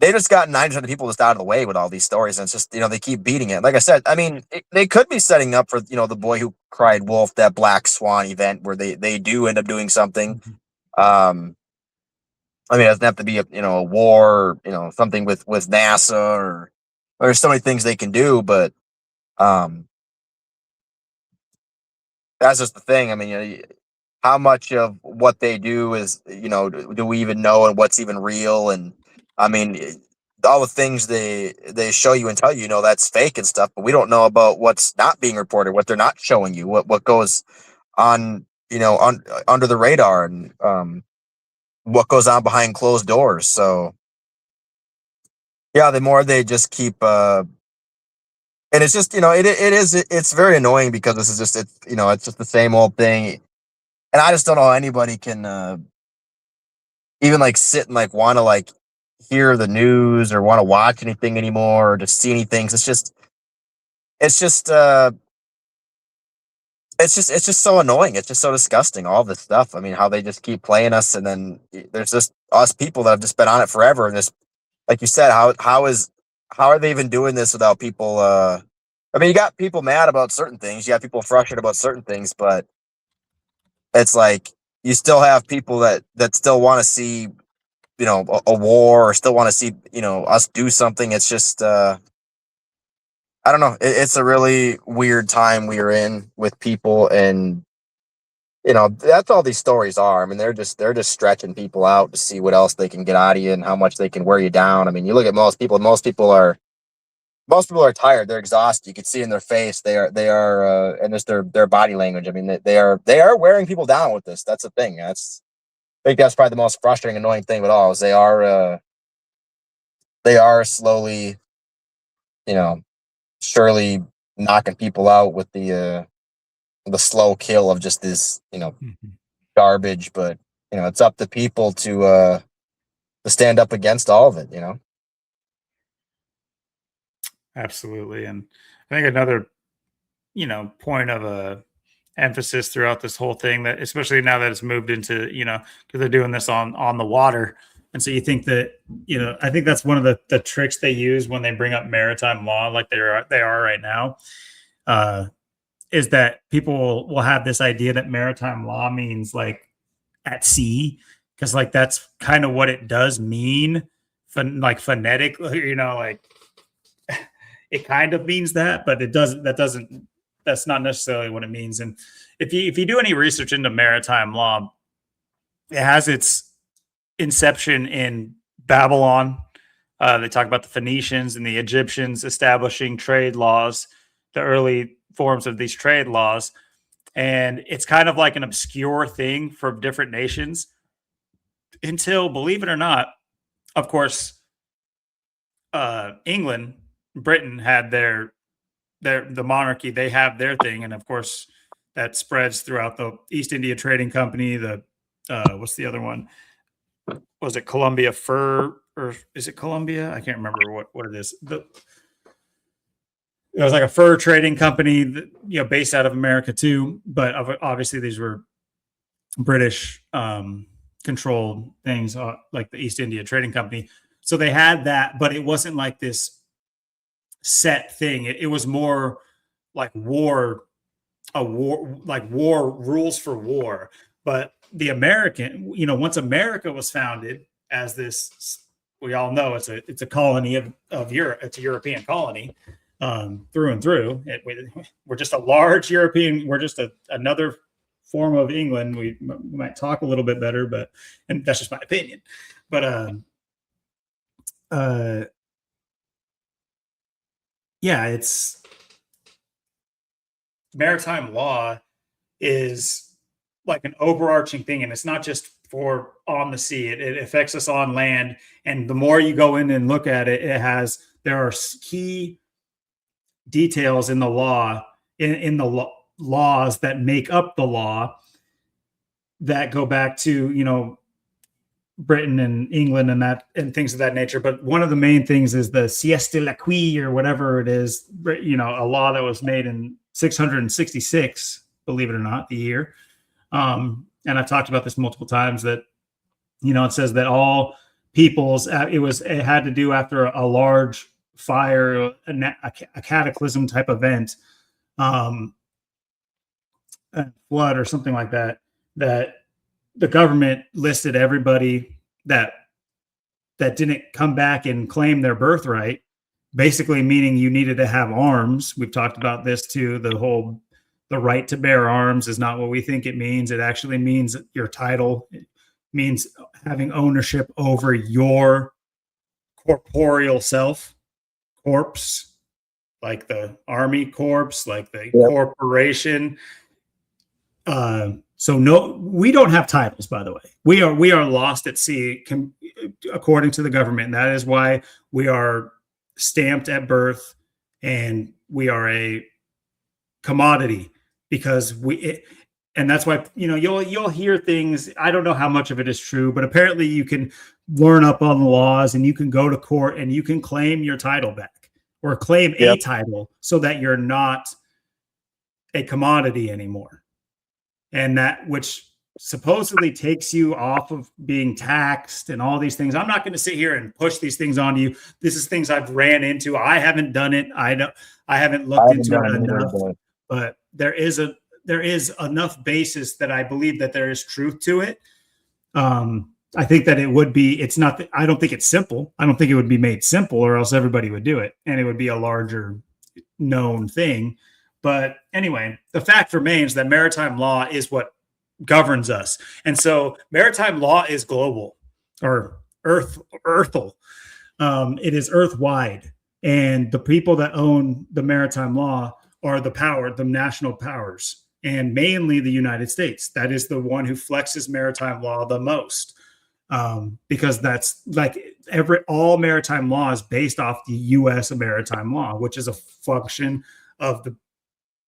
just got 90% of people just out of the way with all these stories, and it's just, they keep beating it. Like I said, I mean, they could be setting up for, the boy who cried wolf, that black swan event, where they do end up doing something. Um, I mean, it doesn't have to be a war, or, something with NASA, or there's so many things they can do, but um, that's just the thing. I mean, how much of what they do is, do we even know, and what's even real? And I mean, all the things they show you and tell you, that's fake and stuff, but we don't know about what's not being reported, what they're not showing you, what goes on, under the radar, and what goes on behind closed doors. So yeah, the more they just keep, and it's just, it's very annoying, because this is just, it's just the same old thing. And I just don't know how anybody can, even like sit and like want to like hear the news, or want to watch anything anymore, or to see anything. It's just, it's just so annoying. It's just so disgusting, all this stuff. I mean, how they just keep playing us, and then there's just us people that have just been on it forever. And this, like you said, how are they even doing this without people? I mean, you got people mad about certain things, you got people frustrated about certain things, but it's like you still have people that still want to see, a war, or still want to see, us do something. It's just, I don't know. It's a really weird time we are in with people, and that's all these stories are. I mean, they're just stretching people out to see what else they can get out of you and how much they can wear you down. I mean, you look at most people are tired. They're exhausted. You can see in their face. They are, and just their body language. I mean, they are wearing people down with this. That's the thing. I think that's probably the most frustrating, annoying thing of it all is they are slowly, surely knocking people out with the slow kill of just this, garbage. But it's up to people to stand up against all of it. Absolutely. And I think another, point of emphasis throughout this whole thing, that especially now that it's moved into, because they're doing this on the water. And so you think that, I think that's one of the tricks they use when they bring up maritime law, like they are right now, is that people will have this idea that maritime law means like at sea, because like that's kind of what it does mean, like phonetically, like it kind of means that, but that's not necessarily what it means. And if you do any research into maritime law, it has its inception in Babylon. They talk about the Phoenicians and the Egyptians establishing trade laws, the early forms of these trade laws. And it's kind of like an obscure thing for different nations until, believe it or not, of course, England, Britain had the monarchy. They have their thing. And of course that spreads throughout the East India Trading Company. What's the other one? Was it Columbia Fur, or is it Columbia? I can't remember what it is. It was like a fur trading company that, based out of America too, but obviously these were British controlled things, like the East India Trading Company. So they had that, but it wasn't like this set thing. It was more like war rules for war. But the American, once America was founded as this, we all know it's a colony of Europe. It's a European colony through and through. We're just a large European. We're just another form of England. We might talk a little bit better, and that's just my opinion. But yeah, it's maritime law is like an overarching thing, and it's not just for on the sea. It affects us on land, and the more you go in and look at it, there are key details in the law, in the laws that make up the law, that go back to Britain and England and things of that nature. But one of the main things is the sieste la qui, or whatever it is, a law that was made in 666, believe it or not, the year. And I've talked about this multiple times, that it says that all peoples, it had to do after a large fire, a cataclysm type event, a flood or something like that, that the government listed everybody that didn't come back and claim their birthright, basically meaning you needed to have arms. We've talked about this too. The right to bear arms is not what we think it means. It actually means your title. It means having ownership over your corporeal self, corpse, like the Army Corps, like the corporation. So no, we don't have titles, by the way. We are lost at sea, according to the government. And that is why we are stamped at birth, and we are a commodity, because and that's why, you'll hear things. I don't know how much of it is true, but apparently you can learn up on the laws, and you can go to court and you can claim your title back, or claim a title, so that you're not a commodity anymore. And that, which supposedly takes you off of being taxed and all these things. I'm not going to sit here and push these things onto you. This is things I've ran into. I haven't done it. I haven't looked into it enough, but there is enough basis that I believe that there is truth to it. I think that it would be, it's not, I don't think it's simple. I don't think it would be made simple, or else everybody would do it, and it would be a larger known thing. But anyway, the fact remains that maritime law is what governs us. And so maritime law is global or earthal. It is earth-wide. And the people that own the maritime law are the national powers, and mainly the United States. That is the one who flexes maritime law the most. Because that's like all maritime law is based off the U.S. maritime law, which is a function of the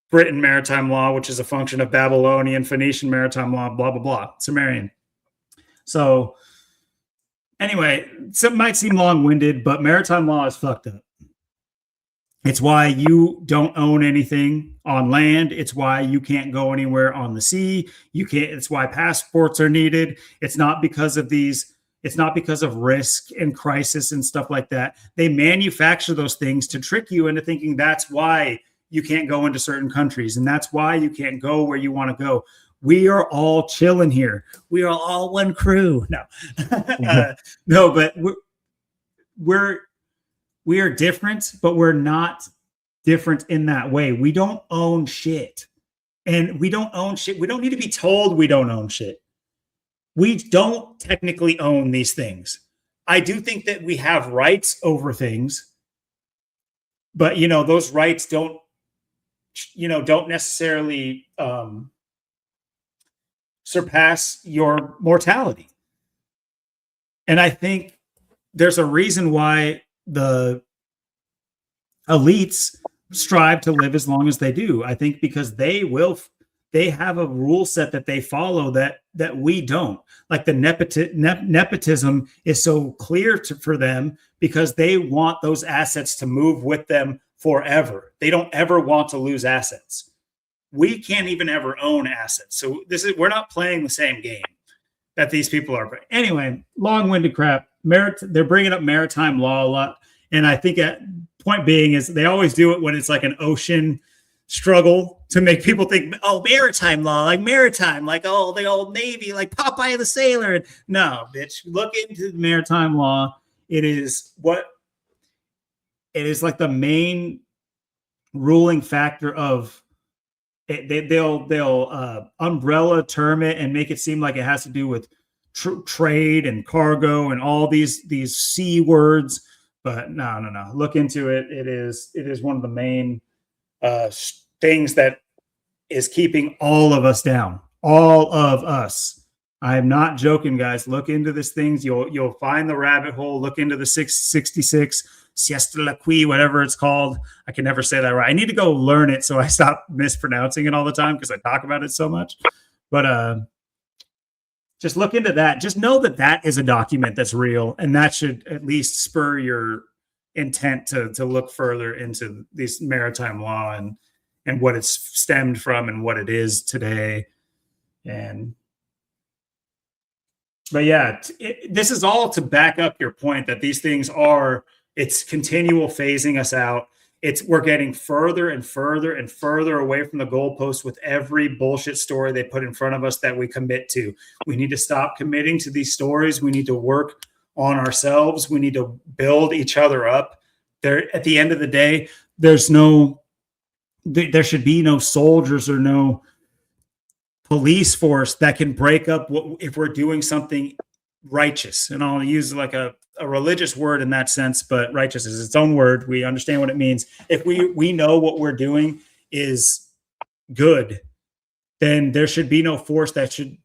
Britain maritime law, which is a function of Babylonian, Phoenician maritime law, blah, blah, blah, Sumerian. So anyway, it might seem long-winded, but maritime law is fucked up. It's why you don't own anything on land. It's why you can't go anywhere on the sea. It's why passports are needed. It's not because of risk and crisis and stuff like that. They manufacture those things to trick you into thinking that's why you can't go into certain countries. And that's why you can't go where you want to go. We are all chilling here. We are all one crew. No, no, but we are different, but we're not different in that way. We don't own shit. And we don't own shit. We don't need to be told we don't own shit. We don't technically own these things. I do think that we have rights over things, but those rights don't necessarily surpass your mortality. And I think there's a reason why the elites strive to live as long as they do. I think because they have a rule set that they follow that we don't. Like the nepotism is so clear for them because they want those assets to move with them forever. They don't ever want to lose assets. We can't even ever own assets. So we're not playing the same game that these people are playing. Anyway, long-winded crap. They're bringing up maritime law a lot. And I think point being is they always do it when it's like an ocean struggle to make people think, oh, maritime law, like maritime, like, oh, the old Navy, like Popeye the Sailor. No, bitch, look into the maritime law. It is the main ruling factor of it. They'll umbrella term it and make it seem like it has to do with trade and cargo and all these C words. But no. Look into it. It is one of the main things that is keeping all of us down. All of us. I'm not joking, guys. Look into these things. You'll find the rabbit hole. Look into the 666 Siesta La Qui, whatever it's called. I can never say that right. I need to go learn it so I stop mispronouncing it all the time because I talk about it so much. But just look into that. Just know that is a document that's real, and that should at least spur your intent to look further into this maritime law and what it's stemmed from and what it is today. But yeah, this is all to back up your point that these things it's continual phasing us out. We're getting further and further and further away from the goalpost with every bullshit story they put in front of us that we commit to. We need to stop committing to these stories. We need to work on ourselves. We need to build each other up. At the end of the day, there should be no soldiers or no police force that can break up if we're doing something righteous. And I'll use like a religious word in that sense, but righteous is its own word. We understand what it means. If we know what we're doing is good, then there should be no force that should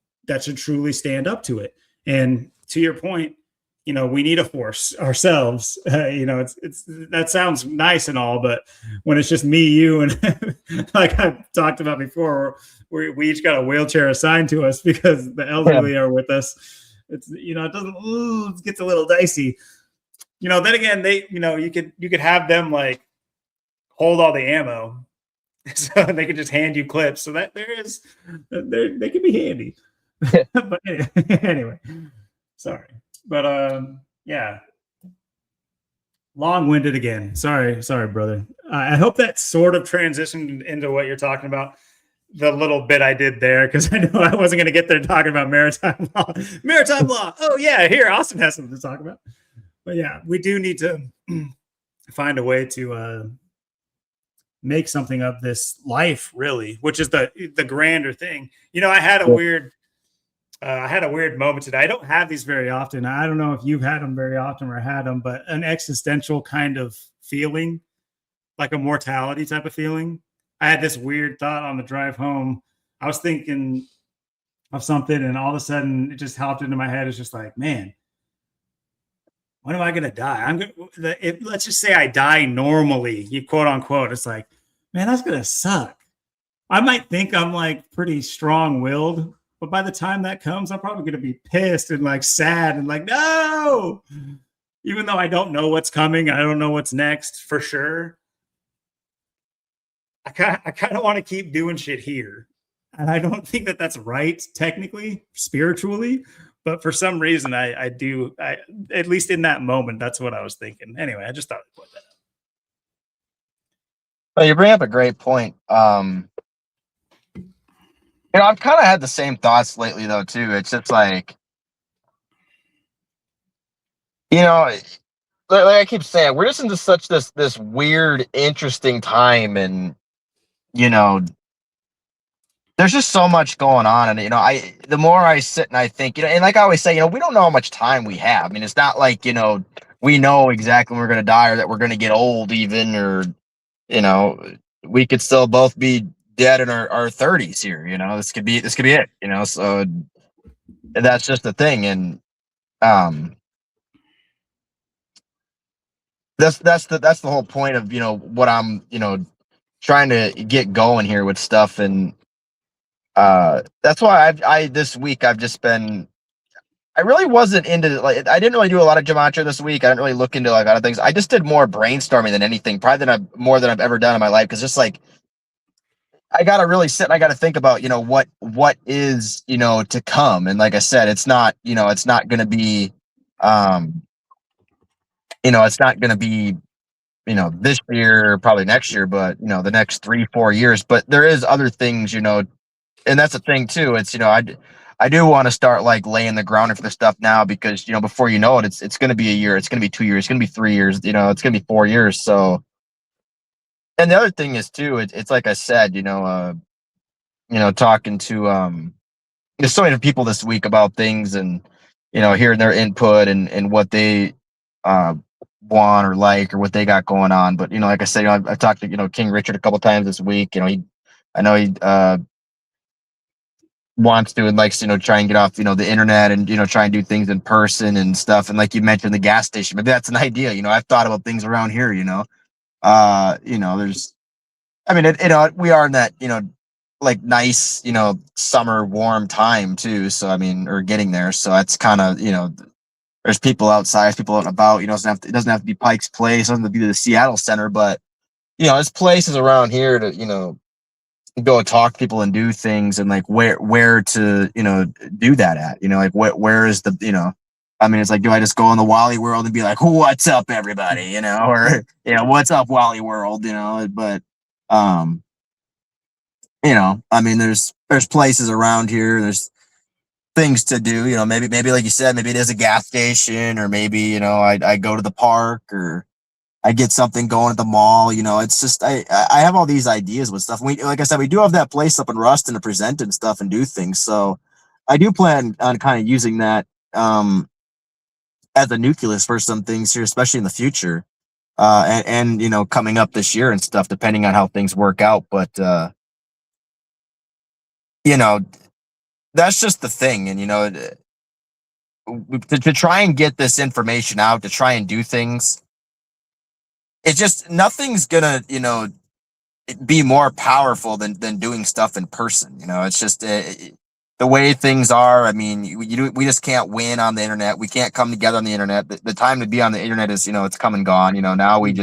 truly stand up to it. And to your point, we need a force ourselves. It's that sounds nice and all, but when it's just me, you, and like I've talked about before, we each got a wheelchair assigned to us because the elderly are with us. It's it gets a little dicey. Then again, you could have them like hold all the ammo, so they could just hand you clips. So that they can be handy. But anyway, sorry. But yeah, long-winded again. Sorry, brother. I hope that sort of transitioned into what you're talking about. The little bit I did there, because I know I wasn't going to get there talking about maritime law. Maritime law. Oh yeah, here Austin has something to talk about. But yeah, we do need to find a way to make something of this life, really, which is the grander thing. I had a weird moment today. I don't have these very often. I don't know if you've had them very often or had them, but an existential kind of feeling, like a mortality type of feeling. I had this weird thought on the drive home. I was thinking of something, and all of a sudden it just hopped into my head. It's just like, man, when am I going to die? Let's just say I die normally, you quote unquote. It's like, man, that's going to suck. I might think I'm like pretty strong willed, but by the time that comes, I'm probably going to be pissed and like sad and like, no, even though I don't know what's coming. I don't know what's next for sure. I kind of want to keep doing shit here. And I don't think that that's right, technically, spiritually. But for some reason, I do, at least in that moment, that's what I was thinking. Anyway, I just thought I'd put that up. Well, you bring up a great point. I've kind of had the same thoughts lately, though, too. It's just like, like I keep saying, we're just into such this weird, interesting time, and there's just so much going on, and the more I sit and I think, and like I always say, we don't know how much time we have. I mean, it's not like we know exactly when we're gonna die or that we're gonna get old, even, or we could still both be dead in our 30s here. This could be it. So that's just the thing, and that's the whole point of what I'm trying to get going here with stuff. And that's why I this week I've just been, I really wasn't into, like, I didn't really do a lot of gematria this week. I didn't really look into like other things. I just did more brainstorming than anything, probably more than I've ever done in my life. Cause just like, I got to really sit and I got to think about, what is, to come. And like I said, it's not, it's not going to be, it's not going to be, this year, probably next year, but the next 3-4 years. But there is other things, and that's the thing too. It's, I do want to start like laying the ground for this stuff now, because, before you know it, it's going to be a year, it's going to be 2 years, it's going to be 3 years, it's going to be 4 years. So, and the other thing is too, it's like I said, talking to, there's so many people this week about things, and, hearing their input and what they, want or like, or what they got going on. But, like I said, I've talked to, King Richard a couple times this week. I know he, wants to and likes to try and get off the internet and try and do things in person and stuff. And like you mentioned, the gas station, maybe that's an idea. I've thought about things around here. There's, I mean, we are in that like nice summer warm time too. So I mean, or getting there. So that's kind of there's people outside, there's people out and about. It doesn't have to be Pike's Place, it doesn't have to be the Seattle Center, but there's places around here to go talk to people and do things, and like where to do that at, like where is the I mean, it's like, do I just go in the Wally World and be like, what's up everybody, or what's up Wally World, but I mean, there's places around here, there's things to do, maybe like you said, maybe it is a gas station, or maybe I go to the park, or I get something going at the mall. It's just, I have all these ideas with stuff. Like I said, we do have that place up in Ruston to present and stuff and do things. So I do plan on kind of using that as a nucleus for some things here, especially in the future, and coming up this year and stuff, depending on how things work out. But that's just the thing. And to try and get this information out, to try and do things, it's just, nothing's gonna, be more powerful than doing stuff in person. It's just the way things are. I mean, we just can't win on the internet. We can't come together on the internet. The time to be on the internet is, it's come and gone. Now we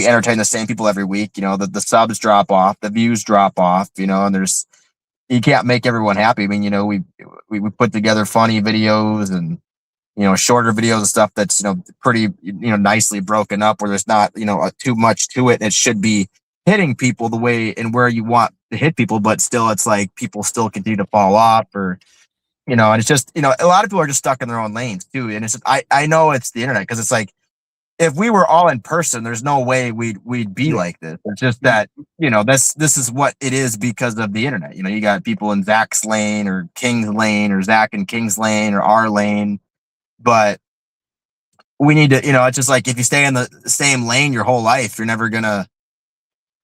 entertain the same people every week. The subs drop off, the views drop off, and you can't make everyone happy. I mean, we put together funny videos and shorter videos and stuff that's pretty nicely broken up, where there's not too much to it. It should be hitting people the way and where you want to hit people, but still it's like people still continue to fall off, or and it's just a lot of people are just stuck in their own lanes too. And it's just, I know it's the internet, because it's like if we were all in person, there's no way we'd be like this. It's just that, this is what it is because of the internet. You got people in Zach's lane or King's lane or Zach and King's lane or our lane. But we need to, it's just like if you stay in the same lane your whole life, you're never gonna,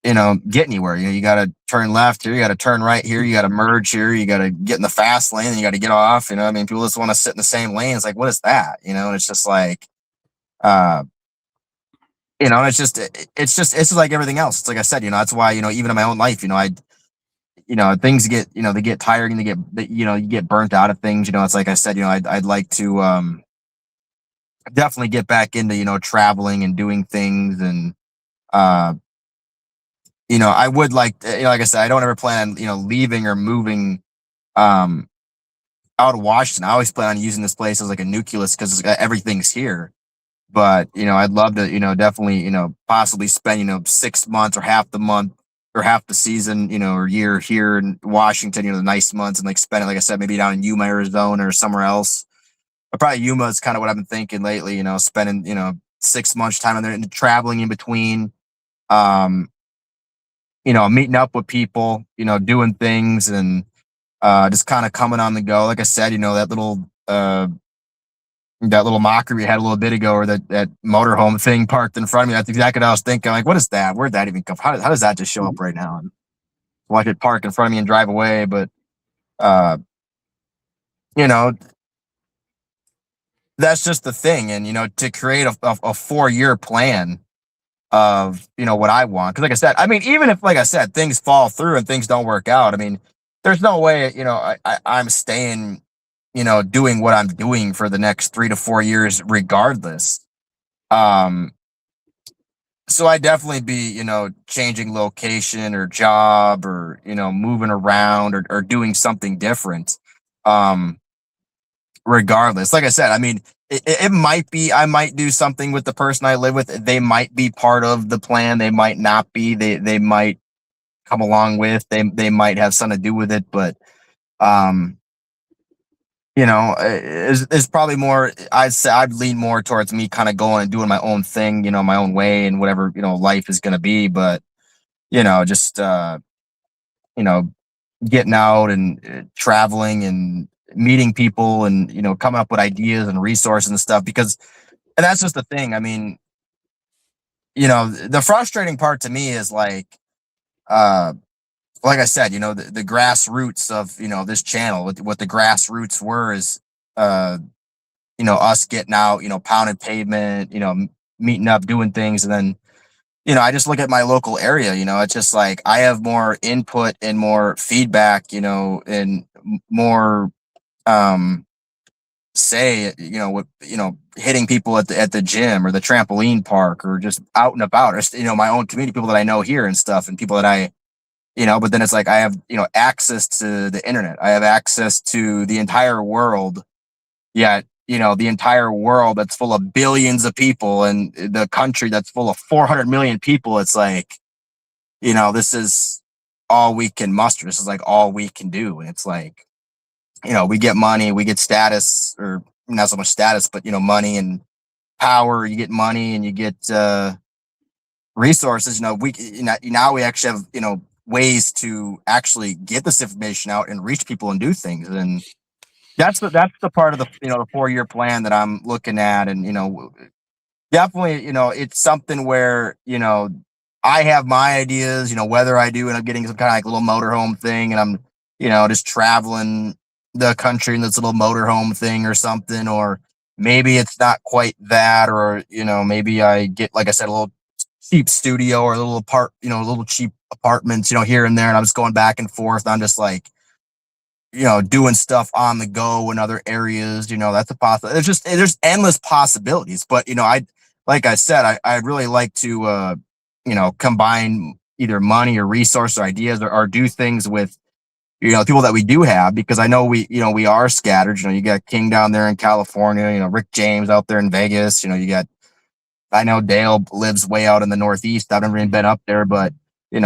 get anywhere. You got to turn left here, you got to turn right here, you got to merge here, you got to get in the fast lane, and you got to get off. People just want to sit in the same lane. It's like, what is that? And it's just like, it's just like everything else. It's like I said, that's why, even in my own life, things get, they get tired and you get burnt out of things. It's like I said, I'd like to definitely get back into, traveling and doing things. And, I would like, like I said, I don't ever plan on, leaving or moving out of Washington. I always plan on using this place as like a nucleus because everything's here. But, I'd love to, definitely, possibly spend, 6 months or half the month or half the season, or year here in Washington, the nice months, and like spend it, like I said, maybe down in Yuma, Arizona or somewhere else. But probably Yuma is kind of what I've been thinking lately, spending, 6 months time in there and traveling in between, meeting up with people, doing things and just kind of coming on the go. Like I said, that little mockery we had a little bit ago, or that motorhome thing parked in front of me. That's exactly what I was thinking. I'm like, what is that? Where'd that even come? How does that just show up right now? And well, I could park in front of me and drive away, but that's just the thing. And to create a 4-year plan of what I want, because like I said, even if, like I said, things fall through and things don't work out, there's no way I'm staying doing what I'm doing for the next 3 to 4 years, regardless. So I definitely be, changing location or job or, moving around or doing something different. Regardless, like I said, it might be, I might do something with the person I live with. They might be part of the plan. They might not be, they might come along with, they might have something to do with it, but, is probably more, I'd say I'd lean more towards me kind of going and doing my own thing, my own way and whatever, life is going to be. But, just, getting out and traveling and meeting people and, coming up with ideas and resources and stuff, and that's just the thing. The frustrating part to me is like I said, the grassroots of, this channel, what the grassroots were is, us getting out, pounding pavement, meeting up, doing things. And then, I just look at my local area, it's just like, I have more input and more feedback, and more, say, with, hitting people at the gym or the trampoline park or just out and about, or, my own community, people that I know here and stuff, and people that I, but then it's like I have, access to the internet. I have access to the entire world. Yet, the entire world that's full of billions of people and the country that's full of 400 million people. It's like, this is all we can muster. This is like all we can do. And it's like, we get money, we get status, or not so much status, but, money and power. You get money and you get resources. Now we actually have, ways to actually get this information out and reach people and do things. And that's the part of the, the 4-year plan that I'm looking at. And, definitely, it's something where, I have my ideas, whether I do end up getting some kind of like little motorhome thing and I'm, just traveling the country in this little motorhome thing or something, or maybe it's not quite that, or, maybe I get, like I said, a little cheap studio or a little cheap apartments, here and there. And I'm just going back and forth. I'm just like, doing stuff on the go in other areas, that's a possibility. There's endless possibilities, but, like I said, I'd really like to, combine either money or resource or ideas or do things with, people that we do have, because I know we are scattered. You got King down there in California, Rick James out there in Vegas, I know Dale lives way out in the Northeast. I've never even been up there, but, there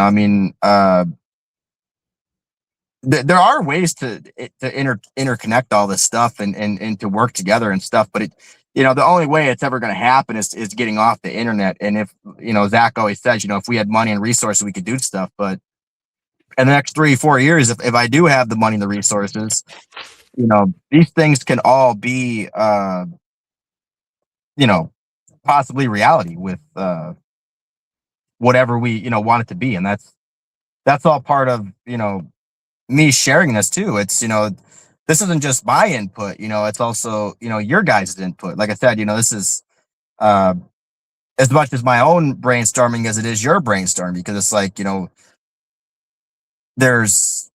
are ways to interconnect all this stuff and to work together and stuff, but the only way it's ever going to happen is getting off the internet. And if, Zach always says, if we had money and resources, we could do stuff. But in the next 3-4 years, if I do have the money and the resources, these things can all be, possibly reality with, whatever we, want it to be. And that's all part of, me sharing this too. It's, this isn't just my input, it's also, your guys' input. Like I said, this is, as much as my own brainstorming as it is your brainstorming, because it's like, there's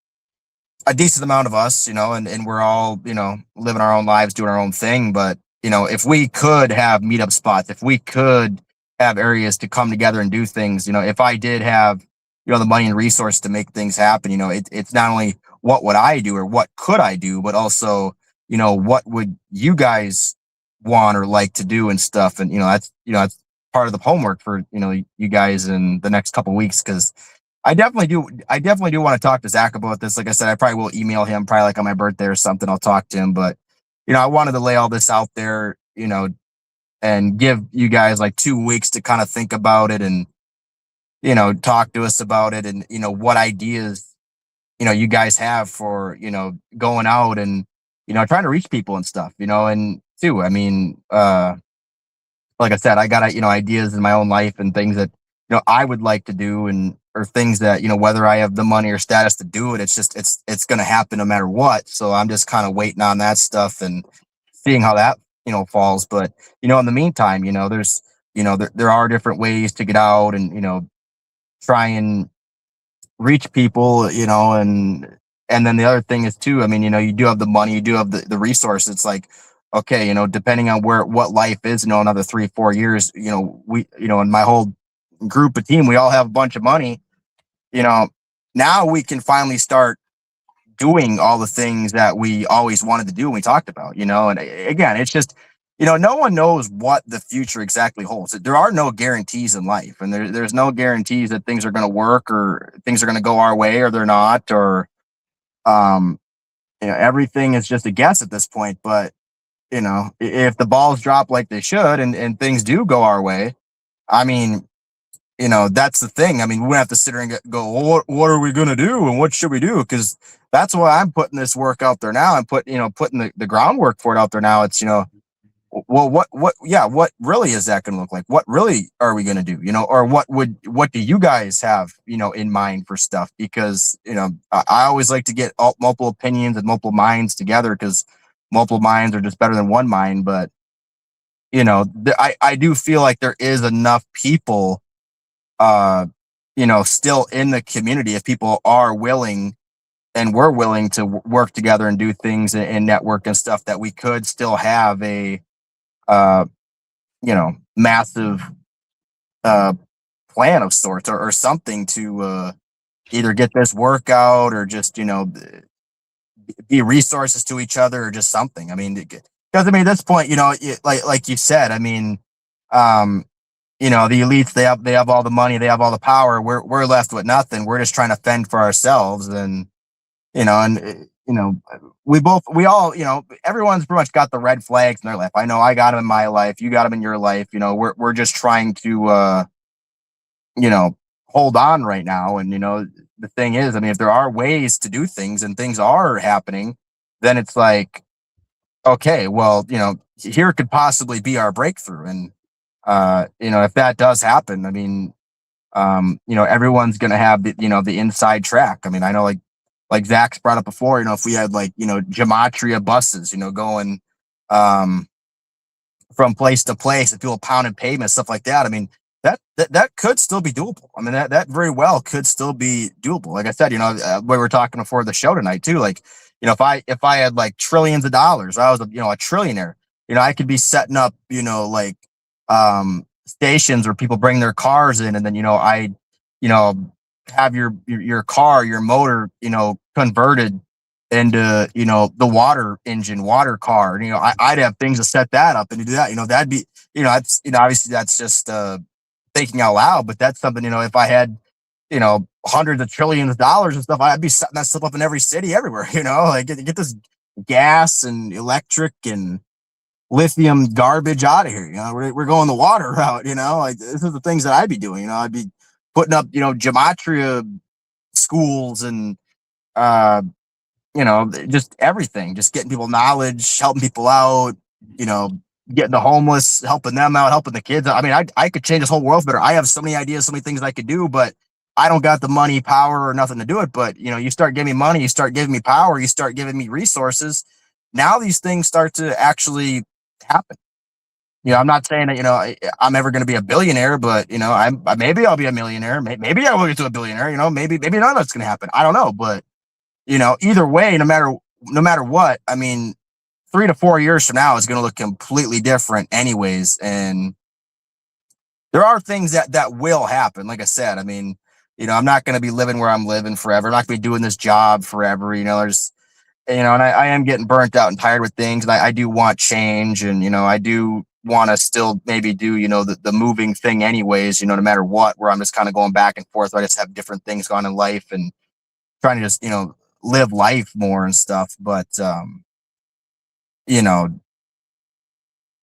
a decent amount of us, and we're all, living our own lives, doing our own thing. But, if we could have meetup spots, if we could have areas to come together and do things, if I did have, the money and resource to make things happen, it's not only what would I do or what could I do, but also, what would you guys want or like to do and stuff. And, that's part of the homework for, you guys in the next couple of weeks. Cause I definitely do want to talk to Zach about this. Like I said, I probably will email him probably like on my birthday or something. I'll talk to him, but I wanted to lay all this out there, and give you guys like 2 weeks to kind of think about it and, talk to us about it and, what ideas, you guys have for, going out and, trying to reach people and stuff, and too, I mean, like I said, I got, ideas in my own life and things that, I would like to do and, or things that, whether I have the money or status to do it, it's going to happen no matter what. So I'm just kind of waiting on that stuff and seeing how that, falls. But, in the meantime, there's, there are different ways to get out and, try and reach people, and then the other thing is too, I mean, you do have the money, you do have the resource. It's like, okay, depending on what life is, another 3-4 years, we, in my whole group of team, we all have a bunch of money, now we can finally start doing all the things that we always wanted to do and we talked about, and again, it's just, no one knows what the future exactly holds. There are no guarantees in life, and there's no guarantees that things are going to work or things are going to go our way or they're not, or, everything is just a guess at this point. But, if the balls drop like they should and things do go our way, I mean, that's the thing. I mean, we have to sit here and go, well, what are we going to do? And what should we do? Because that's why I'm putting this work out there now. I'm putting the groundwork for it out there now. It's, well, what really is that going to look like? What really are we going to do? Or what do you guys have, in mind for stuff? Because, I always like to get multiple opinions and multiple minds together because multiple minds are just better than one mind. But, I do feel like there is enough people, still in the community, if people are willing and we're willing to work together and do things and network and stuff, that we could still have a, massive, plan of sorts or something to, either get this workout or just, be resources to each other or just something. I mean, because at this point, like you said, I mean, the elites, they have all the money, they have all the power. We're left with nothing. We're just trying to fend for ourselves. And, we all, everyone's pretty much got the red flags in their life. I know I got them in my life. You got them in your life. We're just trying to, hold on right now. And, the thing is, I mean, if there are ways to do things and things are happening, then it's like, okay, well, here could possibly be our breakthrough. And, if that does happen, I mean, everyone's going to have the inside track. I mean, I know like Zach's brought up before, if we had like, gematria buses, going, from place to place and people pounding pavement, stuff like that. I mean, that could still be doable. I mean, that very well could still be doable. Like I said, we were talking before the show tonight too. Like, if I had like trillions of dollars, I was a trillionaire, I could be setting up, like, stations where people bring their cars in and then, I, have your car, your motor, converted into, the water engine, water car. I'd have things to set that up and to do that, that'd be, that's, obviously that's just, thinking out loud, but that's something, if I had, hundreds of trillions of dollars and stuff, I'd be setting that stuff up in every city everywhere, like get this gas and electric and, lithium garbage out of here. You know, we're going the water route. You know, like this is the things that I'd be doing. You know, I'd be putting up, you know, gematria schools and uh, you know, just everything, just getting people knowledge, helping people out. You know, getting the homeless, helping them out, helping the kids. I mean, I could change this whole world better. I have so many ideas, so many things I could do, but I don't got the money, power, or nothing to do it. But you know, you start giving me money, you start giving me power, you start giving me resources. Now these things start to actually happen. You know, I'm not saying that, you know, I'm ever going to be a billionaire, but you know, maybe I'll be a millionaire. Maybe I will get to a billionaire. You know, maybe none of that's going to happen. I don't know, but you know, either way, no matter what, I mean, 3 to 4 years from now is going to look completely different, anyways. And there are things that will happen. Like I said, I mean, you know, I'm not going to be living where I'm living forever. I'm not going to be doing this job forever. You know, there's, you know, and I am getting burnt out and tired with things, and I do want change, and you know, I do want to still maybe do, you know, the moving thing anyways, you know, no matter what, where I'm just kind of going back and forth. I just have different things going in life and trying to just, you know, live life more and stuff. But you know,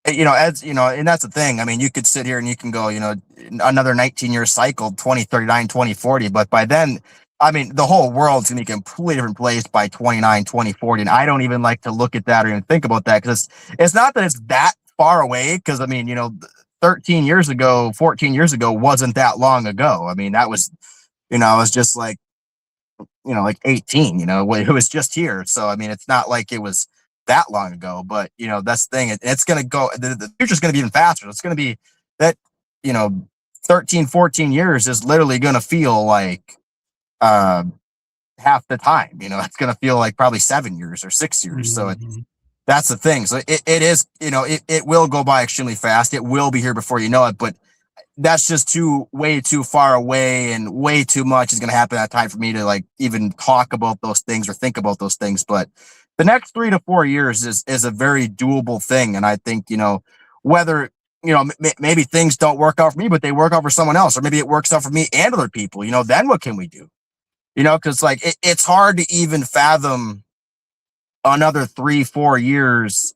as you know, and that's the thing. I mean, you could sit here and you can go, you know, another 19-year cycle, 2039, 2040. But by then, I mean, the whole world's going to be a completely different place by 29, 2040. And I don't even like to look at that or even think about that, because it's not that it's that far away. Because, I mean, you know, 13 years ago, 14 years ago wasn't that long ago. I mean, that was, you know, I was just like, you know, like 18, you know, it was just here. So, I mean, it's not like it was that long ago, but you know, that's the thing. It's going to go, the future's going to be even faster. It's going to be that, you know, 13, 14 years is literally going to feel like, half the time, you know, it's going to feel like probably 7 years or 6 years. So that's the thing. So it is, you know, it will go by extremely fast. It will be here before you know it, but that's just way too far away, and way too much is going to happen at that time for me to like even talk about those things or think about those things. But the next 3 to 4 years is a very doable thing. And I think, you know, whether, you know, maybe things don't work out for me, but they work out for someone else, or maybe it works out for me and other people, you know, then what can we do? You know, because like it's hard to even fathom another 3-4 years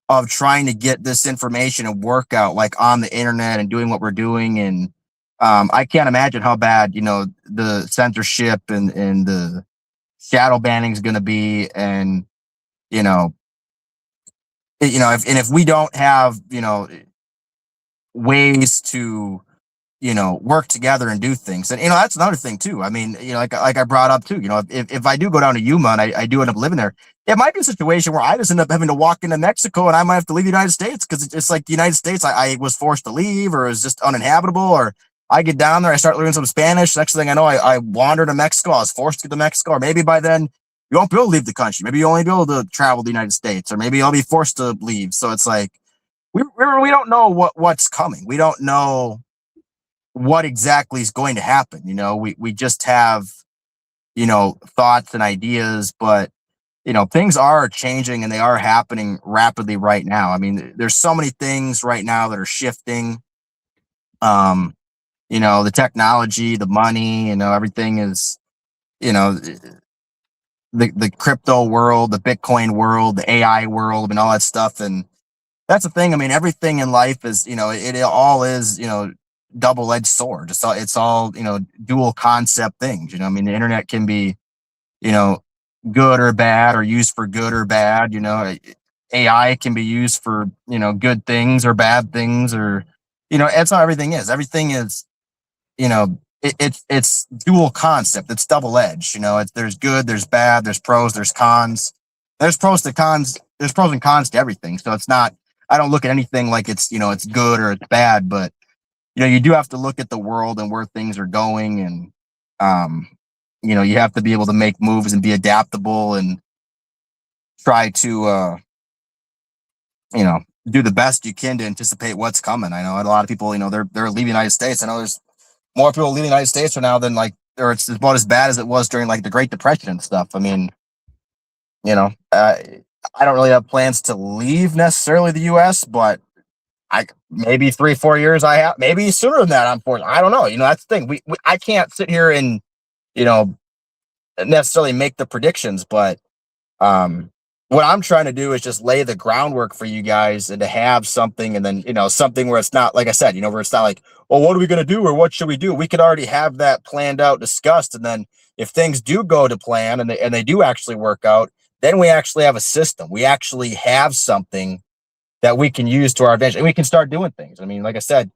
of trying to get this information and work out like on the internet and doing what we're doing. And I can't imagine how bad, you know, the censorship and the shadow banning is going to be. And, you know, if we don't have, you know, ways to, you know, work together and do things. And, you know, that's another thing too. I mean, you know, like I brought up too, you know, if I do go down to Yuma and I do end up living there, it might be a situation where I just end up having to walk into Mexico and I might have to leave the United States, because it's like the United States, I was forced to leave, or is just uninhabitable, or I get down there, I start learning some Spanish. Next thing I know, I wander to Mexico. I was forced to get to Mexico, or maybe by then you won't be able to leave the country. Maybe you only be able to travel the United States, or maybe I'll be forced to leave. So it's like, we don't know what's coming. We don't know what exactly is going to happen. You know, we just have, you know, thoughts and ideas, but you know, things are changing and they are happening rapidly right now. I mean, there's so many things right now that are shifting. You know, the technology, the money, you know, everything is, you know, the crypto world, the Bitcoin world, the AI world, and all that stuff. And that's the thing. I mean, everything in life is, you know, it all is, you know, double-edged sword. It's all, you know, dual concept things. You know, I mean, the internet can be, you know, good or bad, or used for good or bad. You know, AI can be used for, you know, good things or bad things, or, you know, that's how everything is. Everything is, you know, it's dual concept. It's double edged. You know, there's good, there's bad, there's pros, there's cons. There's pros to cons. There's pros and cons to everything. So it's not. I don't look at anything like it's, you know, it's good or it's bad, but you know, you do have to look at the world and where things are going, and you know, you have to be able to make moves and be adaptable and try to you know, do the best you can to anticipate what's coming. I know a lot of people, you know, they're leaving the United States. I know there's more people leaving the United States right now than like, or it's about as bad as it was during like the Great Depression and stuff. I mean, you know, I don't really have plans to leave necessarily the US, but I maybe 3-4 years I have, maybe sooner than that. Unfortunately, I don't know. You know, that's the thing. We I can't sit here and, you know, necessarily make the predictions, but what I'm trying to do is just lay the groundwork for you guys and to have something, and then, something where it's not, like I said, where it's not like, well, what are we going to do? Or what should we do? We could already have that planned out, discussed. And then if things do go to plan and they do actually work out, then we actually have a system. We actually have something that we can use to our advantage, and we can start doing things. I mean, like I said,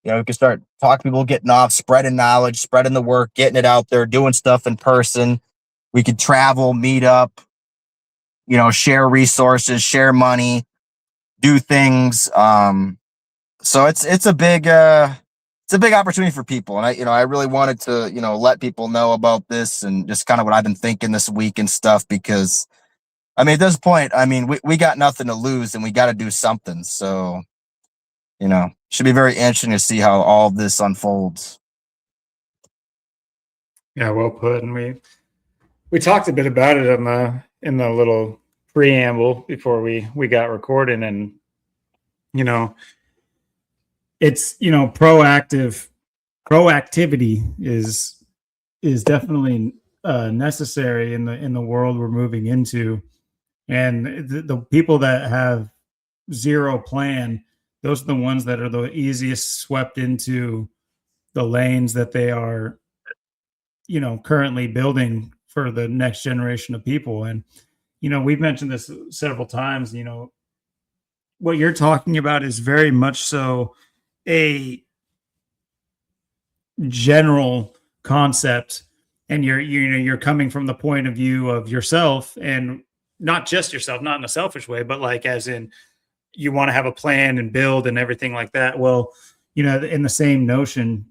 we can start talking to people, getting off, spreading knowledge, spreading the work, getting it out there, doing stuff in person. We could travel, meet up, share resources, share money, do things. So it's a big opportunity for people. And I really wanted to, let people know about this and just kind of what I've been thinking this week and stuff, because I mean, at this point, I mean, we got nothing to lose and we got to do something. So, should be very interesting to see how all of this unfolds. Yeah, well put. And we talked a bit about it in the little preamble before we got recording, and it's proactivity is definitely necessary in the world we're moving into, and the people that have zero plan, those are the ones that are the easiest swept into the lanes that they are currently building for the next generation of people. And we've mentioned this several times. What you're talking about is very much so a general concept, and you're coming from the point of view of yourself, and not just yourself, not in a selfish way, but like as in you want to have a plan and build and everything like that. Well, in the same notion,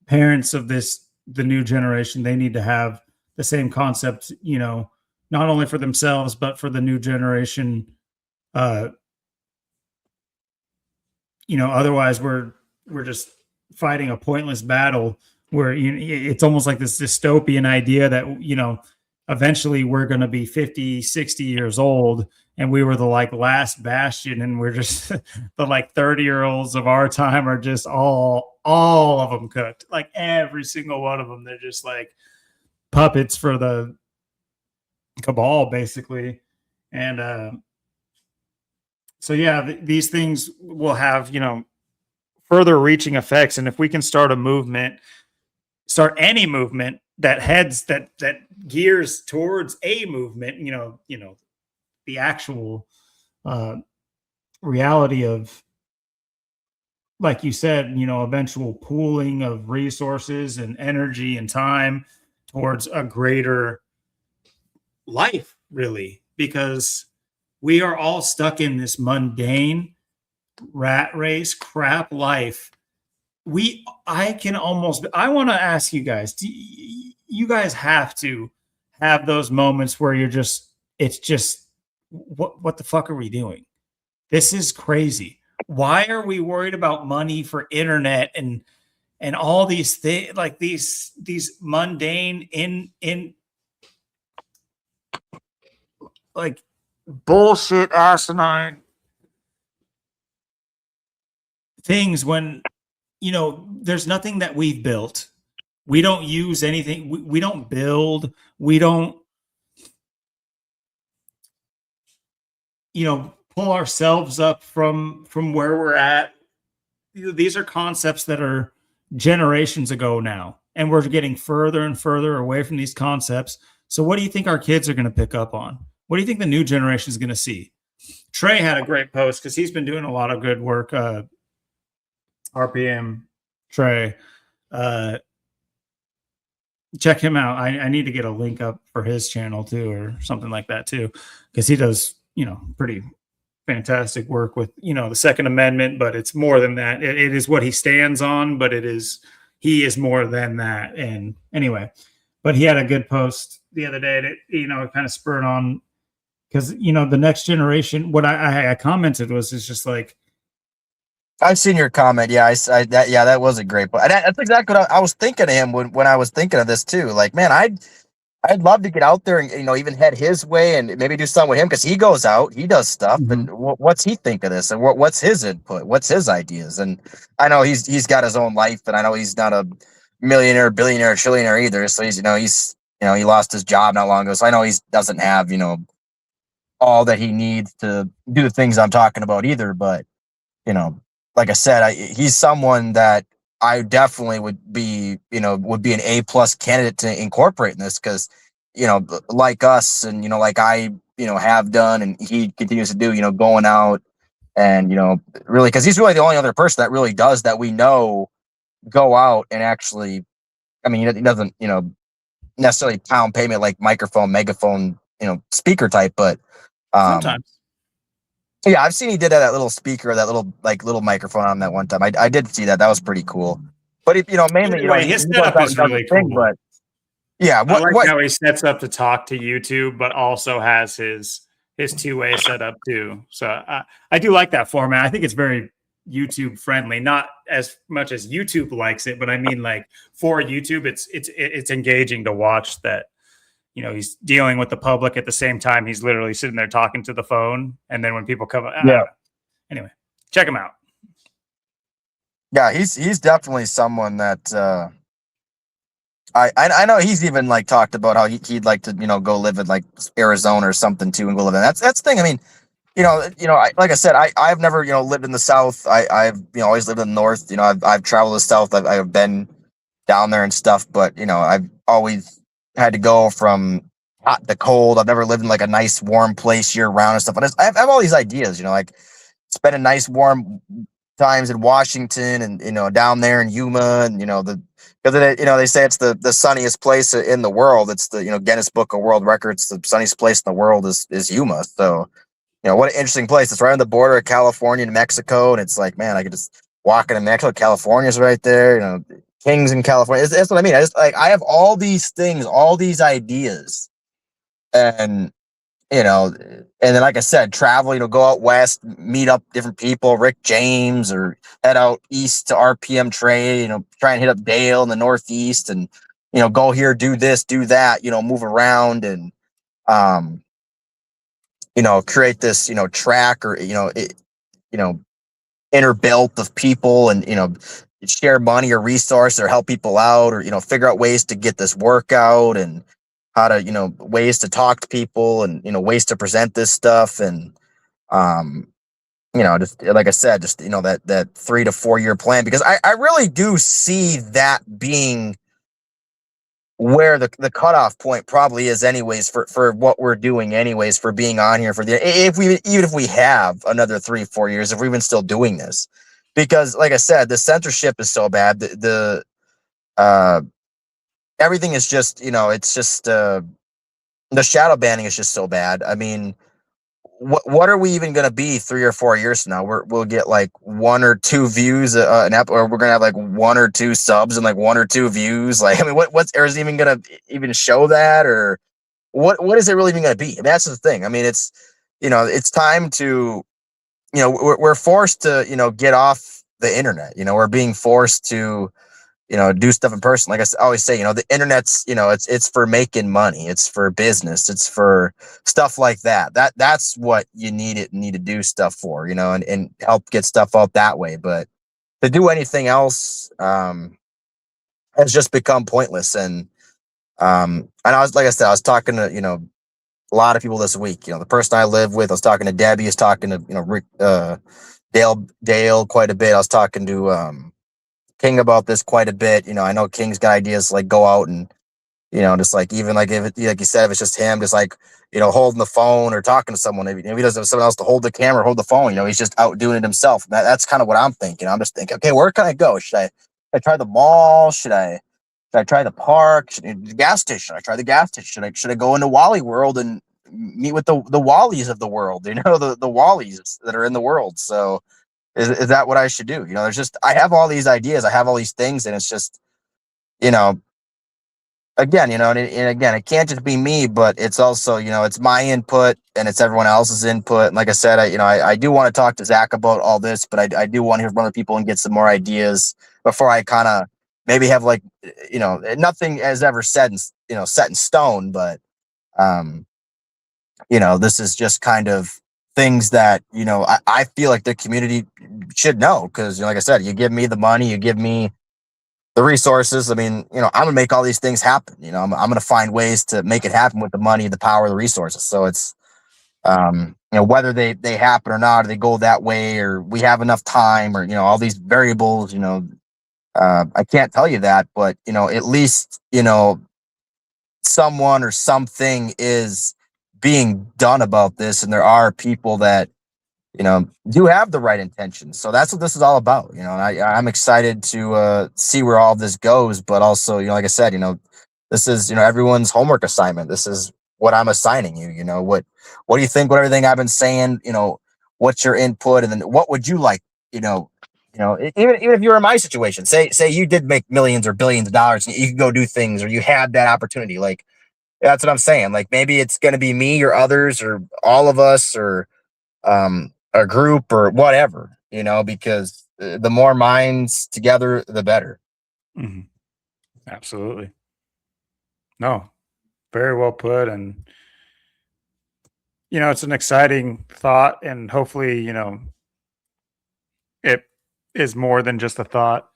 parents of the new generation, they need to have the same concept, not only for themselves but for the new generation. Otherwise we're just fighting a pointless battle where it's almost like this dystopian idea that eventually we're going to be 50, 60 years old, and we were the last bastion, and we're just the 30-year-olds of our time are just all of them cooked, like every single one of them. They're just like puppets for the cabal, basically. And so yeah, these things will have further reaching effects, and if we can start any movement that gears towards a movement, the actual reality of, like you said, eventual pooling of resources and energy and time towards a greater life, really, because we are all stuck in this mundane rat race crap life. I want to ask you guys, you guys have to have those moments where it's just, what the fuck are we doing? This is crazy. Why are we worried about money for internet and all these things, like these mundane in like bullshit asinine things, when there's nothing that we've built. We don't use anything. We don't build. We don't pull ourselves up from where we're at. These are concepts that are generations ago now, and we're getting further and further away from these concepts. So what do you think our kids are going to pick up on? What do you think the new generation is going to see? Trey had a great post because he's been doing a lot of good work. RPM Trey, check him out. I need to get a link up for his channel too, or something like that too, because he does pretty fantastic work with the Second Amendment. But it's more than that. It is what he stands on, but he is more than that. And anyway, but he had a good post the other day that kind of spurred on, because the next generation, what I commented was, it's just like, I've seen your comment. Yeah, that was a great point. That's exactly what I was thinking of him when I was thinking of this too. Like, man, I'd love to get out there and even head his way and maybe do something with him, because he goes out, he does stuff, mm-hmm. and what's he think of this, and what's his input, what's his ideas? And I know he's got his own life, and I know he's not a millionaire, billionaire, trillionaire either. So he lost his job not long ago. So I know he doesn't have all that he needs to do the things I'm talking about either. But, you know, like I said, he's someone that I definitely would be an A+ candidate to incorporate in this, because, you know, like us, and, you know, like I, you know, have done, and he continues to do, you know, going out and, you know, really, because he's really the only other person that really does that we know go out and actually, I mean, he doesn't, you know, necessarily pound payment like microphone, megaphone, you know, speaker type, but Sometimes. yeah, I've seen he did that little speaker, that little microphone on that one time. I did see that. That was pretty cool. But you know, mainly, you know, Anyway, he his goes setup out is and does really his thing. cool. But yeah, I like what how he sets up to talk to YouTube, but also has his two-way setup too. So I do like that format. I think it's very YouTube friendly, not as much as YouTube likes it, but I mean, like, for YouTube, it's engaging to watch that. You know, he's dealing with the public at the same time he's literally sitting there talking to the phone, and then when people come, Yeah. Anyway, check him out. Yeah, he's definitely someone that I know he's even like talked about how he'd like to, you know, go live in like Arizona or something too, and go live in. That's the thing. I mean, like I said, I've never, you know, lived in the South. I've, you know, always lived in the North. You know, I've traveled the South. I've been down there and stuff, but, you know, I've always had to go from hot to cold. I've never lived in like a nice warm place year round and stuff. But I have all these ideas, you know, like spending nice warm times in Washington, and, you know, down there in Yuma, and, you know, because, you know, they say it's the sunniest place in the world. It's the, you know, Guinness Book of World Records. The sunniest place in the world is Yuma. So, you know, what an interesting place. It's right on the border of California and Mexico. And it's like, man, I could just walk into Mexico. California's right there. You know, Kings in California. That's what I mean. I have all these things, all these ideas. And, you know, and then, like I said, travel, you know, go out west, meet up different people, Rick James, or head out east to RPM Trade, you know, try and hit up Dale in the Northeast, and, you know, go here, do this, do that, you know, move around, and, you know, create this, you know, track, or, you know, inner belt of people, and, you know, share money or resource, or help people out, or, you know, figure out ways to get this work out, and how to, you know, ways to talk to people, and, you know, ways to present this stuff. And, you know, just like I said, just, you know, that 3 to 4 year plan, because I really do see that being where the cutoff point probably is anyways, for what we're doing anyways, for being on here, for even if we have another 3-4 years, if we're even still doing this. Because, like I said, the censorship is so bad, everything is just, you know, it's just the shadow banning is just so bad. I mean, what are we even going to be 3 or 4 years from now? We'll get like 1 or 2 views an app, or we're going to have like 1 or 2 subs and like 1 or 2 views. Like, I mean, what's is even going to even show that, or what is it really even going to be? I mean, that's the thing. I mean, it's, you know, it's time to, you know, we're forced to, you know, get off the internet. You know, we're being forced to, you know, do stuff in person. Like I always say, you know, the internet's, you know, it's for making money. It's for business. It's for stuff like that. That's what you need to do stuff for, you know, and help get stuff out that way. But to do anything else, has just become pointless. And I was, like I said, I was talking to, you know, a lot of people this week. You know, the person I live with, I was talking to Debbie, I was talking to, you know, Rick, Dale quite a bit. I was talking to, King about this quite a bit. You know, I know King's got ideas like go out and, you know, just like, even like if it, like you said, if it's just him, just like, you know, holding the phone or talking to someone. If he doesn't have someone else to hold the camera, hold the phone, you know, he's just out doing it himself. That's kind of what I'm thinking. I'm just thinking, okay, where can I go? Should I try the mall? Should I try the park? The gas station? I try the gas station. Should I go into Wally World and meet with the Wallies of the world? You know, the Wallies that are in the world. So, is that what I should do? You know, I have all these ideas, I have all these things, and it's just, you know, again, you know, and again, it can't just be me, but it's also, you know, it's my input and it's everyone else's input. And like I said, I do want to talk to Zach about all this, but I do want to hear from other people and get some more ideas before I kind of maybe have, like, you know, nothing has ever set in stone, but, you know, this is just kind of things that, you know, I feel like the community should know, because, you know, like I said, you give me the money, you give me the resources. I mean, you know, I'm gonna make all these things happen. You know, I'm gonna find ways to make it happen with the money, the power, the resources. So it's, Whether they happen or not, or they go that way, or we have enough time, or all these variables. I can't tell you that, but at least someone or something is being done about this, and there are people that do have the right intentions. So that's what this is all about. And I'm excited to see where all of this goes, but also, like I said, this is everyone's homework assignment. This is what I'm assigning you. What do you think? What everything I've been saying? What's your input, and then what would you like? Even if you were in my situation, say you did make millions or billions of dollars, and you could go do things, or you had that opportunity. Like, that's what I'm saying. Like, maybe it's going to be me or others or all of us or a group or whatever, because the more minds together, the better. Mm-hmm. Absolutely. No, very well put. And, it's an exciting thought, and hopefully, it is more than just a thought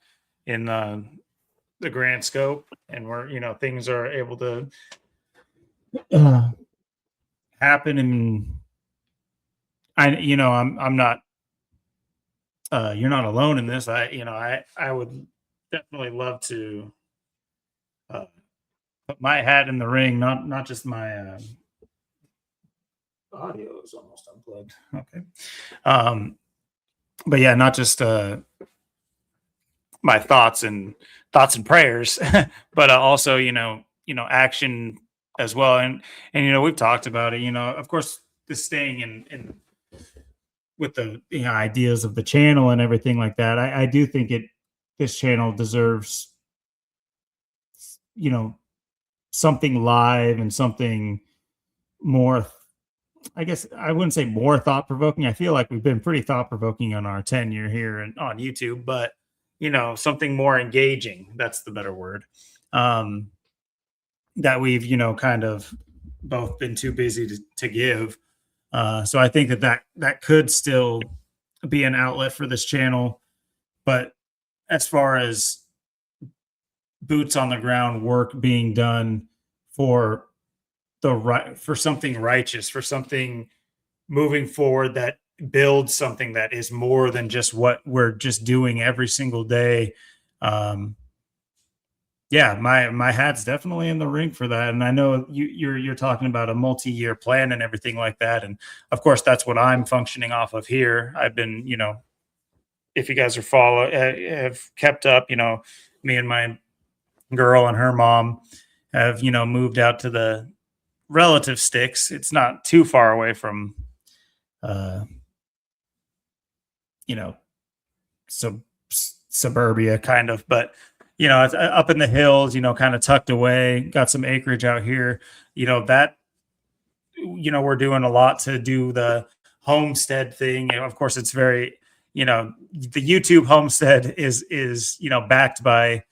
in the grand scope, and where, things are able to happen. And I'm not, you're not alone in this. I would definitely love to put my hat in the ring, not just my audio is almost unplugged. Okay. But yeah, not just my thoughts and prayers, but also, action as well. And we've talked about it, of course, this staying in with the ideas of the channel and everything like that. I do think this channel deserves, something live and something more. I guess I wouldn't say more thought provoking. I feel like we've been pretty thought provoking on our tenure here and on YouTube, but something more engaging. That's the better word. That we've kind of both been too busy to give. So I think that could still be an outlet for this channel. But as far as boots on the ground work being done for for something righteous, for something moving forward that builds something that is more than just what we're just doing every single day. Yeah, my hat's definitely in the ring for that. And I know you're talking about a multi-year plan and everything like that. And of course, that's what I'm functioning off of here. I've been, if you guys are have kept up, me and my girl and her mom have, moved out to the relative sticks. It's not too far away from, suburbia kind of, but it's up in the hills, kind of tucked away, got some acreage out here, that, we're doing a lot to do the homestead thing. Of course, it's very, the YouTube homestead is, backed by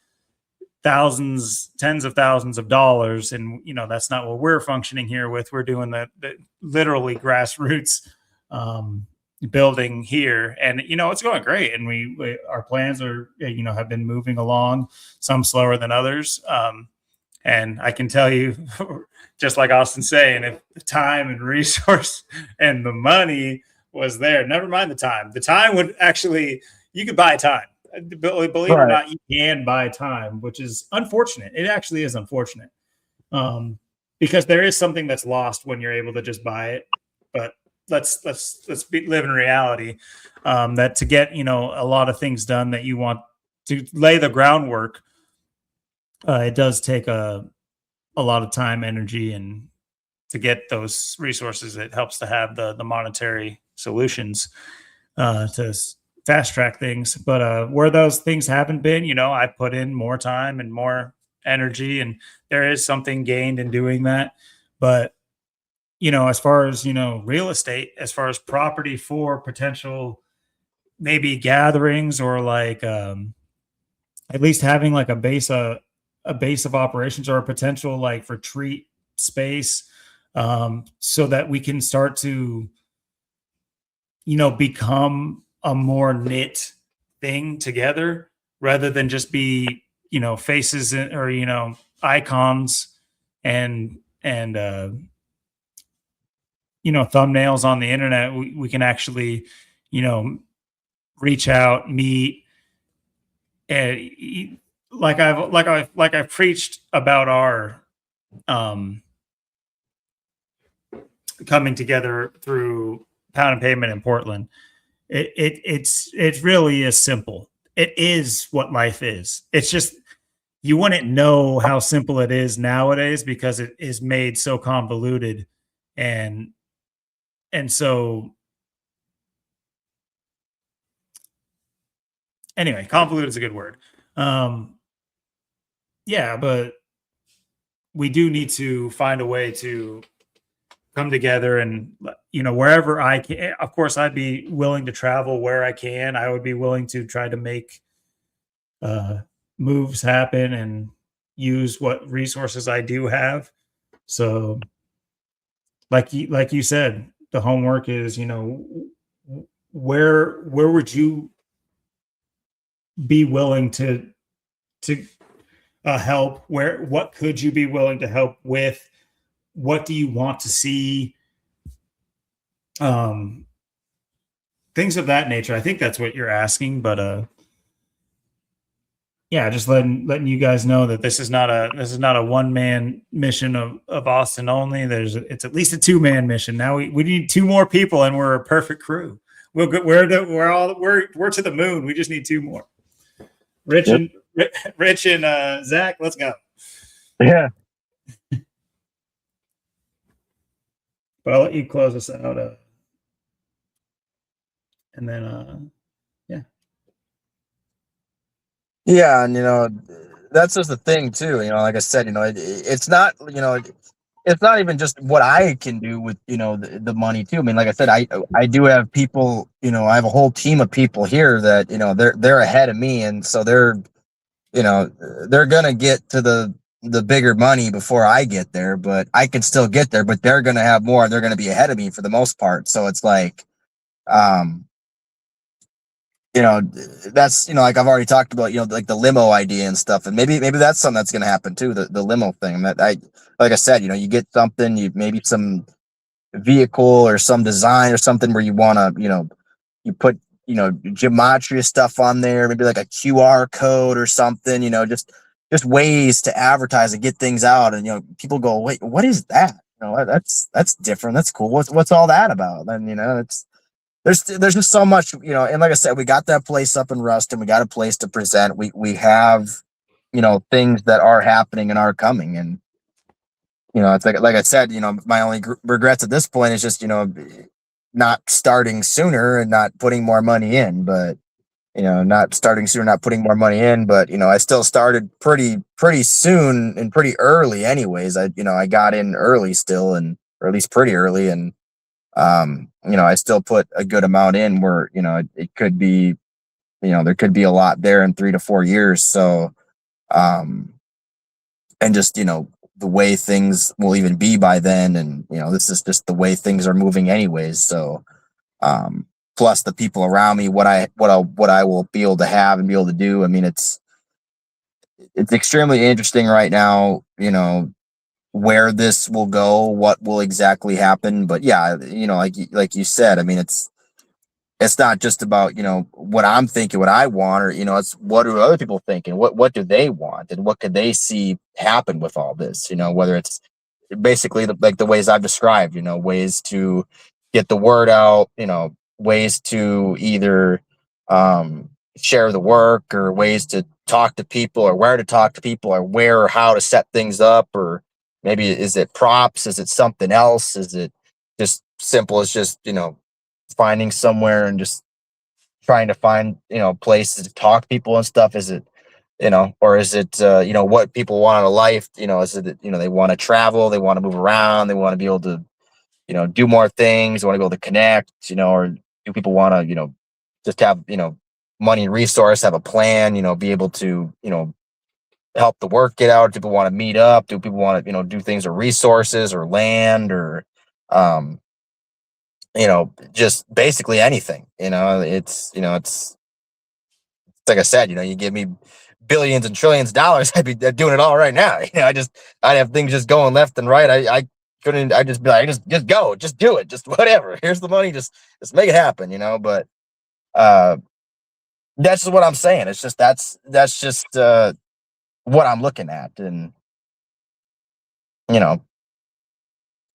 tens of thousands of dollars. And, that's not what we're functioning here with. We're doing the literally grassroots, building here, and it's going great, and we our plans are have been moving along, some slower than others, and I can tell you, just like Austin saying, if the time and resource and the money was there, never mind the time would actually, you could buy time. Believe it or not, you can buy time, which is unfortunate. It actually is unfortunate, because there is something that's lost when you're able to just buy it. But let's live in reality, that to get a lot of things done that you want to lay the groundwork, it does take a lot of time, energy, and to get those resources, it helps to have the monetary solutions to fast track things. But where those things haven't been, I put in more time and more energy, and there is something gained in doing that. But as far as, real estate, as far as property for potential maybe gatherings, or like, at least having like a base of operations, or a potential like retreat space, so that we can start to, become a more knit thing together, rather than just be, faces or, icons and thumbnails on the internet. We can actually, reach out, meet, and I've preached about our coming together through Pound and Pavement in Portland. It really is simple. It is what life is. It's just you wouldn't know how simple it is nowadays because it is made so convoluted, and so anyway, convoluted is a good word. Yeah, but we do need to find a way to come together, and wherever I can. Of course, I'd be willing to travel where I can. I would be willing to try to make moves happen and use what resources I do have. So like you said, the homework is, where would you be willing to help? What could you be willing to help with? What do you want to see? Things of that nature. I think that's what you're asking, but yeah, just letting you guys know that this is not a one-man mission of Austin only. It's at least a two-man mission. Now we need two more people, and we're a perfect crew. We're to the moon. We just need two more. Rich and Zach, let's go. Yeah. But I'll let you close us out, and then yeah. Yeah, and that's just the thing too. Like I said, it's not, it's not even just what I can do with the money too. I mean, like I said, I do have people. I have a whole team of people here that they're ahead of me, and so they're gonna get to the bigger money before I get there. But I can still get there. But they're gonna have more, and they're gonna be ahead of me for the most part. So it's like, that's like I've already talked about, like the limo idea and stuff, and maybe that's something that's going to happen too. The limo thing, that like I said, you get something, you maybe some vehicle or some design or something where you want to, you put gematria stuff on there, maybe like a QR code or something, just ways to advertise and get things out, and people go, wait, what is that? That's different, that's cool. What's all that about? And it's there's just so much, and like I said, we got that place up in Ruston. We got a place to present. We have, things that are happening and are coming. And, it's like I said, my only regrets at this point is just, not starting sooner and not putting more money in, but, not starting sooner, not putting more money in. But, I still started pretty soon and pretty early anyways. I got in early still, and, or at least pretty early. And, I still put a good amount in where, it could be, there could be a lot there in 3 to 4 years. So, and just, the way things will even be by then. And, this is just the way things are moving anyways. So, plus the people around me, what I will be able to have and be able to do. I mean, it's extremely interesting right now, where this will go, what will exactly happen. But yeah, like you said, I mean, it's not just about, what I'm thinking, what I want, or, it's what do other people think, and what do they want, and what could they see happen with all this, whether it's basically the ways I've described, ways to get the word out, ways to either share the work, or ways to talk to people, or where to talk to people, or where or how to set things up, or maybe is it props? Is it something else? Is it just simple as just, finding somewhere and just trying to find, places to talk to people and stuff? Is it, or is it, what people want out of life? Is it, they want to travel, they want to move around, they want to be able to, do more things, they want to be able to connect, or do people want to, just have, money and resource, have a plan, be able to, help the work get out? Do people want to meet up? Do people want to, do things or resources or land, or, just basically anything, it's like I said, you give me billions and trillions of dollars, I'd be doing it all right now. I'd have things just going left and right. I couldn't. I just be like, just go, just do it, just whatever. Here's the money, just make it happen, you know. But that's just what I'm saying. It's just that's just what I'm looking at, and you know,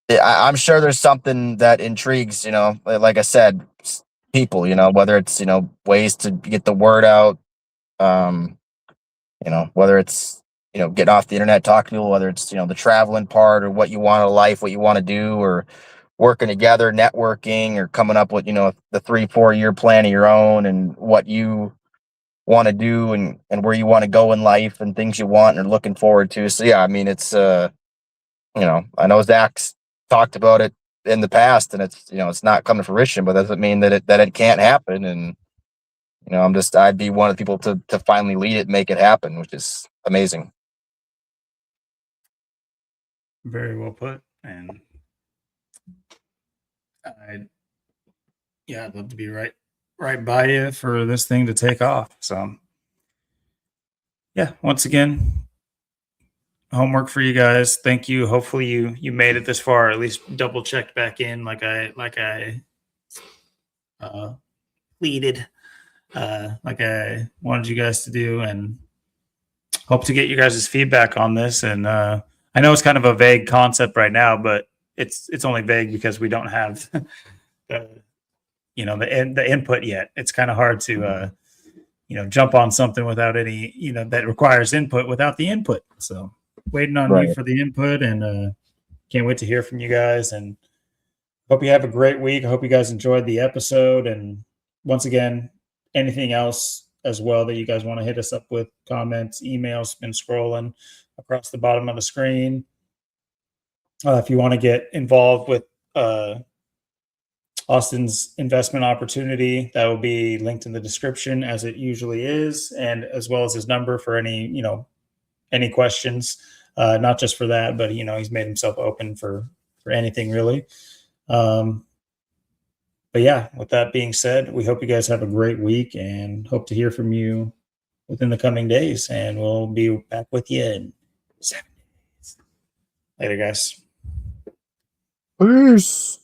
I'm sure there's something that intrigues, you know, like I said, people, you know, whether it's, you know, ways to get the word out, um, you know, whether it's, you know, getting off the internet, talking to people, whether it's, you know, the traveling part or what you want in life, what you want to do, or working together, networking, or coming up with, you know, the 3-4 year plan of your own and what you want to do and where you want to go in life and things you want and are looking forward to. So yeah, I mean, it's you know, I know Zach's talked about it in the past, and it's, you know, it's not come to fruition, but that doesn't mean that it can't happen. And you know, I'd be one of the people to finally lead it and make it happen, which is amazing. Very well put. And I'd love to be right by you for this thing to take off. So yeah, once again, homework for you guys. Thank you. Hopefully you made it this far, or at least double checked back in like I pleaded, like I wanted you guys to do, and hope to get you guys' feedback on this. And I know it's kind of a vague concept right now, but it's only vague because we don't have the input yet. It's kind of hard to jump on something without any, that requires input without the input. So waiting on you for the input, and can't wait to hear from you guys, and hope you have a great week. I hope you guys enjoyed the episode. And once again, anything else as well that you guys want to hit us up with, comments, emails, been scrolling across the bottom of the screen. If you want to get involved with Austin's investment opportunity, that will be linked in the description, as it usually is, and as well as his number for any questions, not just for that, but he's made himself open for anything really. But yeah, with that being said, we hope you guys have a great week and hope to hear from you within the coming days, and we'll be back with you in 7 days. Later, guys. Peace.